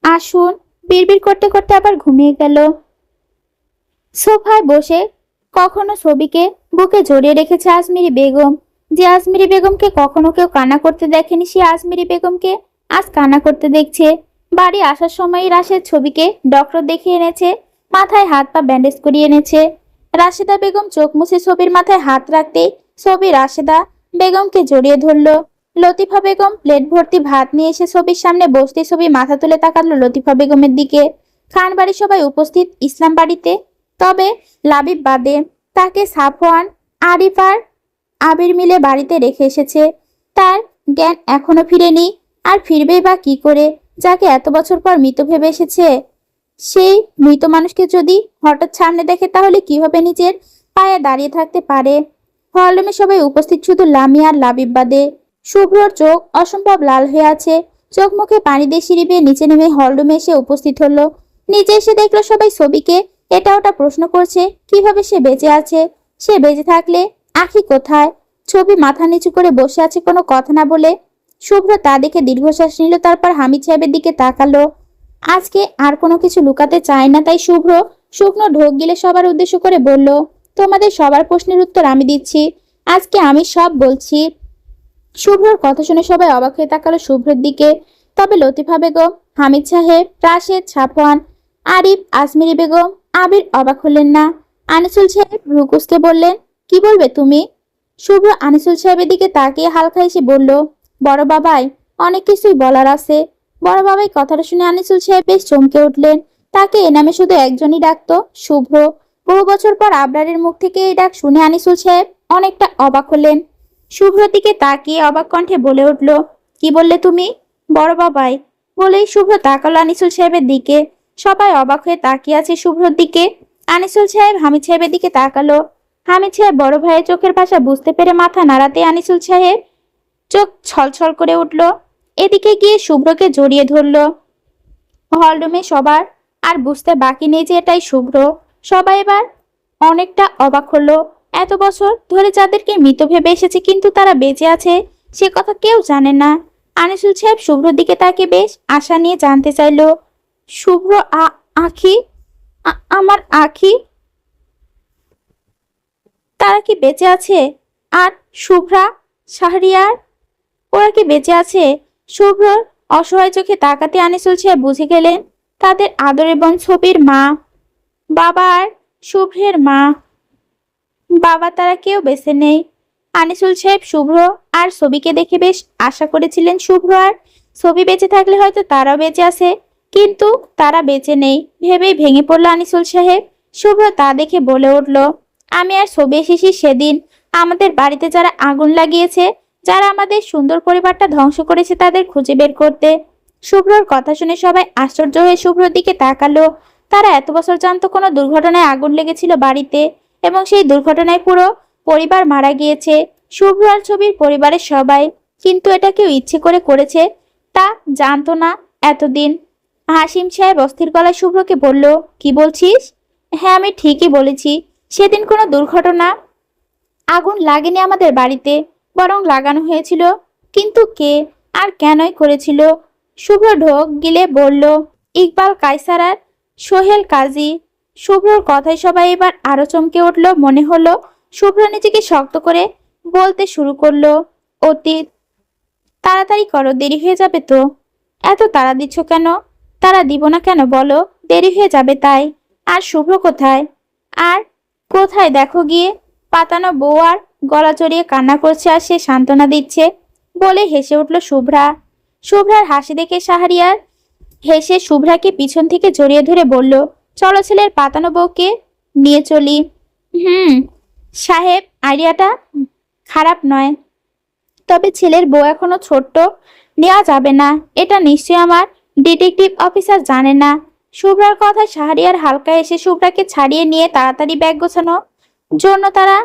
আসুন। বিড়বিড় করতে করতে আবার ঘুমিয়ে গেল। সোফায় বসে কখনো ছবিকে বুকে জড়িয়ে রেখেছে আজমিরি বেগম। যে আজমিরি বেগমকে কখনো কেউ কান্না করতে দেখেনি, সে আজমিরি বেগমকে আজ কান্না করতে দেখছে। বাড়ি আসার সময়ই রাশেদ ছবিকে ডক্টর দেখিয়ে এনেছে, মাথায় হাত পা ব্যান্ডেজ করিয়ে এনেছে। রাশেদা বেগম চোখ মুছে ছবির মাথায় হাত রাখতেই ছবি রাশেদা বেগমকে জড়িয়ে ধরল। লতিফা বেগম প্লেট ভর্তি ভাত নিয়ে এসে ছবির সামনে বসতে ছবি মাথা তুলে তাকালো লতিফা বেগমের দিকে। খান বাড়ির সবাই উপস্থিত ইসলাম বাড়িতে, তবে লাবিব বাদে। তাকে সাফওয়ান, আরিফ আর আবির মিলে বাড়িতে রেখে এসেছে। তার জ্ঞান এখনো ফিরেনি, আর ফিরবেই বা কি করে? যাকে এত বছর পর মৃত ভেবে এসেছে, সেই মৃত মানুষকে যদি হঠাৎ সামনে দেখে তাহলে কিভাবে নিজের পায়ে দাঁড়িয়ে থাকতে পারে? হলরুমে সবাই উপস্থিত শুধু লামিয়া আর লাবিব বাদে। শুভ্রর চোখ অসম্ভব লাল হয়ে আছে, চোখ মুখে পানি দিয়ে সিঁড়ি বেয়ে নিচে নেমে হলরুমে এসে উপস্থিত হলো। নিচে এসে দেখলো সবাই ছবিকে এটা ওটা প্রশ্ন করছে, কিভাবে সে বেঁচে আছে। সে বেঁচে থাকলে আখি কোথায়? ছবি মাথা নিচু করে বসে আছে কোনো কথা না বলে। শুভ্র তা দেখে দীর্ঘশ্বাস নিল, তারপর হামিদ সাহেবের দিকে তাকালো। আজকে আর কোনো কিছু লুকাতে চায় না, তাই শুভ্র শুকনো ঢোক গিলে সবার উদ্দেশ্য করে বলল, তোমাদের সবার প্রশ্নের উত্তর আমি দিচ্ছি। আজকে আমি সব বলছি। শুভ্রর কথা শুনে সবাই অবাক হয়ে তাকালো শুভ্রের দিকে। তবে লতিফা বেগম, হামিদ সাহেব, রাশেদ, সাফওয়ান, আরিফ, আজমিরি বেগম, আবির অবাক হলেন না। আনিসুল সাহেব রুকুসকে বললেন, কি বলবে তুমি? শুভ্র আনিসুল সাহেবের দিকে তাকিয়ে হালকা হেসে বলল, বড় বাবাই, অনেক কিছুই বলার আছে। বড় বাবাই কথাটা শুনে আনিসুল সাহেব বেশ চমকে উঠলেন। তাকে এ নামে শুধু একজনই ডাকতো, শুভ্র। বহু বছর পর আবরারের মুখ থেকে এই ডাক শুনে আনিসুল সাহেব অনেকটা অবাক হলেন। শুভ্রর দিকে তাকিয়ে অবাক কণ্ঠে বলে উঠল, কি বললে তুমি? বড় বাবাই। বলেই শুভ্র তাকালো আনিসুল সাহেবের দিকে। সবাই অবাক হয়ে তাকিয়ে আছে শুভ্রর দিকে। আনিসুল সাহেব হামিদ সাহেবের দিকে তাকালো। হামিদ সাহেব বড় ভাইয়ের চোখের ভাষা বুঝতে পেরে মাথা নাড়াতে আনিসুল সাহেব চোখ ছলছল করে উঠল। এদিকে গিয়ে শুভ্রকে জড়িয়ে ধরল। হলরুমে সবার আর বুঝতে বাকি নেই যে এটাই শুভ্র। সবাই এবার অনেকটা অবাক হলো। এত বছর ধরে যাদেরকে মৃত ভেবে এসেছে কিন্তু তারা বেঁচে আছে সে কথা কেউ জানে না। আনিসুল সাহেব শুভ্রর দিকে তাকে বেশ আশা নিয়ে জানতে চাইল, শুভ্র আখি, আমার আখি, তারা কি বেঁচে আছে? আর শুভ্রা, শাহরিয়ার, ওরা কি বেঁচে আছে? শুভ্রর অসহায় চোখে তাকাতে আনিসুল সাহেব বুঝে গেলেন তাদের আদরের বোন ছবির মা, বাবা আর শুভ্রের মা, বাবা তারা কেউ বেঁচে নেই। আনিসুল সাহেব শুভ্র আর ছবিকে দেখে বেশ আশা করেছিলেন শুভ্র আর ছবি বেঁচে থাকলে হয়তো তারাও বেঁচে আছে, কিন্তু তারা বেঁচে নেই ভেবেই ভেঙে পড়ল আনিসুল সাহেব। শুভ্র তা দেখে বলে উঠল, আমি আর ছবি এসেছি সেদিন আমাদের বাড়িতে যারা আগুন লাগিয়েছে, যারা আমাদের সুন্দর পরিবারটা ধ্বংস করেছে তাদের খুঁজে বের করতে। শুভ্রর কথা শুনে সবাই আশ্চর্য হয়ে শুভ্রর দিকে তাকালো। তারা এত বছর জানতো কোনো দুর্ঘটনায় আগুন লেগেছিল বাড়িতে এবং সেই দুর্ঘটনায় পুরো পরিবার মারা গিয়েছে, শুভ্র আর ছবির পরিবারের সবাই। কিন্তু এটা কেউ ইচ্ছে করে করেছে তা জানতো না এতদিন। হাসিম সাহেব অস্থির গলায় শুভ্রকে বলল, কি বলছিস? হ্যাঁ আমি ঠিকই বলেছি, সেদিন কোনো দুর্ঘটনা আগুন লাগেনি আমাদের বাড়িতে, বরং লাগানো হয়েছিল। কিন্তু কে আর কেনই করেছিল? শুভ্র ঢোক গিলে বলল, ইকবাল কায়সার আর সোহেল কাজী। শুভ্রর কথায় সবাই এবার আরো চমকে উঠল। মনে হলো শুভ্র নিজেকে শক্ত করে বলতে শুরু করলো, অতীত। তাড়াতাড়ি করো, দেরি হয়ে যাবে তো। এত তাড়া দিচ্ছ কেন? তাড়া দিব না কেন বলো, দেরি হয়ে যাবে তাই। আর শুভ্র কোথায়? আর কোথায় দেখো গিয়ে, পাতানো বউ আর গলা চড়িয়ে কান্না করছে আর সে সান্ত্বনা দিচ্ছে বলে হেসে উঠল শুভ্রা। শুভ্রার হাসি দেখে শাহরিয়ার হেসে শুভ্রাকে পিছন থেকে জড়িয়ে ধরে বলল, চলো ছেলের পাতানো বউকে নিয়ে চলি। সাহেব, আইডিয়াটা খারাপ নয়, তবে ছেলের বউ এখনো ছোট্ট, নেওয়া যাবে না। এটা নিশ্চয়ই আমার ডিটেকটিভ অফিসার জানে না। শুভ্রার কথা শাহরিয়ার হালকা এসে শুভ্রাকে ছাড়িয়ে নিয়ে তাড়াতাড়ি ব্যাগ গোছানো জন্য তারা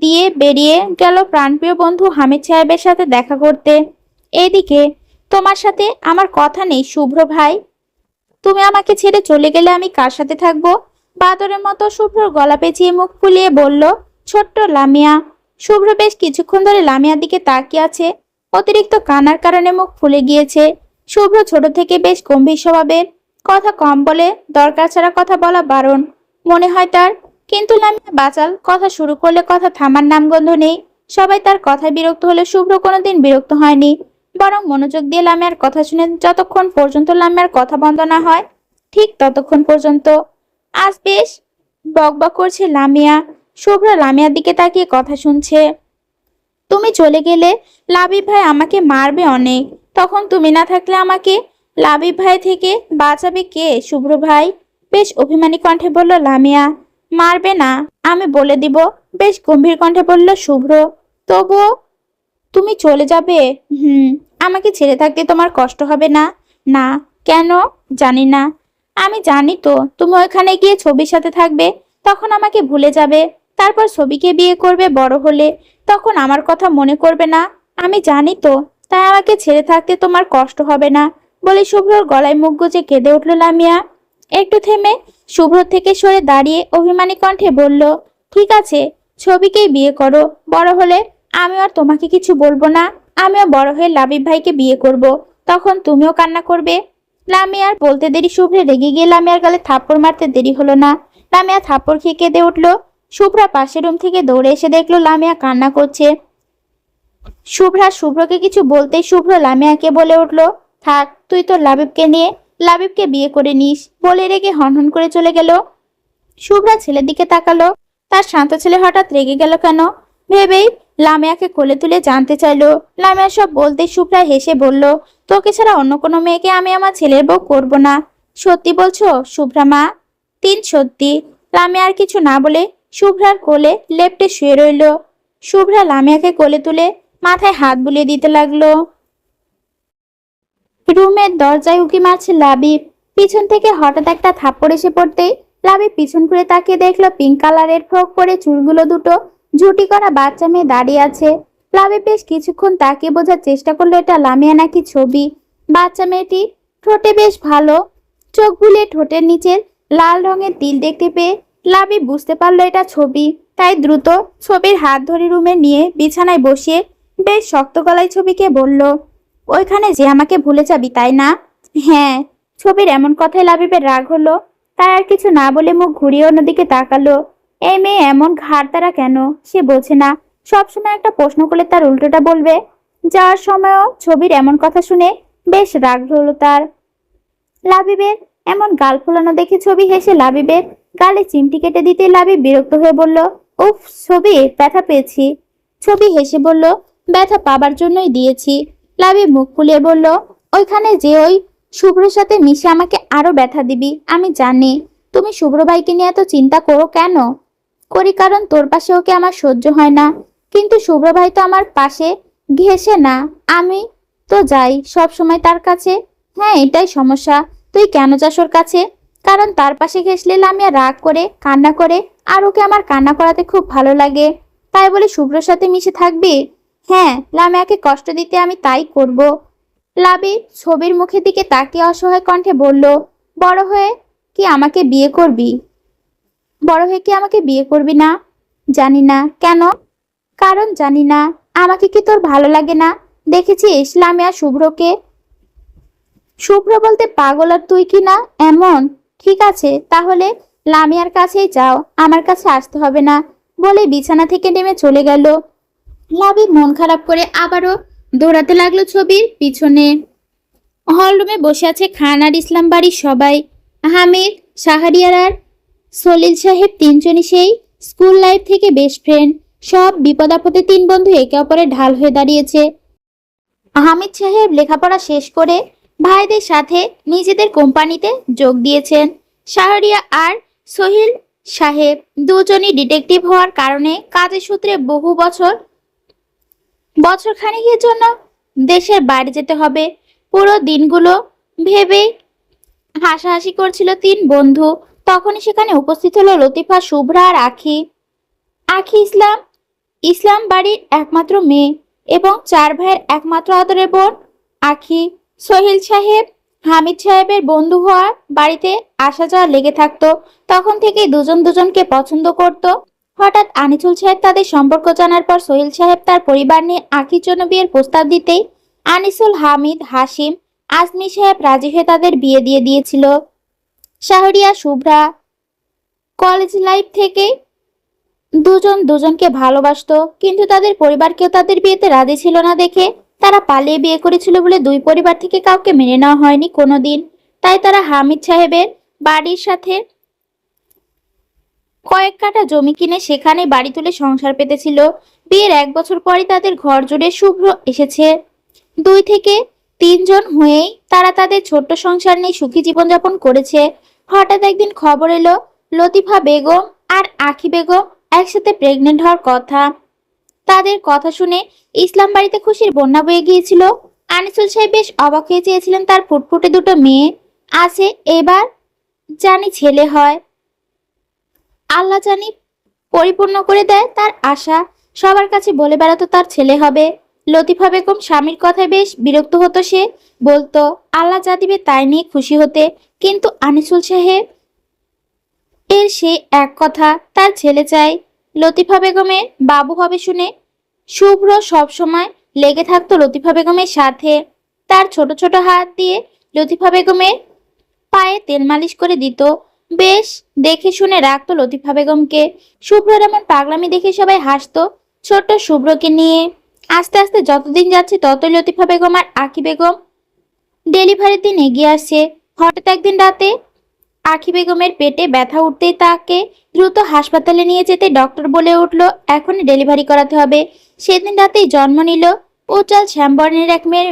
দিয়ে বেরিয়ে গেল প্রাণপ্রিয় বন্ধু হামিদ সাহেবের সাথে দেখা করতে। এইদিকে তোমার সাথে আমার কথা নেই শুভ্র ভাই, তুমি আমাকে ছেড়ে চলে গেলে আমি কার সাথে থাকবো? বাদরের মতো শুভ্রর গলা পেঁচিয়ে মুখ ফুলিয়ে বলল ছোট্ট লামিয়া। শুভ্র বেশ কিছুক্ষণ ধরে লামিয়ার দিকে তাকিয়ে আছে। অতিরিক্ত কান্নার কারণে মুখ ফুলে গিয়েছে। শুভ্র ছোট থেকে বেশ গম্ভীর স্বভাবের, কথা কম বলে, দরকার ছাড়া কথা বলা বারণ মনে হয় তার। কিন্তু লামিয়া বাচাল, কথা শুরু করলে কথা থামার নামগন্ধ নেই। সবাই তার কথায় বিরক্ত হলে শুভ্র কোনোদিন বিরক্ত হয়নি, বরং মনোযোগ দিয়ে লামিয়ার কথা শুনে যতক্ষণ পর্যন্ত লামিয়ার কথা বন্ধ না হয় ঠিক ততক্ষণ পর্যন্ত। আজ বেশ বকবক করছে লামিয়া। শুভ্র লামিয়ার দিকে তাকিয়ে কথা শুনছে। তুমি চলে গেলে লাবিব ভাই আমাকে মারবে অনেক, তখন তুমি না থাকলে আমাকে লাবিব ভাই থেকে বাঁচাবে কে শুভ্র ভাই? বেশ অভিমানী কণ্ঠে বলল লামিয়া। মারবে না, আমি বলে দিব, বেশ গম্ভীর কণ্ঠে বলল শুভ্র। তবুও তুমি চলে যাবে? আমাকে ছেড়ে থাকতে তোমার কষ্ট হবে না? না। কেন? জানি না। আমি জানি তো, তুমি ওখানে গিয়ে ছবির সাথে থাকবে, তখন আমাকে ভুলে যাবে, তারপর ছবিকে বিয়ে করবে বড় হলে, তখন আমার কথা মনে করবে না। আমি জানি তো, তাই আমাকে ছেড়ে থাকতে তোমার কষ্ট হবে না বলে শুভ্রর গলায় মুখ গুজে কেঁদে উঠল লামিয়া। একটু থেমে শুভ্র থেকে সরে দাঁড়িয়ে অভিমানী কণ্ঠে বলল, ঠিক আছে, ছবিকেই বিয়ে করো। বড় হলে আমি আর তোমাকে কিছু বলবো না। আমিও বড় হয়ে লাবিব ভাইকে বিয়ে করব। তখন তুমিও কান্না করবে। লামিয়ার বলতে দেরি শুভ্রে রেগে গিয়ে লামিয়ার গালে থাপ্পড় মারতে দেরি হলো না। লামিয়া থাপ্পড় খেয়ে কেঁদে উঠলো। শুভ্রা পাশের রুম থেকে দৌড়ে এসে দেখলো লামিয়া কান্না করছে। শুভ্রকে কিছু বলতেই শুভ্র লামিয়াকে বলে উঠলো, থাক, তুই তোর লাবিবকে নিয়ে লাবিবকে বিয়ে করে নিস, বলে রেগে হনহন করে চলে গেল। শুভ্রা ছেলের দিকে তাকালো। তার শান্ত ছেলে হঠাৎ রেগে গেল কেন ভেবেই লামিয়াকে কোলে তুলে জানতে চাইলো। লামিয়া সব বলতে শুভ্রা হেসে বলল, তোকে ছাড়া অন্য কোনো মেয়েকে আমি আমার ছেলের বউ করব না। সত্যি বলছো শুভ্রা মা? সত্যি। লামিয়া আর কিছু না বলে শুভ্রার কোলে লেপ্টে শুয়ে রইল। শুভ্রা লামিয়াকে কোলে তুলে মাথায় হাত বুলিয়ে দিতে লাগলো। রুমের দরজায় উকি মারছে লাবিব। পিছন থেকে হঠাৎ একটা থাপ্পড় এসে পড়তেই লাবিব পিছন ঘুরে তাকিয়ে দেখলো পিঙ্ক কালারের ফ্রক পরে চুলগুলো দুটো ঝুটি করা বাচ্চা মেয়ে দাঁড়িয়ে আছে। লাবিব বেশ কিছুক্ষণ তাকিয়ে বোঝার চেষ্টা করলো এটা লামিয়া নাকি ছবি। বাচ্চা মেয়েটি ঠোঁটে বেশ ভালো, চোখ বুলিয়ে ঠোঁটের নিচের লাল রঙের তিল দেখতে পেয়ে লাবিব বুঝতে পারলো এটা ছবি। তাই দ্রুত ছবির হাত ধরে রুমে নিয়ে বিছানায় বসিয়ে বেশ শক্ত গলায় ছবিকে বলল, ওইখানে যে আমাকে ভুলে যাবি তাই না? হ্যাঁ। ছবির এমন কথায় লাবিবের রাগ হলো। তাই আর কিছু না বলে মুখ ঘুরিয়ে অন্যদিকে তাকালো। এই মেয়ে এমন ঘাড় তারা কেন সে বোঝে না। সবসময় একটা প্রশ্ন করলে তার উল্টোটা বলবে। যাওয়ার সময়ও ছবির এমন কথা শুনে বেশ রাগ হলো তার। লাবিবের এমন গাল ফোলানো দেখে ছবি হেসে লাবিবের গালে চিমটি কেটে দিতে লাবিব বিরক্ত হয়ে বলল, উফ ছবি, ব্যথা পেয়েছি। ছবি হেসে বলল, ব্যথা পাবার জন্যই দিয়েছি। লাবিব মুখ ফুলিয়ে বলল, ওইখানে যে ওই শুভ্রর সাথে মিশে আমাকে আরো ব্যথা দিবি আমি জানি। তুমি শুভ্র ভাইকে নিয়ে এত চিন্তা করো কেন? করি কারণ তোর পাশে ওকে আমার সহ্য হয় না। কিন্তু শুভ্র ভাই তো আমার পাশে ঘেঁষে না। আমি তো যাই সব সময় তার কাছে। হ্যাঁ, এটাই সমস্যা। তুই কেন যাস ওর কাছে? কারণ তার পাশে ঘেঁষলে লামিয়া রাগ করে কান্না করে, আর ওকে আমার কান্না করাতে খুব ভালো লাগে। তাই বলে শুভ্রর সাথে মিশে থাকবি? হ্যাঁ, লামিয়াকে কষ্ট দিতে আমি তাই করব। লাবিব ছবির মুখের দিকে তাকিয়ে অসহায় কণ্ঠে বলল, বড় হয়ে কি আমাকে বিয়ে করবি? বড় হয়ে কি আমাকে বিয়ে করবি না? জানি না। কেন? কারণ জানি না। আমাকে কি তোর ভালো লাগে না? দেখেছিস লামিয়া শুভ্রকে? শুভ্র বলতে পাগল আর তুই কি না এমন? ঠিক আছে তাহলে লামিয়ার কাছেই যাও, আমার কাছে আসতে হবে না, বলে বিছানা থেকে নেমে চলে গেল। লাবিব মন খারাপ করে আবারও দৌড়াতে লাগলো ছবির পিছনে। হলরুমে বসে আছে খান আর ইসলাম বাড়ির সবাই। হামিদ, শাহরিয়ার আর সলিল সাহেব তিনজনই সেই স্কুল লাইফ থেকে বেস্ট ফ্রেন্ড। সব বিপদ আপদে তিন বন্ধু একে অপরের ঢাল হয়ে দাঁড়িয়েছে। হামিদ সাহেব লেখাপড়া শেষ করে ভাইদের সাথে নিজেদের কোম্পানিতে যোগ দিয়েছেন। শাহরিয়া আর সোহিল সাহেব দুজনই ডিটেকটিভ হওয়ার কারণে কাজের সূত্রে বহু বছর খানিকের জন্য দেশের বাইরে যেতে হবে। পুরো দিনগুলো ভেবে হাসাহাসি করছিল তিন বন্ধু। তখনই সেখানে উপস্থিত হলো লতিফা, শুভ্রা আর আখি। আখি ইসলাম বাড়ির একমাত্র মেয়ে এবং চার ভাইয়ের একমাত্র আদরের বোন আখি। সোহেল সাহেব হামিদ সাহেবের বন্ধু হওয়ার বাড়িতে আসা যাওয়া লেগে থাকতো। তখন থেকেই দুজন দুজনকে পছন্দ করত। হঠাৎ আনিসুল সাহেব তাদের সম্পর্ক জানার পর সোহেল সাহেব তার পরিবার নিয়ে আখির জন্য বিয়ের প্রস্তাব দিতেই আনিসুল, হামিদ, হাসিম, আজমি সাহেব রাজি হয়ে তাদের বিয়ে দিয়ে দিয়েছিল। শাহরিয়া, শুভ্রা কলেজ লাইফ থেকে দুজন দুজনকে ভালোবাসতো, কিন্তু তাদের পরিবার কেউ তাদের বিয়েতে রাজি ছিল না দেখে তারা পালিয়ে বিয়ে করেছিল বলে দুই পরিবার থেকে কাউকে মেনে নেওয়া হয়নি কোনোদিন। তাই তারা হামিদ সাহেবের বাড়ির সাথে কয়েক কাঠা জমি কিনে সেখানে বাড়ি তুলে সংসার পেতেছিল। বিয়ের 1 বছর পরই তাদের ঘর জুড়ে শুভ্র এসেছে। 2 থেকে 3 জন হয়েই তারা তাদের ছোট্ট সংসার নিয়ে সুখী জীবনযাপন করেছে। হঠাৎ একদিন খবর এলো লতিফা বেগম আর আখি বেগম একসাথে প্রেগনেন্ট হওয়ার কথা। তাদের কথা শুনে ইসলাম বাড়িতে খুশির বন্যা বয়ে গিয়েছিল। আনিসুল সাহেব বেশ অবাক হয়ে চেয়েছিলেন তার ফুটফুটে দুটো মেয়ে আছে, এবার জানি ছেলে হয়। আল্লাহ জানি পরিপূর্ণ করে দেয় তার আশা। সবার কাছে বলে বেড়াতো তার ছেলে হবে। লতিফা বেগম স্বামীর কথায় বেশ বিরক্ত হতো। সে বলতো আল্লাহ যা দিবে তাই নিয়ে খুশি হতে, কিন্তু আনিসুল সাহেব এর সে এক কথা, তার ছেলে চাই। লতিফা বেগমের বাবু হবে শুনে শুভ্র সবসময় লেগে থাকতো লতিফা বেগমের সাথে। তার ছোট ছোট হাত দিয়ে লতিফা বেগমের পায়ে তেল মালিশ করে দিত। বেশ দেখে শুনে রাখতো লতিফা বেগমকে। শুভ্রর এমন পাগলামি দেখে সবাই হাসতো ছোট্ট শুভ্রকে নিয়ে। আস্তে আস্তে যতদিন যাচ্ছে ততই লতিফা বেগম আর আঁখি বেগম ডেলিভারির দিন এগিয়ে আসছে। হঠাৎ একদিন রাতে আঁখি বেগমের পেটে ব্যথা উঠতেই তাকে দ্রুত হাসপাতালে নিয়ে যেতে ডক্টর বলে উঠল এখনই ডেলিভারি করাতে হবে। সেদিন রাতেই জন্ম নিল উজ্জ্বল শ্যামবর্ণের এক মেয়ে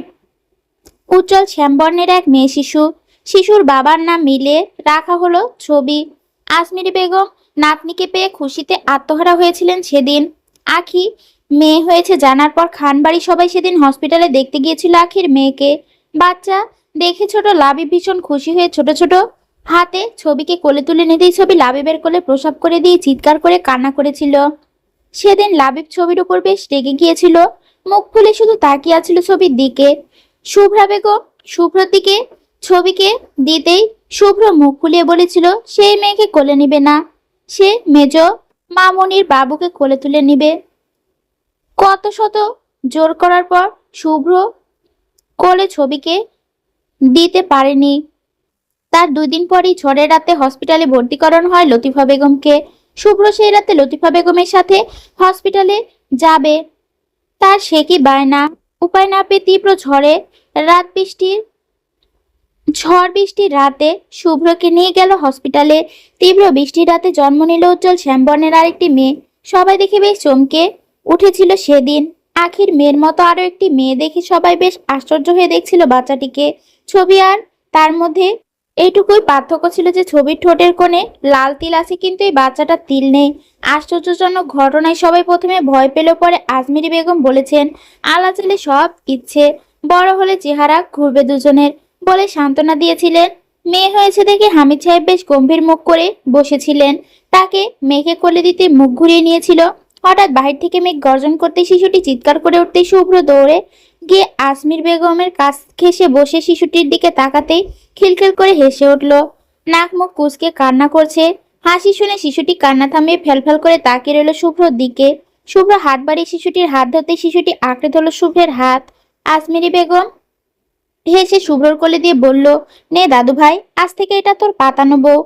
উজ্জ্বল শ্যামবর্ণের এক মেয়ে শিশু। শিশুর বাবার নাম মিলে রাখা হলো ছবি। আজমিরি বেগম নাতনিকে পেয়ে খুশিতে আত্মহারা হয়েছিলেন সেদিন। আখি মেয়ে হয়েছে জানার পর খানবাড়ি সবাই সেদিন হসপিটালে দেখতে গিয়েছিল আখির মেয়েকে। বাচ্চা দেখে ছোট লাবিব ভীষণ খুশি হয়ে ছোট ছোট হাতে ছবিকে কোলে তুলে নিতেই ছবি লাবিবের কোলে প্রসাব করে দিয়ে চিৎকার করে কান্না করেছিল। সেদিন লাবিব ছবির উপর বেশ রেগে গিয়েছিল, মুখ খুলে শুধু তাকিয়ে আছিল ছবির দিকে। শুভ্রা বেগম শুভ্রর দিকে ছবিকে দিতেই শুভ্র মুখ খুলিয়ে বলেছিল সেই মেয়েকে কোলে নিবে না, সে মেজ মামনির বাবুকে কোলে তুলে নিবে। কত শত জোর করার পর শুভ্র কোলে ছবিকে দিতে পারেনি। তার 2 দিন পরই ঝড়ের রাতে হসপিটালে ভর্তি করানো হয় লতিফা বেগমকে। শুভ্র সেই রাতে লতিফা বেগমের সাথে হসপিটালে যাবে, তার সে কি বায়না। উপায় না পেয়ে তীব্র ঝড় বৃষ্টির রাতে শুভ্রকে নিয়ে গেল হসপিটালে। তীব্র বৃষ্টির রাতে জন্ম নিল উজ্জ্বল শ্যামবর্ণের আরেকটি মেয়ে। সবাই দেখে বেশ চমকে উঠেছিল সেদিন। আখির মেয়ের মতো আরো একটি মেয়ে দেখে সবাই বেশ আশ্চর্য হয়ে দেখছিল বাচ্চাটিকে। ছবি আর তার মধ্যে এইটুকুই পার্থক্য ছিল যে ছবির ঠোঁটের কোণে লাল তিল আছে কিন্তু এই বাচ্চাটার তিল নেই। আশ্চর্যজনক ঘটনায় সবাই প্রথমে ভয় পেল, পরে আজমিরি বেগম বলেছেন আল্লাহ চাইলে সব ইচ্ছে, বড় হলে চেহারা ঘুরবে দুজনের বলে সান্ত্বনা দিয়েছিলেন। মেয়ে হয়েছে দেখে হামিদ সাহেব বেশ গম্ভীর মুখ করে বসেছিলেন। তাকে মেঘে কোলে দিতে মুখ ঘুরিয়ে নিয়েছিল। হঠাৎ বাহির থেকে মেঘ গর্জন করতে শিশুটি চিৎকার করে উঠতে শুভ্র দৌড়ে গিয়ে আজমির বেগমের কাছ ঘেঁষে বসে শিশুটির দিকে তাকাতেই খিলখিল করে হেসে উঠল। নাক মুখ কুঁচকে কান্না করছে। হাসি শুনে শিশুটি কান্না থামিয়ে ফেলফেল করে তাকিয়ে রইল শুভ্রর দিকে। শুভ্র হাত বাড়িয়ে শিশুটির হাত ধরতে শিশুটি আঁকড়ে ধরল শুভ্রের হাত। আজমিরি বেগম হেসে শুভ্রর কোলে দিয়ে বলল নে দাদু ভাই, আজ থেকে এটা তোর পাতানো বউ।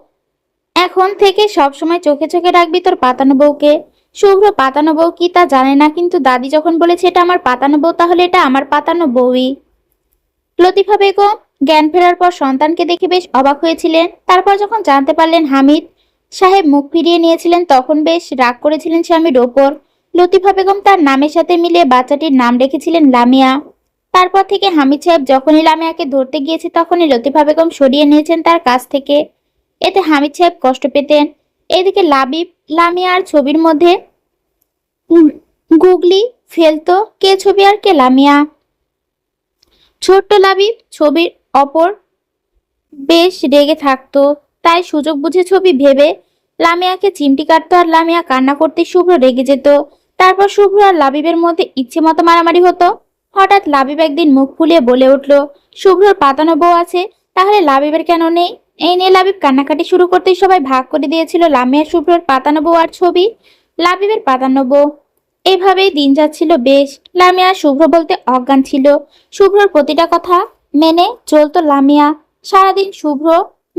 এখন থেকে সব সময় চোখে চোখে রাখবি তোর পাতানো বউকে। শুভ্র পাতানো বউ কি তা জানে না, কিন্তু দাদি যখন বলেছে এটা আমার পাতানো বউ তাহলে এটা আমার পাতানো বউই। লতিফা বেগম জ্ঞান ফেরার পর সন্তানকে দেখে বেশ অবাক হয়েছিলেন। তারপর যখন জানতে পারলেন হামিদ সাহেব মুখ ফিরিয়ে নিয়েছিলেন তখন বেশ রাগ করেছিলেন স্বামীর ওপর। লতিফা বেগম তার নামের সাথে মিলিয়ে বাচ্চাটির নাম রেখেছিলেন লামিয়া। তারপর থেকে হামিদ সাহেব যখনই লামিয়াকে ধরতে গিয়েছে তখনই লতিফা বেগম সরিয়ে নিয়েছেন তার কাছ থেকে। এতে হামিদ সাহেব কষ্ট পেতেন। এদিকে লাবিব লামিয়া আর ছবির মধ্যে গুগলি ফেলতো কে ছবি আর কে লামিয়া। ছোট্ট লাবিব ছবির অপর বেশ রেগে থাকতো, তাই সুযোগ বুঝে ছবি ভেবে লামিয়াকে চিমটি কাটতো আর লামিয়া কান্না করতে শুভ্র রেগে যেত। তারপর শুভ্র আর লাবিবের মধ্যে ইচ্ছে মতো মারামারি হতো। হঠাৎ লাবিব একদিন মুখ ফুলিয়ে বলে উঠল শুভ্রর পাতানো বউ আছে, তাহলে লাবিবের কেন নেই। এই নিয়ে লাবিব কান্নাকাটি শুরু করতেই সবাই ভাগ করে দিয়েছিল লামিয়া শুভ্রর পাতানো বউ আর ছবি লাবিবের পাতানো বউ। এভাবেই দিন যাচ্ছিল বেশ। লামিয়া শুভ্র বলতে অজ্ঞান ছিল। শুভ্রর প্রতিটা কথা মেনে চলতো লামিয়া। সারাদিন শুভ্র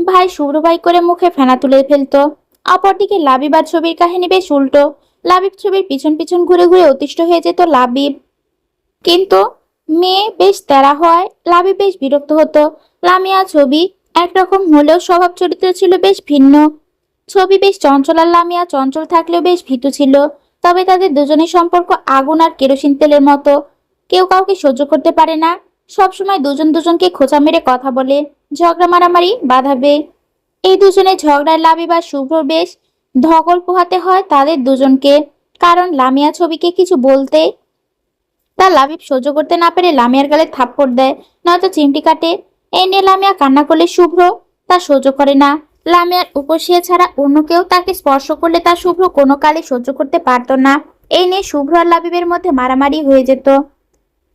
ভাই করে মুখে ফেনা তুলে ফেলতো। অপরদিকে লাবিব আর ছবির কাহিনী বেশ উল্টো। লাবিব ছবির পিছন পিছন ঘুরে ঘুরে অতিষ্ঠ হয়ে যেত লাবিব, কিন্তু মেয়ে বেশ তেরা হওয়ায় লাবিব বেশ বিরক্ত হতো। লামিয়া ছবি একরকম হলেও স্বভাব চরিত্র ছিল বেশ ভিন্ন। ছবি বেশ চঞ্চল আর লামিয়া চঞ্চল থাকলেও বেশ ভীতু ছিল। তবে তাদের দুজনের সম্পর্ক আগুন আর কেরোসিন তেলের মতো, কেউ কাউকে সহ্য করতে পারে না। সবসময় দুজন দুজনকে খোঁচা মেরে কথা বলে, ঝগড়া মারামারি বাঁধাবে। এই দুজনের ঝগড়ায় লাবিব আর শুভ্র বেশ ধকল পোহাতে হয় তাদের দুজনকে। কারণ লামিয়া ছবিকে কিছু বলতে তা লাবিব সহ্য করতে না পেরে লামিয়ার গালে থাপ্পড় দেয়, নয়তো চিমটি কাটে। এই নিয়ে লামিয়া কান্না করলে শুভ্র তা সহ্য করে না। লামিয়ার উপসিয়া ছাড়া অন্য কেউ তাকে স্পর্শ করলে তা শুভ্র কোনো কালে সহ্য করতে পারত না। এই নিয়ে শুভ্র আর লাবিবের মধ্যে মারামারি হয়ে যেত।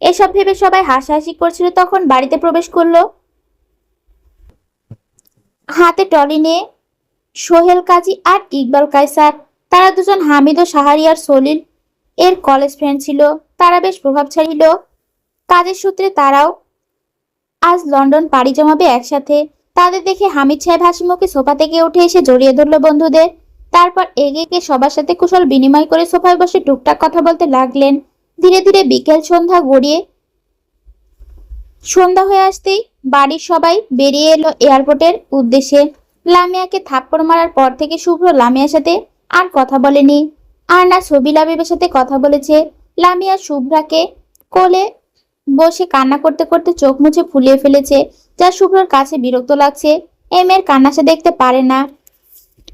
এসব ভেবে সবাই হাসাহাসি করছিল। তখন বাড়িতে প্রবেশ করলো হাতে টলি নিয়ে সোহেল কাজী আর ইকবাল কায়সার। তারা দুজন হামিদ ও শাহরিয়ার সলিল এর কলেজ ফ্রেন্ড ছিল। তারা বেশ প্রভাবশালী লোক। কাজের সূত্রে তারাও আজ লন্ডন পাড়ি জমাবে একসাথে। তাদের দেখে হামিদ সাহেব হাসিমুখে সোফা থেকে উঠে এসে জড়িয়ে ধরল বন্ধুদের। তারপর এগিয়ে গিয়ে সবার সাথে কুশল বিনিময় করে সোফায় বসে টুকটাক কথা বলতে লাগলেন। ধীরে ধীরে বিকেল সন্ধ্যা হয়ে আসতেই বাড়ির সবাই বেরিয়ে এলো এয়ারপোর্টের উদ্দেশ্যে। লামিয়াকে থাপ্পড় মারার পর থেকে শুভ্র লামিয়ার সাথে আর কথা বলেনি, আর না ছবি লাবিবের সাথে কথা বলেছে। লামিয়া শুভ্রাকে কোলে বসে কান্না করতে করতে চোখ মুছে ফুলিয়ে ফেলেছে, যা শুভ্রর কাছে বিরক্ত লাগছে। এই মেয়ের কান্না সে দেখতে পারে না।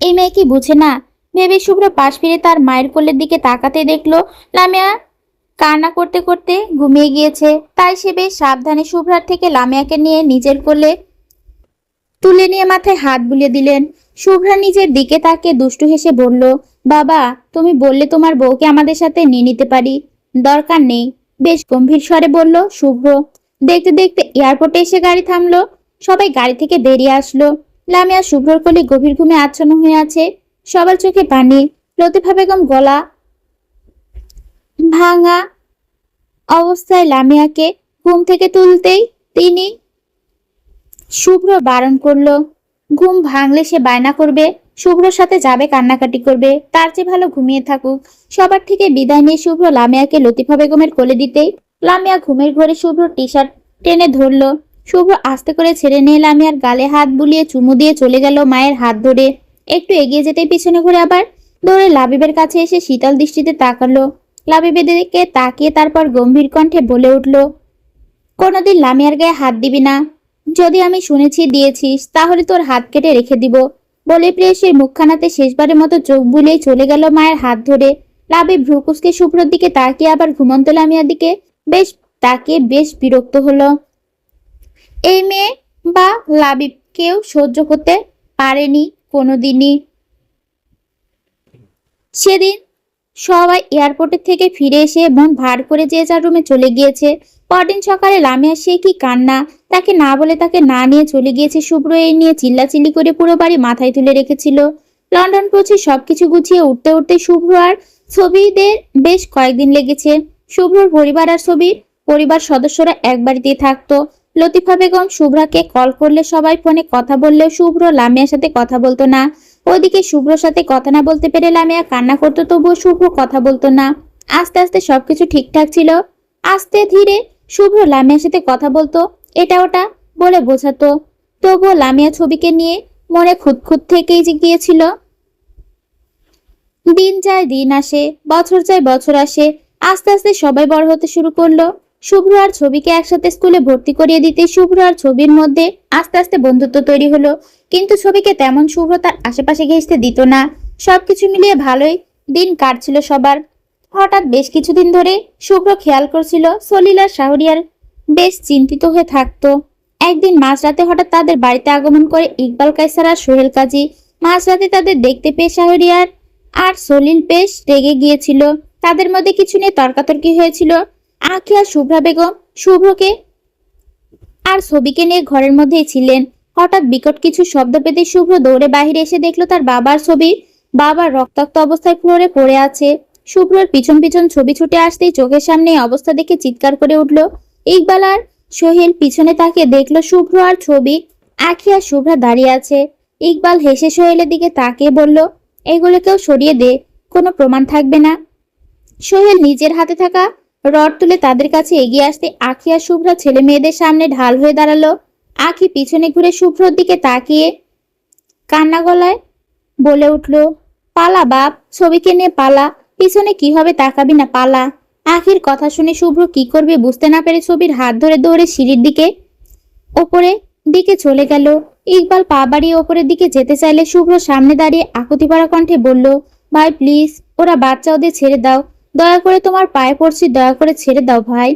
এই মেয়ে কি বুঝে না ভেবে শুভ্র পাশ ফিরে তার মায়ের কোলের দিকে তাকাতে দেখলো লামিয়া কান্না করতে করতে ঘুমিয়ে গিয়েছে। তাই সে বেশ সাবধানে শুভ্রার থেকে লামিয়াকে নিয়ে নিজের কোলে তুলে নিয়ে মাথায় হাত বুলিয়ে দিলেন। শুভ্রা নিজের দিকে তাকিয়ে দুষ্টু হেসে বলল, বাবা তুমি বললে তোমার বউকে আমাদের সাথে নিয়ে নিতে পারি, দরকার নেই, বেশ গম্ভীর স্বরে বলল শুভ্র। দেখতে দেখতে এয়ারপোর্টে এসে গাড়ি থামলো। সবাই গাড়ি থেকে বেরিয়ে আসলো। লামিয়া শুভ্রর কোলে গভীর ঘুমে আচ্ছন্ন হয়ে আছে। সবার চোখে পানি। লতিফা বেগম গলা ভাঙা অবস্থায় লামিয়াকে ঘুম থেকে তুলতেই তিনি শুভ্র বারণ করলো। ঘুম ভাঙলে সে বায়না করবে, শুভ্রর সাথে যাবে, কান্নাকাটি করবে। তার চেয়ে ভালো ঘুমিয়ে থাকুক। সবার থেকে বিদায় নিয়ে শুভ্র লামিয়াকে লতিফা বেগমের কোলে দিতেই লামিয়া ঘুমের ঘরে শুভ্র টি শার্ট টেনে ধরলো। শুভ্র আস্তে করে ছেড়ে নিয়ে লামিয়ার গালে হাত বুলিয়ে চুমু দিয়ে চলে গেল মায়ের হাত ধরে। একটু এগিয়ে যেতেই পিছনে ঘুরে আবার দৌড়ে লাবিবের কাছে এসে শীতল দৃষ্টিতে তাকালো। লাবিবের দিকে তাকিয়ে তারপর গম্ভীর কণ্ঠে বলে উঠল, কোনোদিন লামিয়ার গায়ে হাত দিবি না। যদি আমি শুনেছি দিয়েছিস তাহলে তোর হাত কেটে রেখে দিব। বলে প্রেয়সীর মুখখানাতে শেষবারের মতো চোখ বুলিয়ে চলে গেল মায়ের হাত ধরে। লাবিব ভ্রুকুসকে শুভ্রর দিকে তাকিয়ে আবার ঘুমন্ত লামিয়ার দিকে বেশ বিরক্ত হলো। এই মেয়ে বা লাবিব কেউ সহ্য করতে পারেনি কোনোদিনই। সেদিন সবাই এয়ারপোর্টের থেকে ফিরে এসে মন ভার করে যে যার রুমে চলে গিয়েছে। পরদিন সকালে লামিয়া সে কি কান্না, তাকে না বলে তাকে না নিয়ে চলে গিয়েছে শুভ্র। এই নিয়ে চিল্লাচিল্লি করে পুরো বাড়ি মাথায় তুলে রেখেছিল। লন্ডন পৌঁছে সবকিছু গুছিয়ে উঠতে উঠতে শুভ্র আর ছবিদের বেশ কয়েকদিন লেগেছে। শুভ্রর পরিবার আর ছবির পরিবার সদস্যরা এক বাড়িতেই থাকতো। লতিফা বেগম শুভ্রাকে কল করলে সবাই ফোনে কথা বললেও শুভ্র লামিয়ার সাথে কথা বলতো না। ওইদিকে শুভ্রর সাথে কথা না বলতে পেরে লামিয়া কান্না করতো, তবুও শুভ্র কথা বলতো না। আস্তে আস্তে সবকিছু ঠিকঠাক ছিল। আস্তে ধীরে শুভ্র লামিয়ার সাথে কথা বলতো, এটা ওটা বলে বোঝাতো। তবুও লামিয়া ছবিকে নিয়ে মনে খুঁতখুঁত থেকেই গিয়েছিল। দিন যায় দিন আসে, বছর যায় বছর আসে। আস্তে আস্তে সবাই বড় হতে শুরু করলো। শুভ্র আর ছবিকে একসাথে স্কুলে ভর্তি করিয়ে দিতে শুভ্র আর ছবির মধ্যে আস্তে আস্তে বন্ধুত্ব তৈরি হলো। কিন্তু ছবিকে তেমন শুভ্র তার আশেপাশে ঘেঁষতে দিত না। সবকিছু মিলিয়ে ভালোই দিন কাটছিল সবার। হঠাৎ বেশ কিছুদিন ধরে শুভ্র খেয়াল করছিল সলিল আর শাহরিয়ার বেশ চিন্তিত হয়ে থাকতো। একদিন মাঝরাতে হঠাৎ তাদের বাড়িতে আগমন করে ইকবাল কায়সার আর সোহেল কাজী। মাঝরাতে তাদের দেখতে পেয়ে শাহরিয়ার আর সলিল বেশ রেগে গিয়েছিল। তাদের মধ্যে কিছু নিয়ে তর্কাতর্কি হয়েছিল। আঁখি আর শুভ্রা বেগম শুভ্রকে আর ছবিকে নিয়ে ঘরের মধ্যেই ছিলেন। হঠাৎ বিকট কিছু শব্দ পেতে শুভ্র দৌড়ে বাহিরে এসে দেখলো তার বাবার ছবি বাবার রক্তাক্ত অবস্থায় ফ্লোরে পড়ে আছে। শুভ্রর পিছন পিছন ছবি ছুটে আসতেই চোখের সামনে অবস্থা দেখে চিৎকার করে উঠল। ইকবাল আর সোহেল পিছনে তাকিয়ে দেখলো শুভ্র আর ছবি, আঁখি আর শুভ্রা দাঁড়িয়ে আছে। ইকবাল হেসে সোহেলের দিকে তাকিয়ে বলল, এগুলোকেও সরিয়ে দে, কোনো প্রমাণ থাকবে না। সোহেল নিজের হাতে থাকা রড তুলে তাদের কাছে এগিয়ে আসতে আঁখি আর শুভ্রা ছেলে মেয়েদের সামনে ঢাল হয়ে দাঁড়ালো। আঁখি পিছনে ঘুরে শুভ্রর দিকে তাকিয়ে কান্না গলায় বলে উঠল, পালা বাপ, ছবিকে নিয়ে পালা, পিছনে কি হবে তাকাবি না, পালা। আঁখির কথা শুনে শুভ্র কি করবে বুঝতে না পেরে ছবির হাত ধরে দৌড়ে সিঁড়ির ওপরের দিকে চলে গেল। ইকবাল পা বাড়িয়ে ওপরের দিকে যেতে চাইলে শুভ্র সামনে দাঁড়িয়ে আকুতি পাড়া কণ্ঠে বলল, ভাই প্লিজ, ওরা বাচ্চা, ওদের ছেড়ে দাও, দয়া করে তোমার পায়ে পড়ছি, দয়া করে ছেড়ে দাও ভাই।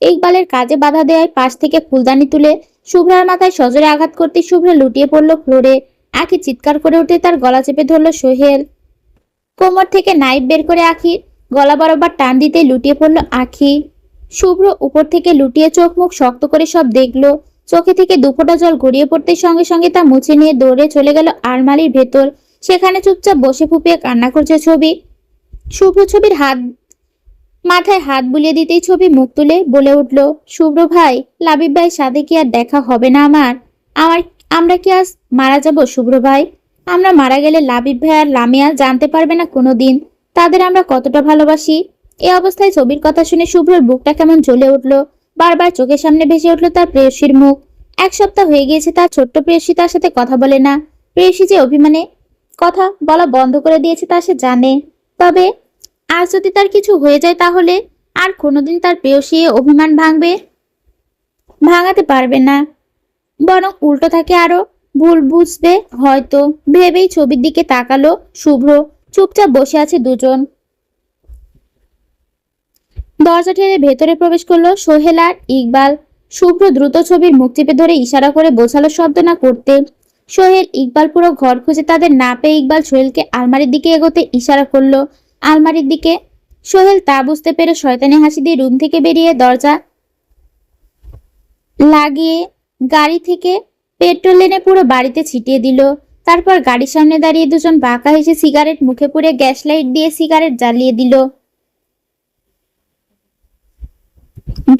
ইকবালের কাজে বাধা দেওয়ায় পাশ থেকে ফুলদানি তুলে শুভ্রার মাথায় সজোরে আঘাত করতে শুভ্রা লুটিয়ে পড়লো ফ্লোরে। আঁখি চিৎকার করে উঠে তার গলা চেপে ধরলো সোহেল। কোমর থেকে নাইফ বের করে আঁখির গলা বরাবর টান দিতে লুটিয়ে পড়লো আঁখি। শুভ্র উপর থেকে লুটিয়ে চোখ মুখ শক্ত করে সব দেখলো। চোখে থেকে দুফোঁটা জল গড়িয়ে পড়তে সঙ্গে সঙ্গে তা মুছে নিয়ে দৌড়ে চলে গেল আলমারির ভেতর। সেখানে চুপচাপ বসে ফুপিয়ে কান্না করছে ছবি। শুভ্র ছবির মাথায় হাত বুলিয়ে দিতেই ছবি মুখ তুলে বলে উঠল, শুভ্র ভাই, লাবিব ভাইয়ের সাথে কি আর দেখা হবে না আমার? আমার আমরা কি আজ মারা যাব শুভ্র ভাই? আমরা মারা গেলে লাবিব ভাই আর লামিয়া জানতে পারবে না কোনোদিন তাদের আমরা কতটা ভালোবাসি। এই অবস্থায় ছবির কথা শুনে শুভ্রর বুকটা কেমন জ্বলে উঠল। বারবার চোখের সামনে ভেসে উঠল তার প্রেয়সীর মুখ। 1 সপ্তাহ হয়ে গিয়েছে তার ছোট্ট প্রেয়সী তার সাথে কথা বলে না। প্রেয়সী যে অভিমানে কথা বলা বন্ধ করে দিয়েছে তা সে জানে। তবে আজ যদি তার কিছু হয়ে যায় তাহলে আর কোনোদিন তার প্রেয়সী অভিমান ভাঙাতে পারবে না, বরং উল্টো থাকে আরো ভুল বুঝবে হয়তো ভেবেই ছবির দিকে তাকালো শুভ্র। চুপচাপ বসে আছে দুজন। দরজা ঠেলে ভেতরে প্রবেশ করলো সোহেল আর ইকবাল। শুভ্র দ্রুত ছবির মুখ চেপে ধরে ইশারা করে বোঝালো শব্দ না করতে। সোহেল ইকবাল পুরো ঘর খুঁজে তাদের না পেয়ে ইকবাল সোহেলকে আলমারির দিকে এগোতে ইশারা করলো। আলমারির দিকে সোহেল তা বুঝতে পেরে শয়তানি হাসি দিয়ে রুম থেকে বেরিয়ে দরজা লাগিয়ে গাড়ি থেকে পেট্রোল এনে পুরো বাড়িতে ছিটিয়ে দিল। তারপর গাড়ির সামনে দাঁড়িয়ে দুজন বাঁকা হেসে সিগারেট মুখে পুরে গ্যাস লাইট দিয়ে সিগারেট জ্বালিয়ে দিল।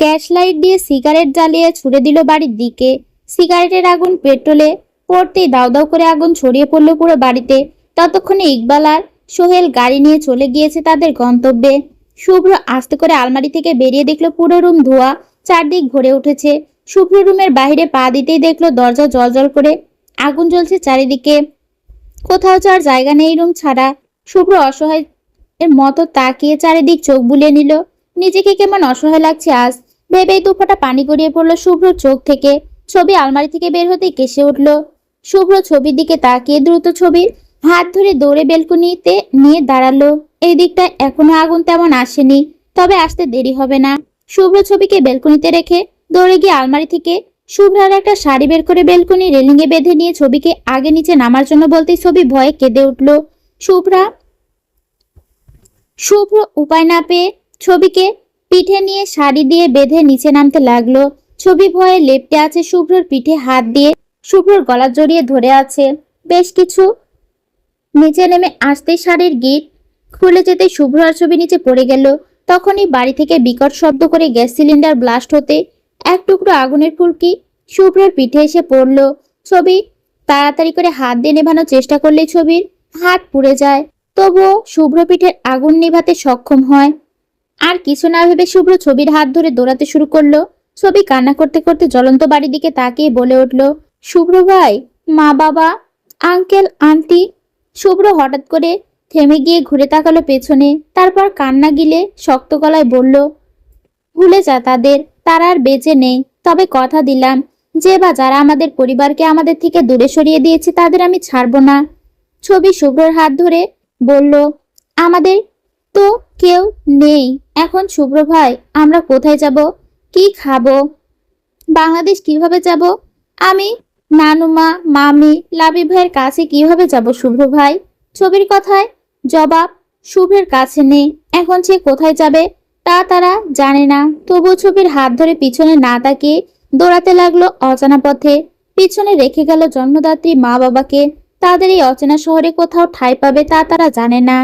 গ্যাস লাইট দিয়ে সিগারেট জ্বালিয়ে ছুড়ে দিল বাড়ির দিকে। সিগারেটের আগুন পেট্রোলে পড়তেই দাউ দাউ করে আগুন ছড়িয়ে পড়লো পুরো বাড়িতে। ততক্ষণে ইকবাল আর সোহেল গাড়ি নিয়ে চলে গিয়েছে তাদের গন্তব্যে। শুভ্র আস্তে করে আলমারি থেকে বেরিয়ে দেখলো পুরো রুম ধোঁয়া, চারদিক ভরে উঠেছে। শুভ্র রুমের বাইরে পা দিতেই দেখলো দরজা জল করে আগুন জ্বলছে চারিদিকে। কোথাও যার জায়গা নেই রুম ছাড়া। শুভ্র অসহায় এর মতো তাকিয়ে চারিদিক চোখ বুলিয়ে নিল। নিজেকে কেমন অসহায় লাগছে আজ ভেবেই দুফোঁটা পানি গড়িয়ে পড়লো শুভ্রর চোখ থেকে। ছবি আলমারি থেকে বের হতেই কেসে উঠল। শুভ্র ছবির দিকে তাকিয়ে দ্রুত ছবির হাত ধরে দৌড়ে বেলকনিতে নিয়ে দাঁড়ালো। এই দিকটায় এখনো আগুন তেমন আসেনি, তবে আসতে দেরি হবে না। শুভ্র ছবিকে বেলকনিতে রেখে দৌড়ে গিয়ে আলমারি থেকে শুভ্রার একটা শাড়ি বের করে বেলকনি রেলিংয়ে বেঁধে নিয়ে ছবিকে আগে নিচে নামার জন্য বলতেই ছবি ভয়ে কেঁদে উঠল। শুভ্র উপায় না পেয়ে ছবিকে পিঠে নিয়ে শাড়ি দিয়ে বেঁধে নিচে নামতে লাগলো। ছবি ভয়ে লেপ্টে আছে শুভ্রর পিঠে হাত দিয়ে, শুভ্রর গলা জড়িয়ে ধরে আছে। বেশ কিছু নিচে নেমে আসতেই শাড়ির গিট খুলে যেতে শুভ্র আর ছবি নিচে পড়ে গেল। তখনই বাড়ি থেকে বিকট শব্দ করে গ্যাস সিলিন্ডার ব্লাস্ট হতে এক টুকরো আগুনের ফুলকি শুভ্রর পিঠে এসে পড়লো। ছবি তাড়াতাড়ি করে হাত দিয়ে নেভানোর চেষ্টা করলে ছবির হাত পুড়ে যায়। তবুও শুভ্র পিঠের আগুন নেভাতে সক্ষম হয়। আর কিছু না ভেবে শুভ্র ছবির হাত ধরে দৌড়াতে শুরু করলো। ছবি কান্না করতে করতে জ্বলন্ত বাড়ির দিকে তাকিয়ে বলে উঠল, শুভ্র ভাই, মা বাবা, আঙ্কেল আন্টি। শুভ্র হঠাৎ করে থেমে গিয়ে ঘুরে তাকালো পেছনে। তারপর কান্না গিলে শক্ত গলায় বলল, ভুলে যা তাদের, তারা আর বেঁচে নেই। তবে কথা দিলাম, যে বা যারা আমাদের পরিবারকে আমাদের থেকে দূরে সরিয়ে দিয়েছে তাদের আমি ছাড়বো না। ছবি শুভ্রর হাত ধরে বলল, আমাদের তো কেউ নেই এখন শুভ্র ভাই, আমরা কোথায় যাব, কি খাবো, বাংলাদেশ কিভাবে যাব, আমি নানুমা মামি লাবি ভাইয়ের কাছে কিভাবে যাব শুভ্র ভাই? ছবির কথায় জবাব শুভ্রের কাছে নেই। এখন সে কোথায় যাবে তা তারা জানে না। তবু ছবির হাত ধরে পিছনে না তাকিয়ে দৌড়াতে লাগলো অজানা পথে। পিছনে রেখে গেল জন্মদাত্রী মা বাবাকে। তাদের এই অচেনা শহরে কোথাও ঠাঁই পাবে তা তারা জানে না।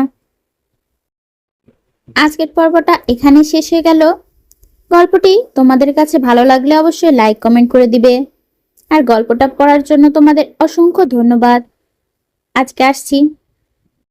আজকের পর্বটা এখানে শেষ হয়ে গেল। গল্পটি তোমাদের কাছে ভালো লাগলে অবশ্যই লাইক কমেন্ট করে দিবে। আর গল্পটা পড়ার জন্য তোমাদের অসংখ্য ধন্যবাদ। আজকে আসছি।